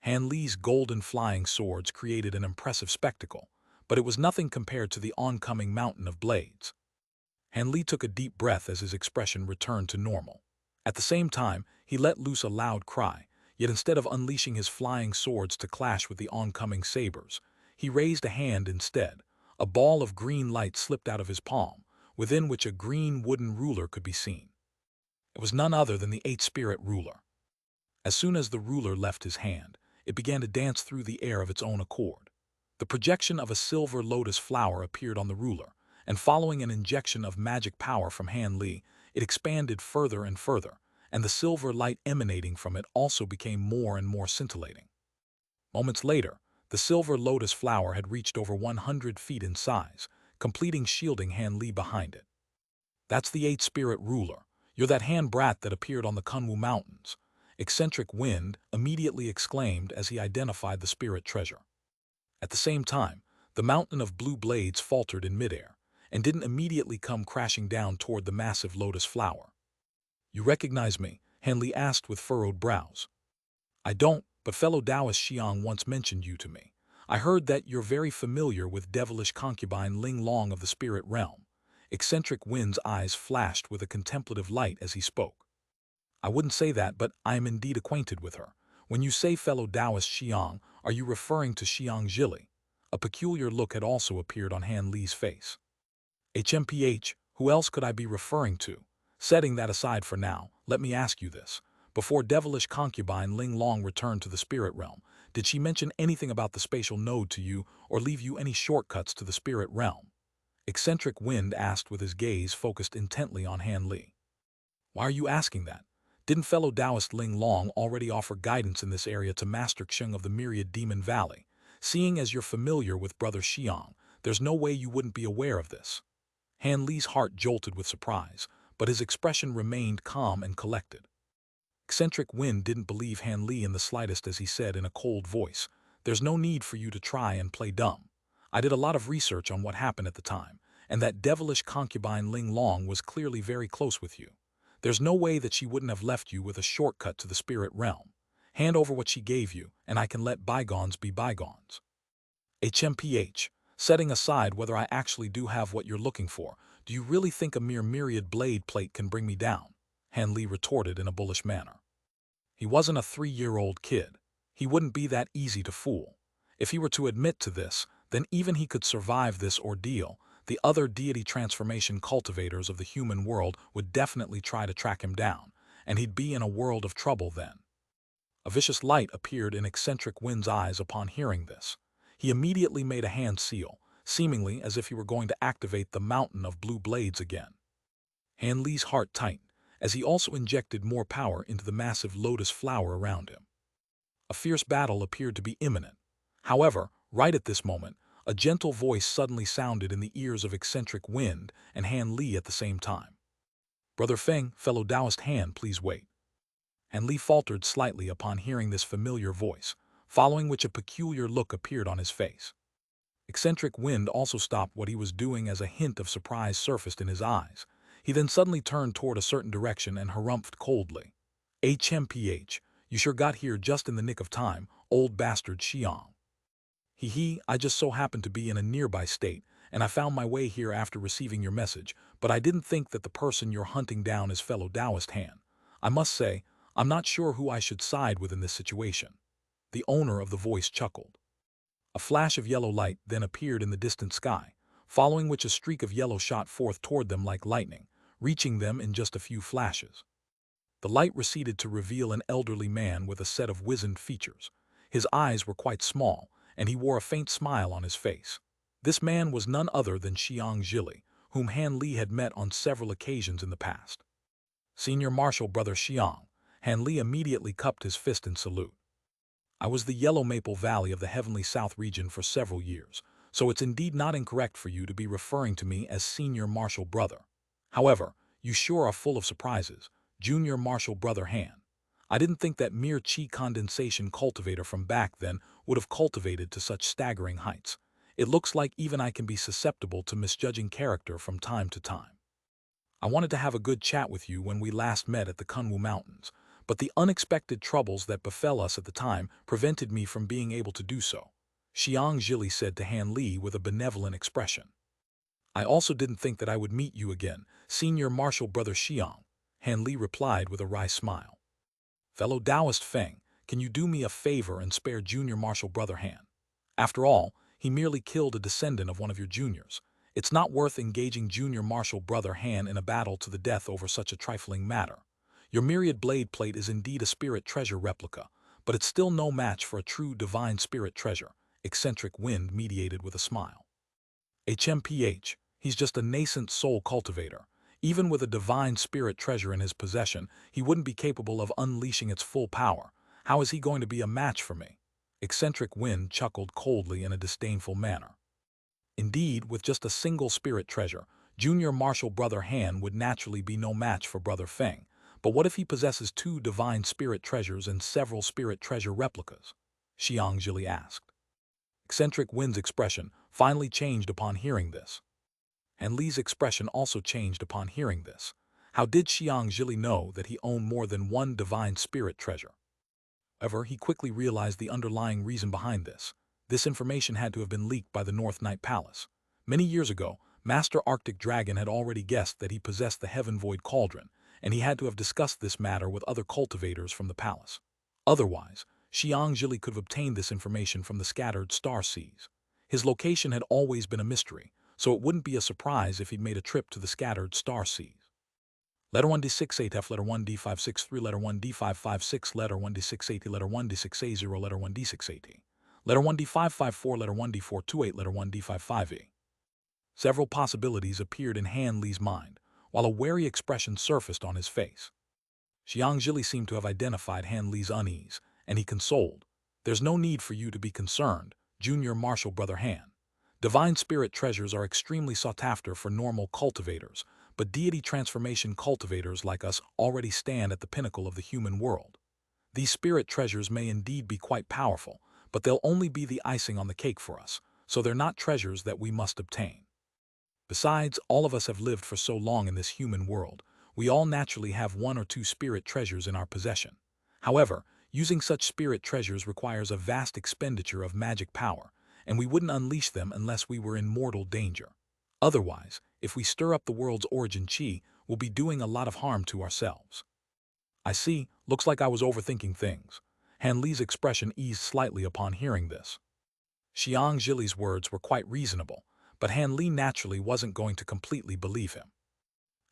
Speaker 1: Han Li's golden flying swords created an impressive spectacle, but it was nothing compared to the oncoming mountain of blades. Han Li took a deep breath as his expression returned to normal. At the same time, he let loose a loud cry, yet instead of unleashing his flying swords to clash with the oncoming sabers, he raised a hand instead. A ball of green light slipped out of his palm, within which a green wooden ruler could be seen. It was none other than the Eight Spirit Ruler. As soon as the ruler left his hand, it began to dance through the air of its own accord. The projection of a silver lotus flower appeared on the ruler, and following an injection of magic power from Han Li, it expanded further and further, and the silver light emanating from it also became more and more scintillating. Moments later, the silver lotus flower had reached over 100 feet in size, completing shielding Han Li behind it. "That's the Eight Spirit Ruler. You're that Han brat that appeared on the Kunwu Mountains," Eccentric Wind immediately exclaimed as he identified the spirit treasure. At the same time, the mountain of blue blades faltered in midair, and didn't immediately come crashing down toward the massive lotus flower. "You recognize me?" Han Li asked with furrowed brows. "I don't, but fellow Taoist Xiang once mentioned you to me. I heard that you're very familiar with devilish concubine Ling Long of the spirit realm." Eccentric Wind's eyes flashed with a contemplative light as he spoke. "I wouldn't say that, but I am indeed acquainted with her. When you say fellow Taoist Xiang, are you referring to Xianxia?" A peculiar look had also appeared on Han Li's face. "HMPH, who else could I be referring to? Setting that aside for now, let me ask you this. Before devilish concubine Ling Long returned to the spirit realm, did she mention anything about the spatial node to you or leave you any shortcuts to the spirit realm?" Eccentric Wind asked with his gaze focused intently on Han Li. "Why are you asking that? Didn't fellow Taoist Ling Long already offer guidance in this area to Master Xiang of the Myriad Demon Valley? Seeing as you're familiar with Brother Xiang, there's no way you wouldn't be aware of this." Han Li's heart jolted with surprise, but his expression remained calm and collected. Eccentric Wind didn't believe Han Li in the slightest as he said in a cold voice, "There's no need for you to try and play dumb. I did a lot of research on what happened at the time, and that devilish concubine Ling Long was clearly very close with you. There's no way that she wouldn't have left you with a shortcut to the spirit realm. Hand over what she gave you, and I can let bygones be bygones." "HMPH, setting aside whether I actually do have what you're looking for, do you really think a mere myriad blade plate can bring me down?" Han Li retorted in a bullish manner. He wasn't a 3-year-old kid. He wouldn't be that easy to fool. If he were to admit to this, then even he could survive this ordeal. The other deity transformation cultivators of the human world would definitely try to track him down, and he'd be in a world of trouble then. A vicious light appeared in Eccentric Wind's eyes upon hearing this. He immediately made a hand seal, seemingly as if he were going to activate the mountain of blue blades again. Han Li's heart tightened, as he also injected more power into the massive lotus flower around him. A fierce battle appeared to be imminent. However, right at this moment, a gentle voice suddenly sounded in the ears of Eccentric Wind and Han Li at the same time. "Brother Feng, fellow Taoist Han, please wait." Han Li faltered slightly upon hearing this familiar voice, following which a peculiar look appeared on his face. Eccentric Wind also stopped what he was doing as a hint of surprise surfaced in his eyes. He then suddenly turned toward a certain direction and harumphed coldly. "HMPH, you sure got here just in the nick of time, old bastard Xiang. I just so happened to be in a nearby state, and I found my way here after receiving your message, but I didn't think that the person you're hunting down is fellow Taoist Han. I must say, I'm not sure who I should side with in this situation." The owner of the voice chuckled. A flash of yellow light then appeared in the distant sky, following which a streak of yellow shot forth toward them like lightning, reaching them in just a few flashes. The light receded to reveal an elderly man with a set of wizened features. His eyes were quite small, and he wore a faint smile on his face. This man was none other than Xianxia, whom Han Li had met on several occasions in the past. "Senior Marshal Brother Xiang," Han Li immediately cupped his fist in salute. "I was the Yellow Maple Valley of the Heavenly South region for several years, so it's indeed not incorrect for you to be referring to me as Senior Marshal Brother. However, you sure are full of surprises, Junior Marshal Brother Han. I didn't think that mere chi condensation cultivator from back then would have cultivated to such staggering heights. It looks like even I can be susceptible to misjudging character from time to time. I wanted to have a good chat with you when we last met at the Kunwu Mountains, but the unexpected troubles that befell us at the time prevented me from being able to do so," Xianxia said to Han Li with a benevolent expression. "I also didn't think that I would meet you again, Senior Marshal Brother Xiang," Han Li replied with a wry smile. "Fellow Taoist Feng, can you do me a favor and spare Junior Marshal Brother Han? After all, he merely killed a descendant of one of your juniors. It's not worth engaging Junior Marshal Brother Han in a battle to the death over such a trifling matter. Your myriad blade plate is indeed a spirit treasure replica, but it's still no match for a true divine spirit treasure, eccentric wind mediated with a smile. HMPH, he's just a nascent soul cultivator. Even with a divine spirit treasure in his possession, he wouldn't be capable of unleashing its full power. How is he going to be a match for me? Eccentric wind chuckled coldly in a disdainful manner. Indeed, with just a single spirit treasure, Junior Martial Brother Han would naturally be no match for Brother Feng. But what if he possesses two divine spirit treasures and several spirit treasure replicas? Xianxia asked. Eccentric Wind's expression finally changed upon hearing this. And Li's expression also changed upon hearing this. How did Xianxia know that he owned more than one divine spirit treasure? However, he quickly realized the underlying reason behind this. This information had to have been leaked by the North Night Palace. Many years ago, Master Arctic Dragon had already guessed that he possessed the Heaven Void Cauldron, and he had to have discussed this matter with other cultivators from the palace. Otherwise, Xianxia could have obtained this information from the scattered star seas. His location had always been a mystery, so it wouldn't be a surprise if he'd made a trip to the scattered star seas. Letter 1D68F, letter 1D563, letter 1D556, letter 1D680, letter 1D680, letter 1D680, letter 1D554, letter 1D428, letter 1D55E. Several possibilities appeared in Han Li's mind, while a wary expression surfaced on his face. Xianxia seemed to have identified Han Li's unease, and he consoled. There's no need for you to be concerned, Junior Martial Brother Han. Divine spirit treasures are extremely sought after for normal cultivators, but deity transformation cultivators like us already stand at the pinnacle of the human world. These spirit treasures may indeed be quite powerful, but they'll only be the icing on the cake for us, so they're not treasures that we must obtain. Besides, all of us have lived for so long in this human world, we all naturally have one or two spirit treasures in our possession. However, using such spirit treasures requires a vast expenditure of magic power, and we wouldn't unleash them unless we were in mortal danger. Otherwise, if we stir up the world's origin chi, we'll be doing a lot of harm to ourselves. I see, looks like I was overthinking things. Han Li's expression eased slightly upon hearing this. Xianxia's words were quite reasonable, but Han Li naturally wasn't going to completely believe him.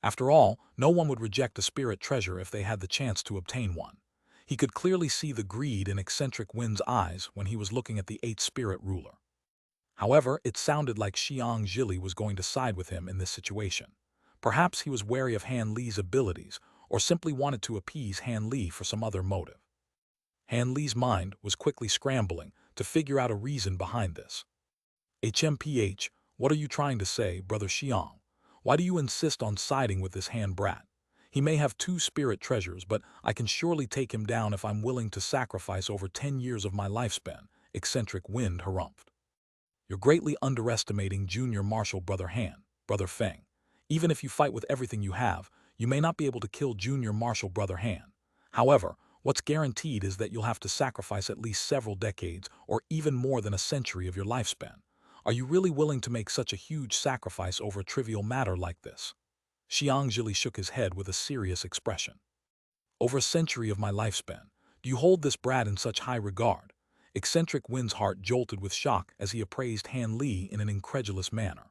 Speaker 1: After all, no one would reject a spirit treasure if they had the chance to obtain one. He could clearly see the greed in eccentric Wind's eyes when he was looking at the eighth spirit ruler. However, it sounded like Xianxia was going to side with him in this situation. Perhaps he was wary of Han Li's abilities, or simply wanted to appease Han Li for some other motive. Han Li's mind was quickly scrambling to figure out a reason behind this. HMPH, what are you trying to say, Brother Xiang? Why do you insist on siding with this Han brat? He may have two spirit treasures, but I can surely take him down if I'm willing to sacrifice over 10 years of my lifespan, eccentric Wind harumphed. You're greatly underestimating Junior Martial Brother Han, Brother Feng. Even if you fight with everything you have, you may not be able to kill Junior Martial Brother Han. However, what's guaranteed is that you'll have to sacrifice at least several decades or even more than a century of your lifespan. Are you really willing to make such a huge sacrifice over a trivial matter like this? Xianxia shook his head with a serious expression. Over a century of my lifespan, do you hold this brat in such high regard? Eccentric Wind's heart jolted with shock as he appraised Han Li in an incredulous manner.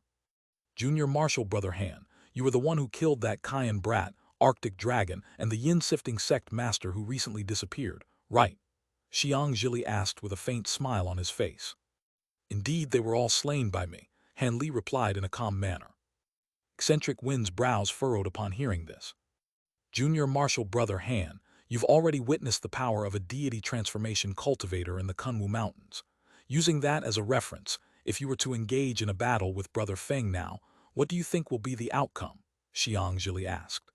Speaker 1: Junior Martial Brother Han, you were the one who killed that Cayenne brat, Arctic Dragon, and the yin-sifting sect master who recently disappeared, right? Xianxia asked with a faint smile on his face. Indeed, they were all slain by me, Han Li replied in a calm manner. Eccentric Wind's brows furrowed upon hearing this. Junior Martial Brother Han, you've already witnessed the power of a deity transformation cultivator in the Kunwu Mountains. Using that as a reference, if you were to engage in a battle with Brother Feng now, what do you think will be the outcome? Xianxia asked.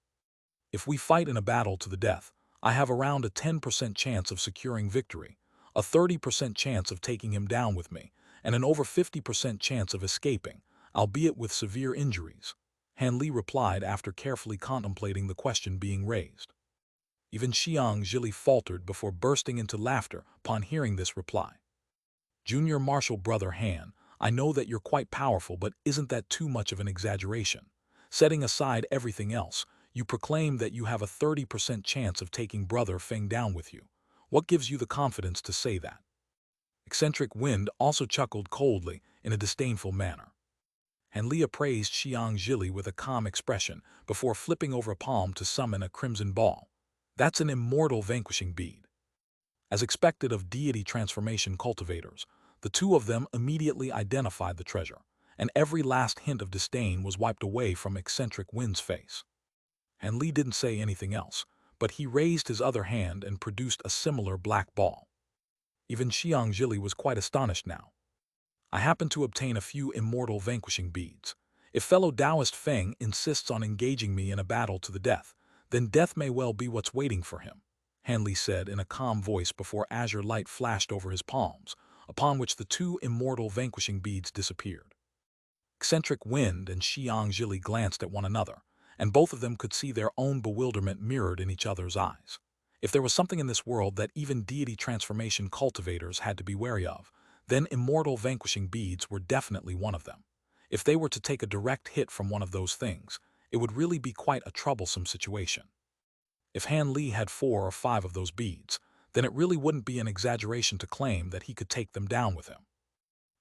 Speaker 1: If we fight in a battle to the death, I have around a 10% chance of securing victory, a 30% chance of taking him down with me, and an over 50% chance of escaping, albeit with severe injuries. Han Li replied after carefully contemplating the question being raised. Even Xianxia faltered before bursting into laughter upon hearing this reply. Junior Martial Brother Han, I know that you're quite powerful, but isn't that too much of an exaggeration? Setting aside everything else, you proclaim that you have a 30% chance of taking Brother Feng down with you. What gives you the confidence to say that? Eccentric Wind also chuckled coldly in a disdainful manner. Han Li appraised Xianxia with a calm expression before flipping over a palm to summon a crimson ball. That's an immortal vanquishing bead. As expected of deity transformation cultivators, the two of them immediately identified the treasure, and every last hint of disdain was wiped away from eccentric Wind's face. And Li didn't say anything else, but he raised his other hand and produced a similar black ball. Even Xianxia was quite astonished now. I happen to obtain a few immortal vanquishing beads. If fellow Taoist Feng insists on engaging me in a battle to the death, then death may well be what's waiting for him, Han Li said in a calm voice before azure light flashed over his palms, upon which the two immortal vanquishing beads disappeared. Eccentric Wind and Xianxia glanced at one another, and both of them could see their own bewilderment mirrored in each other's eyes. If there was something in this world that even deity transformation cultivators had to be wary of, then immortal vanquishing beads were definitely one of them. If they were to take a direct hit from one of those things, it would really be quite a troublesome situation. If Han Li had 4 or 5 of those beads, then it really wouldn't be an exaggeration to claim that he could take them down with him.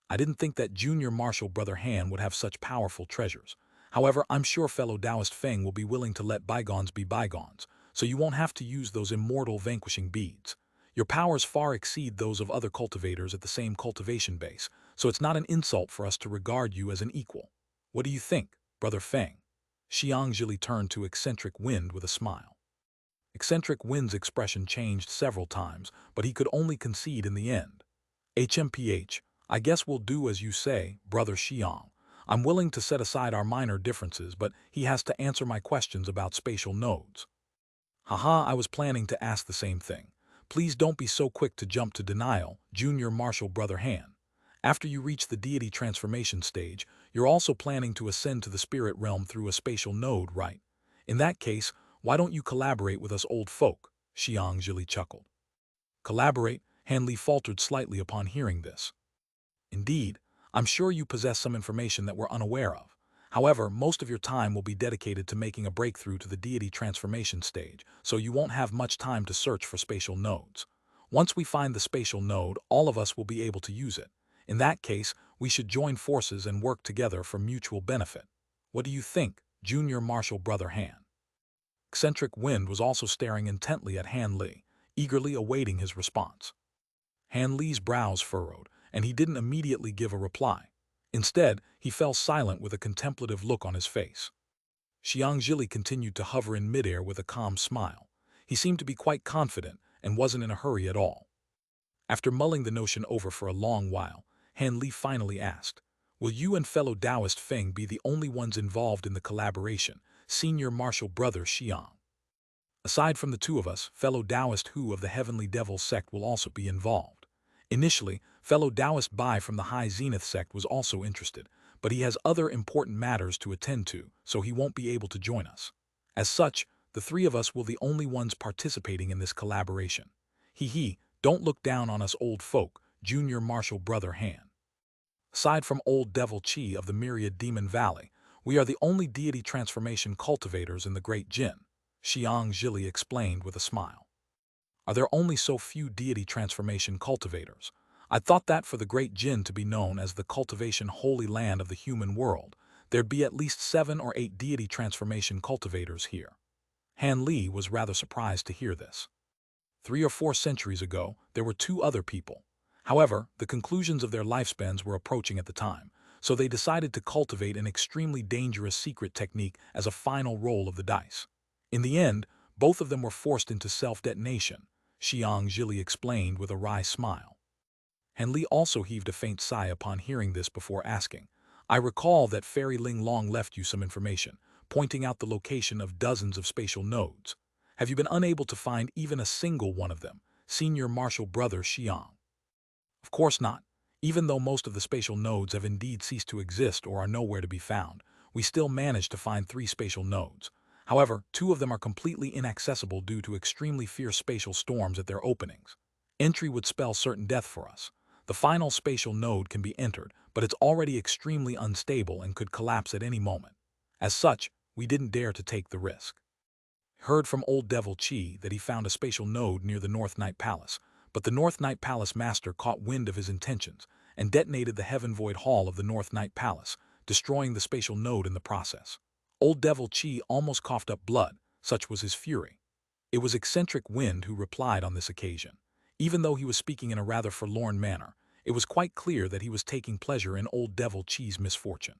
Speaker 1: I didn't think that junior martial brother Han would have such powerful treasures. However, I'm sure fellow Taoist Feng will be willing to let bygones be bygones, so you won't have to use those immortal vanquishing beads. Your powers far exceed those of other cultivators at the same cultivation base, so it's not an insult for us to regard you as an equal. What do you think, brother Feng? Xianxia turned to Eccentric Wind with a smile. Eccentric Wind's expression changed several times, but he could only concede in the end. HMPH, I guess we'll do as you say, brother Xiang. I'm willing to set aside our minor differences, but he has to answer my questions about spatial nodes. Haha, I was planning to ask the same thing. Please don't be so quick to jump to denial, junior martial brother Han. After you reach the deity transformation stage, you're also planning to ascend to the spirit realm through a spatial node, right? In that case, why don't you collaborate with us old folk? Xianxia chuckled. Collaborate? Han Li faltered slightly upon hearing this. Indeed, I'm sure you possess some information that we're unaware of. However, most of your time will be dedicated to making a breakthrough to the deity transformation stage, so you won't have much time to search for spatial nodes. Once we find the spatial node, all of us will be able to use it. In that case, we should join forces and work together for mutual benefit. What do you think, junior martial brother Han? Eccentric Wind was also staring intently at Han Li, eagerly awaiting his response. Han Li's brows furrowed, and he didn't immediately give a reply. Instead, he fell silent with a contemplative look on his face. Xianxia continued to hover in midair with a calm smile. He seemed to be quite confident and wasn't in a hurry at all. After mulling the notion over for a long while, Han Li finally asked, "Will you and fellow Taoist Feng be the only ones involved in the collaboration, senior martial brother Xiang? Aside from the two of us, fellow Taoist Hu of the Heavenly Devil Sect will also be involved." Initially, fellow Taoist Bai from the High Zenith Sect was also interested, but he has other important matters to attend to, so he won't be able to join us. As such, the three of us will be the only ones participating in this collaboration. Don't look down on us old folk, junior martial brother Han. Aside from old Devil Chi of the Myriad Demon Valley, we are the only deity transformation cultivators in the Great Jin, Xianxia explained with a smile. Are there only so few deity transformation cultivators? I thought that for the Great Jin to be known as the Cultivation Holy Land of the human world, there'd be at least 7 or 8 deity transformation cultivators here. Han Li was rather surprised to hear this. 3 or 4 centuries ago, there were 2 other people. However, the conclusions of their lifespans were approaching at the time, so they decided to cultivate an extremely dangerous secret technique as a final roll of the dice. In the end, both of them were forced into self-detonation, Xianxia explained with a wry smile. Han Li also heaved a faint sigh upon hearing this before asking, "I recall that Fairy Ling Long left you some information, pointing out the location of dozens of spatial nodes. Have you been unable to find even a single one of them, senior martial brother Xiang?" Of course not. Even though most of the spatial nodes have indeed ceased to exist or are nowhere to be found, we still managed to find 3 spatial nodes. However, 2 of them are completely inaccessible due to extremely fierce spatial storms at their openings. Entry would spell certain death for us. The final spatial node can be entered, but it's already extremely unstable and could collapse at any moment. As such, we didn't dare to take the risk. Heard from old Devil Chi that he found a spatial node near the North Night Palace, but the North Night Palace master caught wind of his intentions and detonated the Heaven Void Hall of the North Night Palace, destroying the spatial node in the process. Old Devil Chi almost coughed up blood, such was his fury. It was eccentric Wind who replied on this occasion. Even though he was speaking in a rather forlorn manner, it was quite clear that he was taking pleasure in old Devil Chi's misfortune.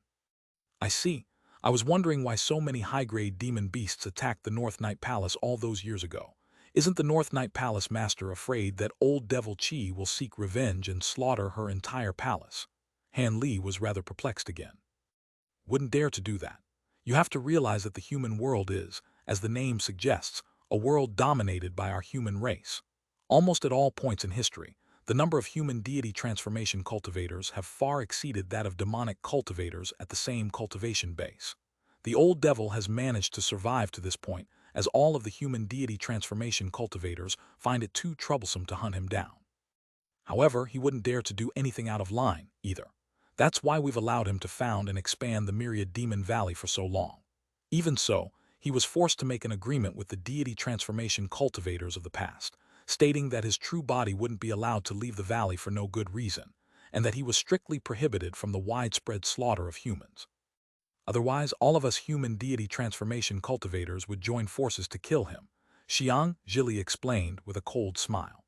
Speaker 1: I see. I was wondering why so many high-grade demon beasts attacked the North Night Palace all those years ago. Isn't the North Night Palace master afraid that old Devil Chi will seek revenge and slaughter her entire palace? Han Li was rather perplexed again. Wouldn't dare to do that. You have to realize that the human world is, as the name suggests, a world dominated by our human race. Almost at all points in history, the number of human deity transformation cultivators have far exceeded that of demonic cultivators at the same cultivation base. The old devil has managed to survive to this point, as all of the human deity transformation cultivators find it too troublesome to hunt him down. However, he wouldn't dare to do anything out of line, either. That's why we've allowed him to found and expand the myriad Demon Valley for so long. Even so, he was forced to make an agreement with the deity transformation cultivators of the past, stating that his true body wouldn't be allowed to leave the valley for no good reason, and that he was strictly prohibited from the widespread slaughter of humans. Otherwise, all of us human deity transformation cultivators would join forces to kill him, Xianxia explained with a cold smile.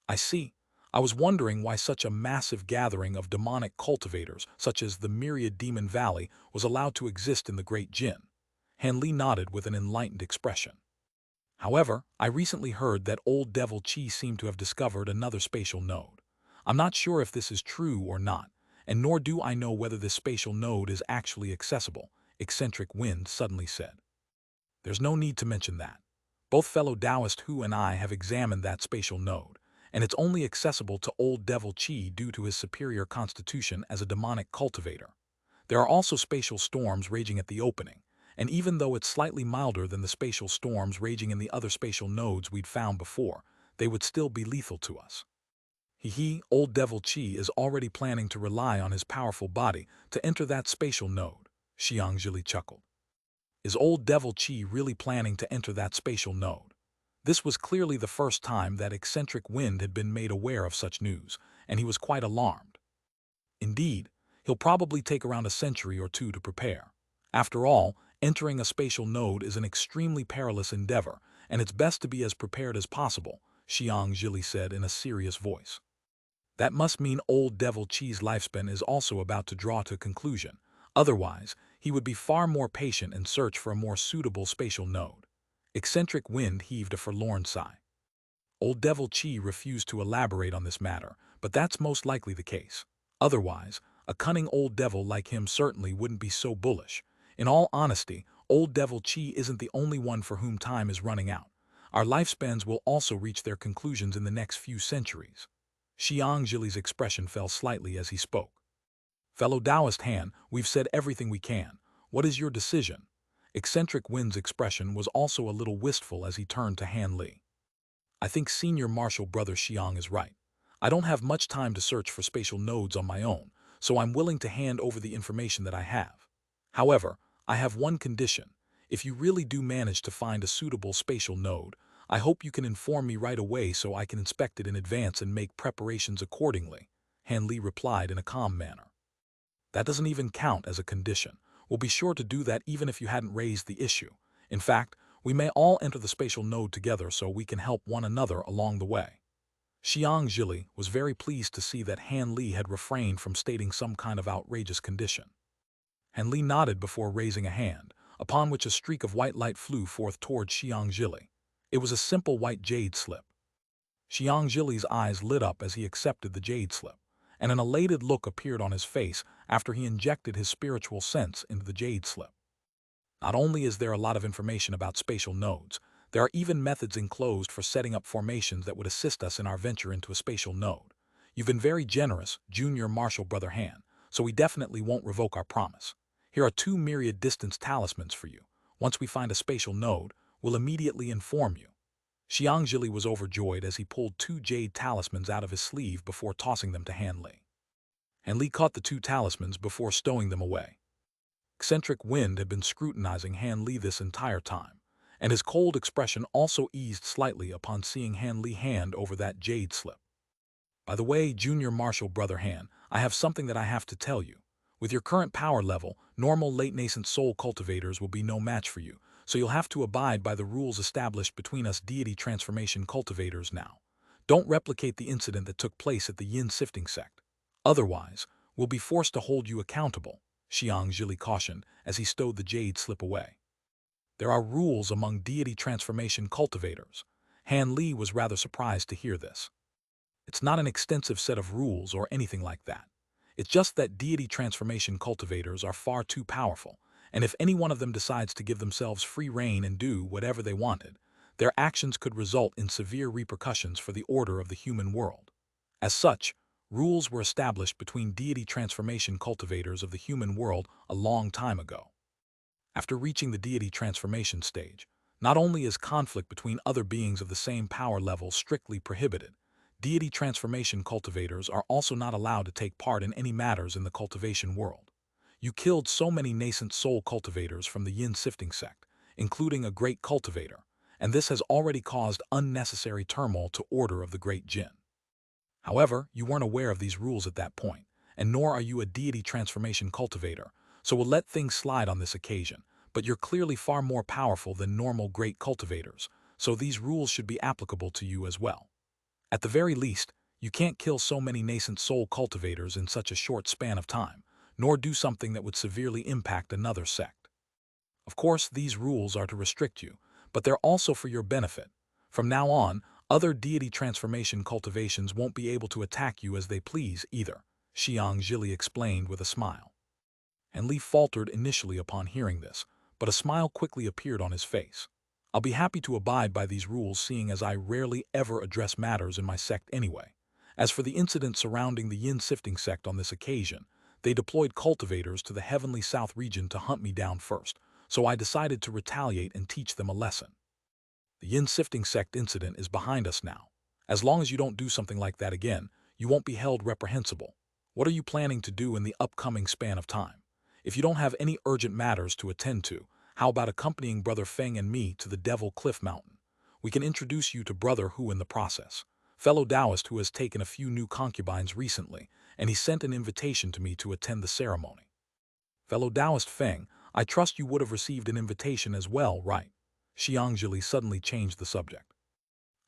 Speaker 1: I see. I was wondering why such a massive gathering of demonic cultivators, such as the myriad Demon Valley, was allowed to exist in the Great Jin. Han Li nodded with an enlightened expression. However, I recently heard that old Devil Chi seemed to have discovered another spatial node. I'm not sure if this is true or not, and nor do I know whether this spatial node is actually accessible, Eccentric Wind suddenly said. There's no need to mention that. Both fellow Taoist Hu and I have examined that spatial node, and it's only accessible to old Devil Chi due to his superior constitution as a demonic cultivator. There are also spatial storms raging at the opening, and even though it's slightly milder than the spatial storms raging in the other spatial nodes we'd found before, they would still be lethal to us. Old Devil Chi is already planning to rely on his powerful body to enter that spatial node, Xianxia chuckled. Is old Devil Chi really planning to enter that spatial node? This was clearly the first time that Eccentric Wind had been made aware of such news, and he was quite alarmed. Indeed, he'll probably take around a century or two to prepare. After all, entering a spatial node is an extremely perilous endeavor, and it's best to be as prepared as possible, Xianxia said in a serious voice. That must mean old Devil Chi's lifespan is also about to draw to a conclusion. Otherwise, he would be far more patient and search for a more suitable spatial node. Eccentric Wind heaved a forlorn sigh. Old Devil Chi refused to elaborate on this matter, but that's most likely the case. Otherwise, a cunning old devil like him certainly wouldn't be so bullish. In all honesty, old Devil Chi isn't the only one for whom time is running out. Our lifespans will also reach their conclusions in the next few centuries. Xianxia's expression fell slightly as he spoke. Fellow Taoist Han, we've said everything we can. What is your decision? Eccentric Wind's expression was also a little wistful as he turned to Han Li. I think Senior Marshal Brother Xiang is right. I don't have much time to search for spatial nodes on my own, so I'm willing to hand over the information that I have. However, I have one condition. If you really do manage to find a suitable spatial node, I hope you can inform me right away so I can inspect it in advance and make preparations accordingly, Han Li replied in a calm manner. That doesn't even count as a condition. We'll be sure to do that even if you hadn't raised the issue. In fact, we may all enter the spatial node together so we can help one another along the way. Xianxia was very pleased to see that Han Li had refrained from stating some kind of outrageous condition. Han Li nodded before raising a hand, upon which a streak of white light flew forth toward Xianxia. It was a simple white jade slip. Xianxia's eyes lit up as he accepted the jade slip, and an elated look appeared on his face after he injected his spiritual sense into the jade slip. Not only is there a lot of information about spatial nodes, there are even methods enclosed for setting up formations that would assist us in our venture into a spatial node. You've been very generous, Junior Marshal Brother Han, so we definitely won't revoke our promise. Here are 2 myriad distance talismans for you. Once we find a spatial node, we'll immediately inform you. Xianxia was overjoyed as he pulled 2 jade talismans out of his sleeve before tossing them to Han Li. Han Li caught the 2 talismans before stowing them away. Eccentric Wind had been scrutinizing Han Li this entire time, and his cold expression also eased slightly upon seeing Han Li hand over that jade slip. By the way, Junior Marshal Brother Han, I have something that I have to tell you. With your current power level, normal late nascent soul cultivators will be no match for you, so you'll have to abide by the rules established between us deity transformation cultivators now. Don't replicate the incident that took place at the Yin Sifting Sect. Otherwise, we'll be forced to hold you accountable, Xianxia cautioned as he stowed the jade slip away. There are rules among deity transformation cultivators. Han Li was rather surprised to hear this. It's not an extensive set of rules or anything like that. It's just that deity transformation cultivators are far too powerful, and if any one of them decides to give themselves free rein and do whatever they wanted, their actions could result in severe repercussions for the order of the human world. As such, rules were established between deity transformation cultivators of the human world a long time ago. After reaching the deity transformation stage, not only is conflict between other beings of the same power level strictly prohibited, deity transformation cultivators are also not allowed to take part in any matters in the cultivation world. You killed so many nascent soul cultivators from the Yin Sifting Sect, including a great cultivator, and this has already caused unnecessary turmoil to order of the Great Jin. However, you weren't aware of these rules at that point, and nor are you a deity transformation cultivator, so we'll let things slide on this occasion, but you're clearly far more powerful than normal great cultivators, so these rules should be applicable to you as well. At the very least, you can't kill so many nascent soul cultivators in such a short span of time, nor do something that would severely impact another sect. Of course, these rules are to restrict you, but they're also for your benefit. From now on, other deity transformation cultivations won't be able to attack you as they please either, Xianxia explained with a smile. And Li faltered initially upon hearing this, but a smile quickly appeared on his face. I'll be happy to abide by these rules seeing as I rarely ever address matters in my sect anyway. As for the incident surrounding the Yin Sifting Sect on this occasion, they deployed cultivators to the Heavenly South region to hunt me down first, so I decided to retaliate and teach them a lesson. The Yin Sifting Sect incident is behind us now. As long as you don't do something like that again, you won't be held reprehensible. What are you planning to do in the upcoming span of time? If you don't have any urgent matters to attend to, how about accompanying Brother Feng and me to the Devil Cliff Mountain? We can introduce you to Brother Hu in the process, fellow Taoist who has taken a few new concubines recently, and he sent an invitation to me to attend the ceremony. Fellow Taoist Feng, I trust you would have received an invitation as well, right? Xianxia suddenly changed the subject.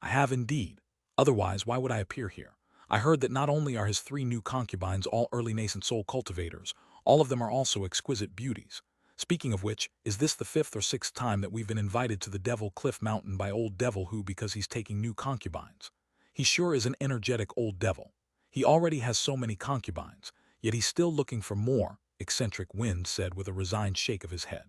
Speaker 1: I have indeed. Otherwise, why would I appear here? I heard that not only are his 3 new concubines all early nascent soul cultivators, all of them are also exquisite beauties. Speaking of which, is this the 5th or 6th time that we've been invited to the Devil Cliff Mountain by old Devil Who because he's taking new concubines? He sure is an energetic old devil. He already has so many concubines, yet he's still looking for more, eccentric Wind said with a resigned shake of his head.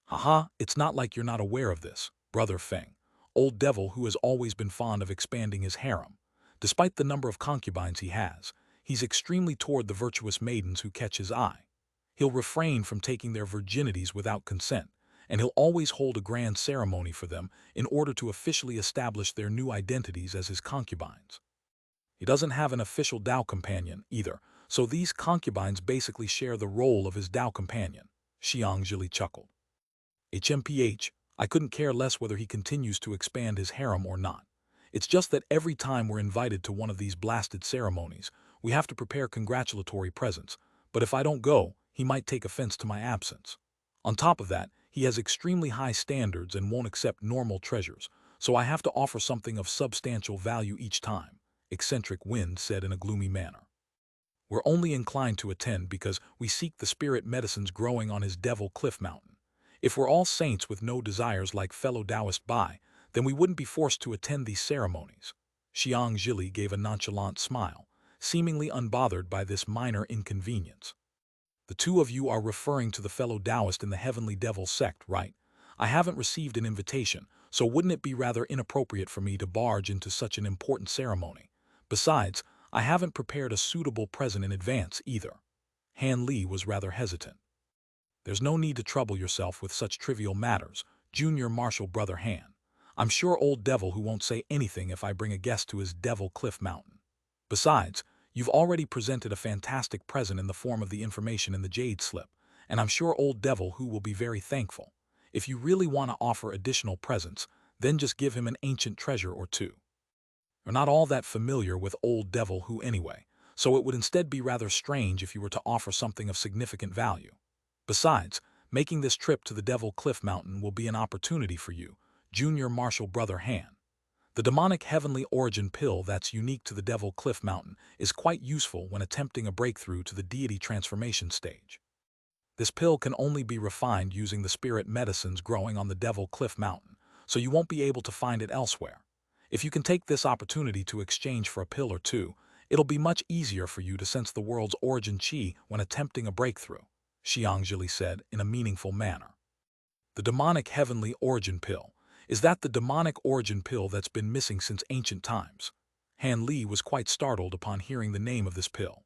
Speaker 1: Haha, it's not like you're not aware of this, Brother Feng. Old Devil Who has always been fond of expanding his harem. Despite the number of concubines he has, he's extremely toward the virtuous maidens who catch his eye. He'll refrain from taking their virginities without consent, and he'll always hold a grand ceremony for them in order to officially establish their new identities as his concubines. He doesn't have an official Tao companion, either, so these concubines basically share the role of his Tao companion, Xianxia chuckled. HMPH, I couldn't care less whether he continues to expand his harem or not. It's just that every time we're invited to one of these blasted ceremonies, we have to prepare congratulatory presents, but if I don't go, he might take offense to my absence. On top of that, he has extremely high standards and won't accept normal treasures, so I have to offer something of substantial value each time, eccentric Wind said in a gloomy manner. We're only inclined to attend because we seek the spirit medicines growing on his Devil Cliff Mountain. If we're all saints with no desires like fellow Taoist Bai, then we wouldn't be forced to attend these ceremonies. Xianxia gave a nonchalant smile, seemingly unbothered by this minor inconvenience. The 2 of you are referring to the fellow Taoist in the Heavenly Devil Sect, right? I haven't received an invitation, so wouldn't it be rather inappropriate for me to barge into such an important ceremony? Besides, I haven't prepared a suitable present in advance either. Han Li was rather hesitant. There's no need to trouble yourself with such trivial matters, Junior Marshal Brother Han. I'm sure old Devil Who won't say anything if I bring a guest to his Devil Cliff Mountain. Besides, you've already presented a fantastic present in the form of the information in the Jade slip, and I'm sure old Devil Who will be very thankful. If you really want to offer additional presents, then just give him an ancient treasure or 2. You're not all that familiar with old Devil Who anyway, so it would instead be rather strange if you were to offer something of significant value. Besides, Making this trip to the Devil Cliff Mountain will be an opportunity for you, Junior Marshall Brother Han. The demonic heavenly origin pill that's unique to the Devil Cliff Mountain is quite useful when attempting a breakthrough to the deity transformation stage. This pill can only be refined using the spirit medicines growing on the Devil Cliff Mountain, so you won't be able to find it elsewhere. If you can take this opportunity to exchange for a pill or two, it'll be much easier for you to sense the world's origin chi when attempting a breakthrough, Xianxia said in a meaningful manner. The demonic heavenly origin pill. Is that the demonic origin pill that's been missing since ancient times? Han Li was quite startled upon hearing the name of this pill.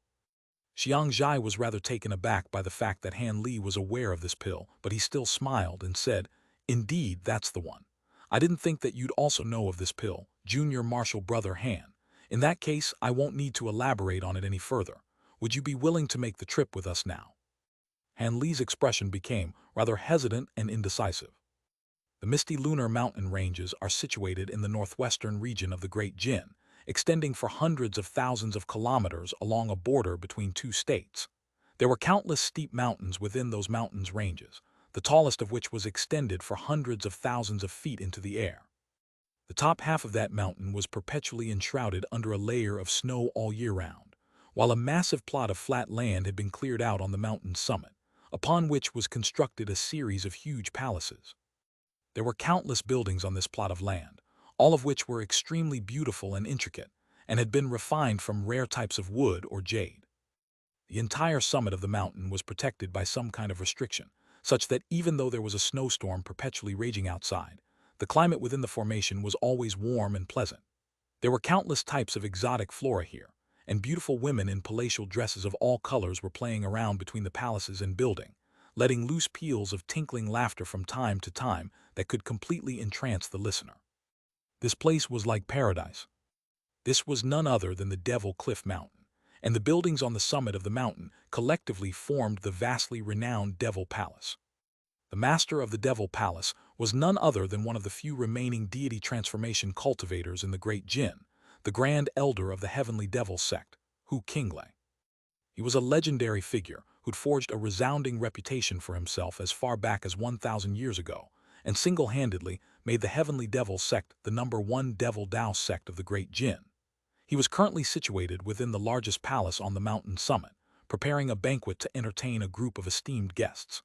Speaker 1: Xianxia was rather taken aback by the fact that Han Li was aware of this pill, but he still smiled and said, "Indeed, that's the one. I didn't think that you'd also know of this pill, Junior Marshall Brother Han. In that case, I won't need to elaborate on it any further. Would you be willing to make the trip with us now?" Han Li's expression became rather hesitant and indecisive. The misty lunar mountain ranges are situated in the northwestern region of the Great Jin, extending for hundreds of thousands of kilometers along a border between two states. There were countless steep mountains within those mountains ranges, the tallest of which was extended for hundreds of thousands of feet into the air. The top half of that mountain was perpetually enshrouded under a layer of snow all year round, while a massive plot of flat land had been cleared out on the mountain's summit, upon which was constructed a series of huge palaces. There were countless buildings on this plot of land, all of which were extremely beautiful and intricate, and had been refined from rare types of wood or jade. The entire summit of the mountain was protected by some kind of restriction, such that even though there was a snowstorm perpetually raging outside, the climate within the formation was always warm and pleasant. There were countless types of exotic flora here, and beautiful women in palatial dresses of all colors were playing around between the palaces and building, letting loose peals of tinkling laughter from time to time that could completely entrance the listener. This place was like paradise. This was none other than the Devil Cliff Mountain, and the buildings on the summit of the mountain collectively formed the vastly renowned Devil Palace. The master of the Devil Palace was none other than one of the few remaining deity transformation cultivators in the Great Jin, the Grand Elder of the Heavenly Devil Sect, Qinglei. He was a legendary figure who'd forged a resounding reputation for himself as far back as 1,000 years ago, and single-handedly made the Heavenly Devil Sect the #1 Devil Dao sect of the Great Jin. He was currently situated within the largest palace on the mountain summit, preparing a banquet to entertain a group of esteemed guests.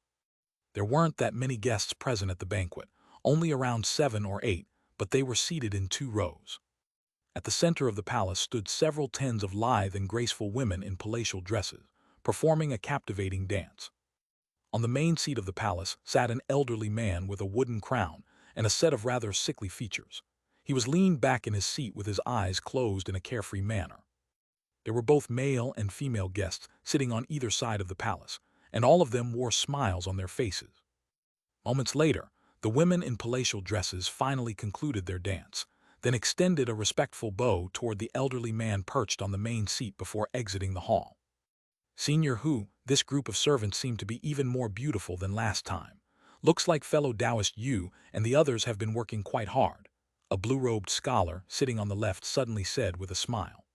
Speaker 1: There weren't that many guests present at the banquet, only around 7 or 8, but they were seated in 2 rows. At the center of the palace stood several tens of lithe and graceful women in palatial dresses, performing a captivating dance. On the main seat of the palace sat an elderly man with a wooden crown and a set of rather sickly features. He was leaned back in his seat with his eyes closed in a carefree manner. There were both male and female guests sitting on either side of the palace, and all of them wore smiles on their faces. Moments later, the women in palatial dresses finally concluded their dance, then extended a respectful bow toward the elderly man perched on the main seat before exiting the hall. Senior Hu, this group of servants seemed to be even more beautiful than last time. Looks like fellow Taoist Yu and the others have been working quite hard, a blue-robed scholar sitting on the left suddenly said with a smile.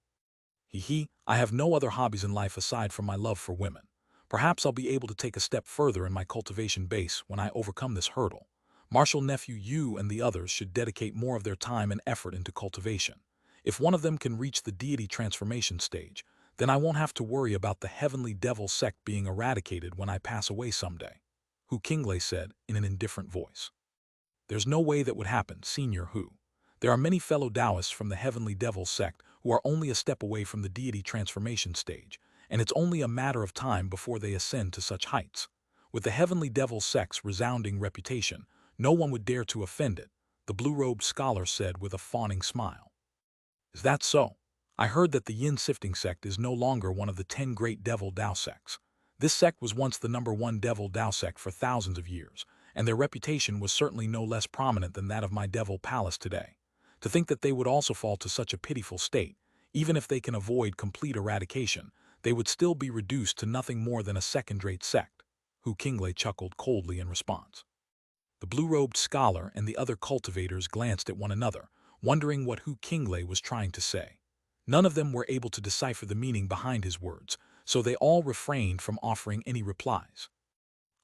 Speaker 1: I have no other hobbies in life aside from my love for women. Perhaps I'll be able to take a step further in my cultivation base when I overcome this hurdle. Marshal Nephew Yu and the others should dedicate more of their time and effort into cultivation. If one of them can reach the deity transformation stage, then I won't have to worry about the Heavenly Devil Sect being eradicated when I pass away someday, Qinglei said in an indifferent voice. There's no way that would happen, Senior Hu. There are many fellow Taoists from the Heavenly Devil Sect who are only a step away from the deity transformation stage, and it's only a matter of time before they ascend to such heights. With the Heavenly Devil Sect's resounding reputation, no one would dare to offend it, the blue-robed scholar said with a fawning smile. Is that so? I heard that the Yin Sifting Sect is no longer one of the 10 great Devil Dao sects. This sect was once the #1 Devil Dao sect for thousands of years, and their reputation was certainly no less prominent than that of my Devil Palace today. To think that they would also fall to such a pitiful state, even if they can avoid complete eradication, they would still be reduced to nothing more than a second-rate sect, Qinglei chuckled coldly in response. The blue-robed scholar and the other cultivators glanced at one another, wondering what Qinglei was trying to say. None of them were able to decipher the meaning behind his words, so they all refrained from offering any replies.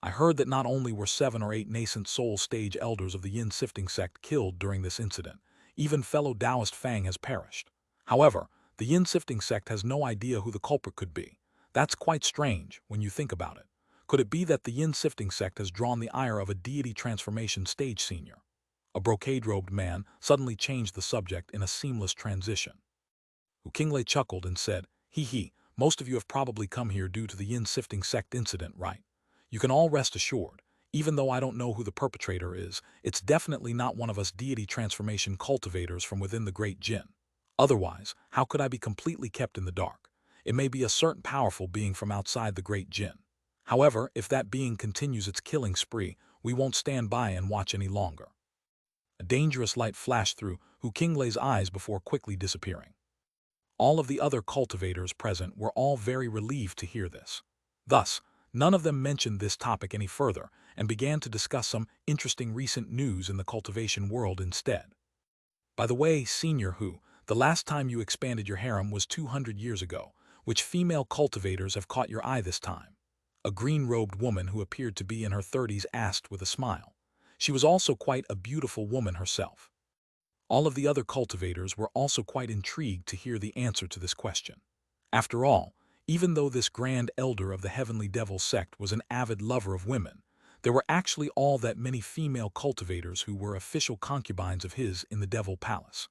Speaker 1: I heard that not only were 7 or 8 nascent soul stage elders of the yin-sifting sect killed during this incident, even fellow Taoist Fang has perished. However, the yin-sifting sect has no idea who the culprit could be. That's quite strange when you think about it. Could it be that the yin-sifting sect has drawn the ire of a deity transformation stage senior? A brocade-robed man suddenly changed the subject in a seamless transition. Kingley chuckled and said, "Hee hee, most of you have probably come here due to the yin-sifting sect incident, right? You can all rest assured, even though I don't know who the perpetrator is, it's definitely not one of us deity transformation cultivators from within the Great Jinn. Otherwise, how could I be completely kept in the dark? It may be a certain powerful being from outside the Great Jinn. However, if that being continues its killing spree, we won't stand by and watch any longer." A dangerous light flashed through Kingley's eyes before quickly disappearing. All of the other cultivators present were all very relieved to hear this. Thus, none of them mentioned this topic any further and began to discuss some interesting recent news in the cultivation world instead. "By the way, Senior Hu, the last time you expanded your harem was 200 years ago. Which female cultivators have caught your eye this time?" A green-robed woman who appeared to be in her 30s asked with a smile. She was also quite a beautiful woman herself. All of the other cultivators were also quite intrigued to hear the answer to this question. After all, even though this grand elder of the Heavenly Devil sect was an avid lover of women, there were actually all that many female cultivators who were official concubines of his in the Devil Palace.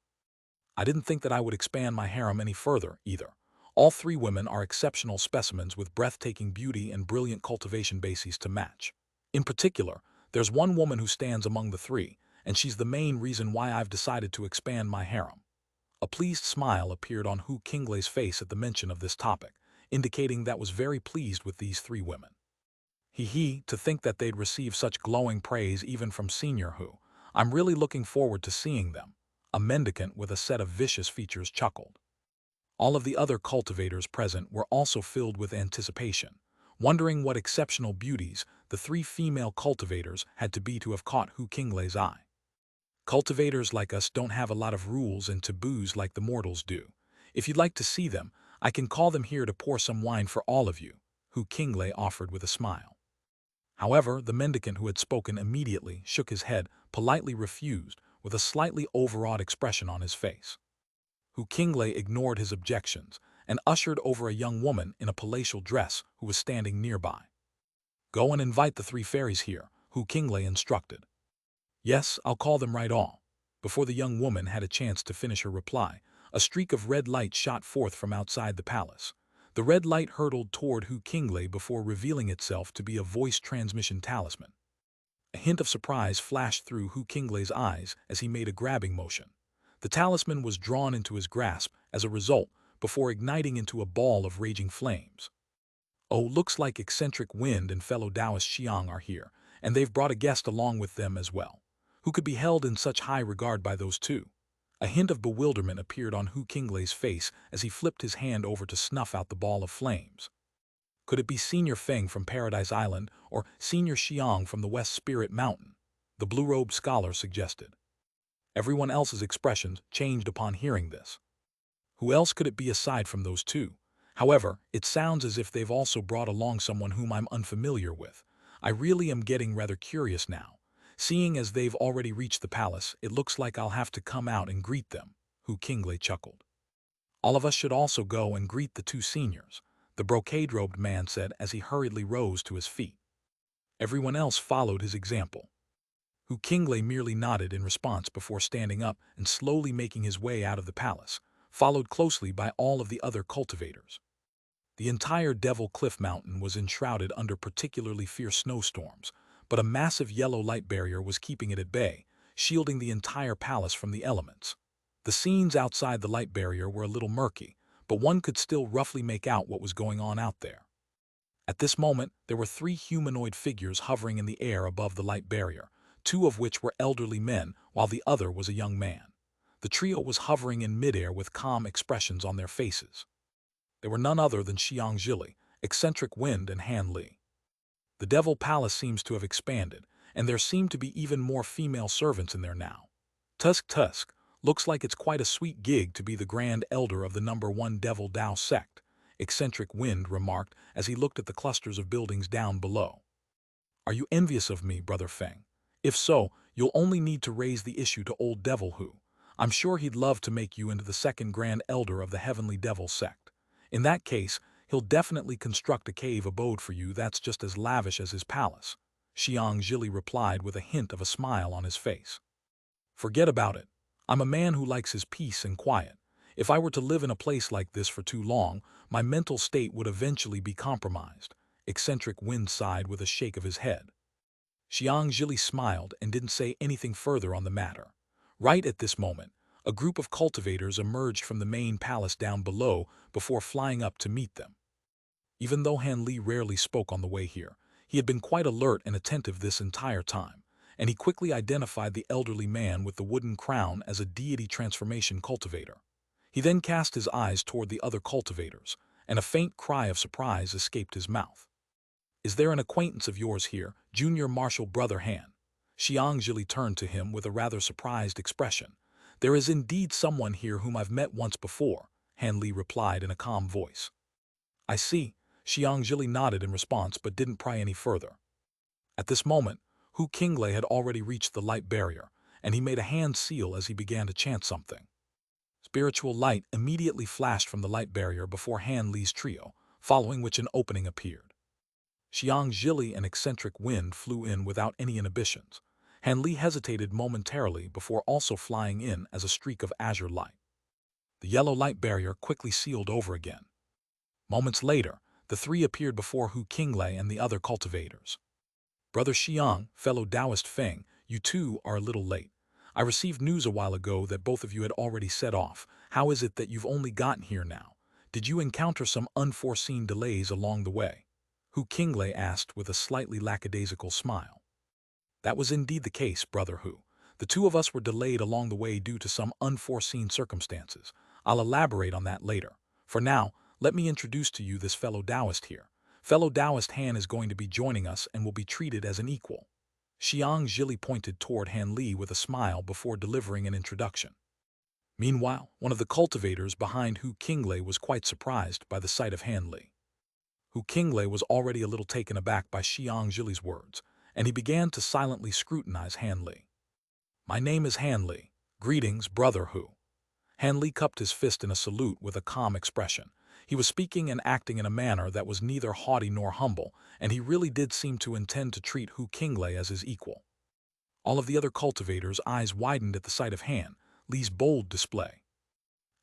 Speaker 1: "I didn't think that I would expand my harem any further, either. All 3 women are exceptional specimens with breathtaking beauty and brilliant cultivation bases to match. In particular, there's one woman who stands among the 3, and she's the main reason why I've decided to expand my harem." A pleased smile appeared on Kingley's face at the mention of this topic, indicating that was very pleased with these 3 women. He, to think that they'd receive such glowing praise even from Senior Hu. I'm really looking forward to seeing them. A mendicant with a set of vicious features chuckled. All of the other cultivators present were also filled with anticipation, wondering what exceptional beauties the 3 female cultivators had to be to have caught Kingley's eye. "Cultivators like us don't have a lot of rules and taboos like the mortals do. If you'd like to see them, I can call them here to pour some wine for all of you," Kingley offered with a smile. However, the mendicant who had spoken immediately shook his head, politely refused, with a slightly overawed expression on his face. Kingley ignored his objections and ushered over a young woman in a palatial dress who was standing nearby. "Go and invite the 3 fairies here," Kingley instructed. "Yes, I'll call them right all." Before the young woman had a chance to finish her reply, a streak of red light shot forth from outside the palace. The red light hurtled toward Kingley before revealing itself to be a voice transmission talisman. A hint of surprise flashed through Kingley's eyes as he made a grabbing motion. The talisman was drawn into his grasp as a result before igniting into a ball of raging flames. "Oh, looks like eccentric Wind and fellow Taoist Xiang are here, and they've brought a guest along with them as well. Who could be held in such high regard by those 2? A hint of bewilderment appeared on Kingley's face as he flipped his hand over to snuff out the ball of flames. Could it be Senior Feng from Paradise Island or Senior Xiang from the West Spirit Mountain? The blue-robed scholar suggested. Everyone else's expressions changed upon hearing this. Who else could it be aside from those 2? However, it sounds as if they've also brought along someone whom I'm unfamiliar with. I really am getting rather curious now. Seeing as they've already reached the palace, it looks like I'll have to come out and greet them," Kingley chuckled. "All of us should also go and greet the 2 seniors," the brocade-robed man said as he hurriedly rose to his feet. Everyone else followed his example. Kingley merely nodded in response before standing up and slowly making his way out of the palace, followed closely by all of the other cultivators. The entire Devil Cliff Mountain was enshrouded under particularly fierce snowstorms, but a massive yellow light barrier was keeping it at bay, shielding the entire palace from the elements. The scenes outside the light barrier were a little murky, but one could still roughly make out what was going on out there. At this moment, there were 3 humanoid figures hovering in the air above the light barrier, 2 of which were elderly men, while the other was a young man. The trio was hovering in midair with calm expressions on their faces. They were none other than Xianxia, eccentric Wind, and Han Li. The Devil Palace seems to have expanded, and there seem to be even more female servants in there now. Tusk, looks like it's quite a sweet gig to be the Grand Elder of the #1 Devil Tao sect, eccentric Wind remarked as he looked at the clusters of buildings down below. Are you envious of me, Brother Feng? If so, you'll only need to raise the issue to old Devil Hu. I'm sure he'd love to make you into the second Grand Elder of the Heavenly Devil Sect. In that case, he'll definitely construct a cave abode for you that's just as lavish as his palace. Xianxia replied with a hint of a smile on his face. Forget about it. I'm a man who likes his peace and quiet. If I were to live in a place like this for too long, my mental state would eventually be compromised. Eccentric Wind sighed with a shake of his head. Xianxia smiled and didn't say anything further on the matter. Right at this moment, a group of cultivators emerged from the main palace down below before flying up to meet them. Even though Han Li rarely spoke on the way here, he had been quite alert and attentive this entire time, and he quickly identified the elderly man with the wooden crown as a deity transformation cultivator. He then cast his eyes toward the other cultivators, and a faint cry of surprise escaped his mouth. Is there an acquaintance of yours here, Junior Marshal Brother Han? Xianxia turned to him with a rather surprised expression. There is indeed someone here whom I've met once before, Han Li replied in a calm voice. I see. Xianxia nodded in response but didn't pry any further. At this moment, Hu Qinglei had already reached the light barrier, and he made a hand seal as he began to chant something. Spiritual light immediately flashed from the light barrier before Han Li's trio, following which an opening appeared. Xianxia and Eccentric Wind flew in without any inhibitions. Han Li hesitated momentarily before also flying in as a streak of azure light. The yellow light barrier quickly sealed over again. Moments later, the three appeared before Hu Qinglei and the other cultivators. Brother Xiang, fellow Taoist Feng, you too are a little late. I received news a while ago that both of you had already set off. How is it that you've only gotten here now? Did you encounter some unforeseen delays along the way? Hu Qinglei asked with a slightly lackadaisical smile. That was indeed the case, Brother Hu. The two of us were delayed along the way due to some unforeseen circumstances. I'll elaborate on that later. For now, let me introduce to you this fellow Taoist here. Fellow Taoist Han is going to be joining us and will be treated as an equal. Xianxia pointed toward Han Li with a smile before delivering an introduction. Meanwhile, one of the cultivators behind Hu Qinglei was quite surprised by the sight of Han Li. Hu Qinglei was already a little taken aback by Xianxia's words, and he began to silently scrutinize Han Li. My name is Han Li. Greetings, Brother Hu. Han Li cupped his fist in a salute with a calm expression. He was speaking and acting in a manner that was neither haughty nor humble, and he really did seem to intend to treat Hu Qinglei as his equal. All of the other cultivators' eyes widened at the sight of Han Li's bold display.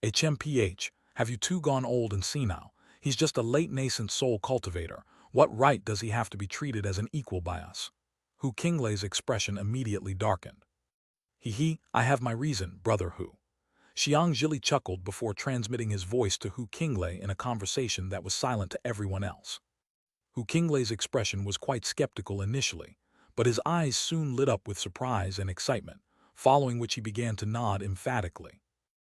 Speaker 1: HMPH, have you two gone old and senile? He's just a late nascent soul cultivator. What right does he have to be treated as an equal by us? Hu Qinglei's expression immediately darkened. He, I have my reason, Brother Hu. Xianxia chuckled before transmitting his voice to Hu Qinglei in a conversation that was silent to everyone else. Hu Qinglei's expression was quite skeptical initially, but his eyes soon lit up with surprise and excitement, following which he began to nod emphatically.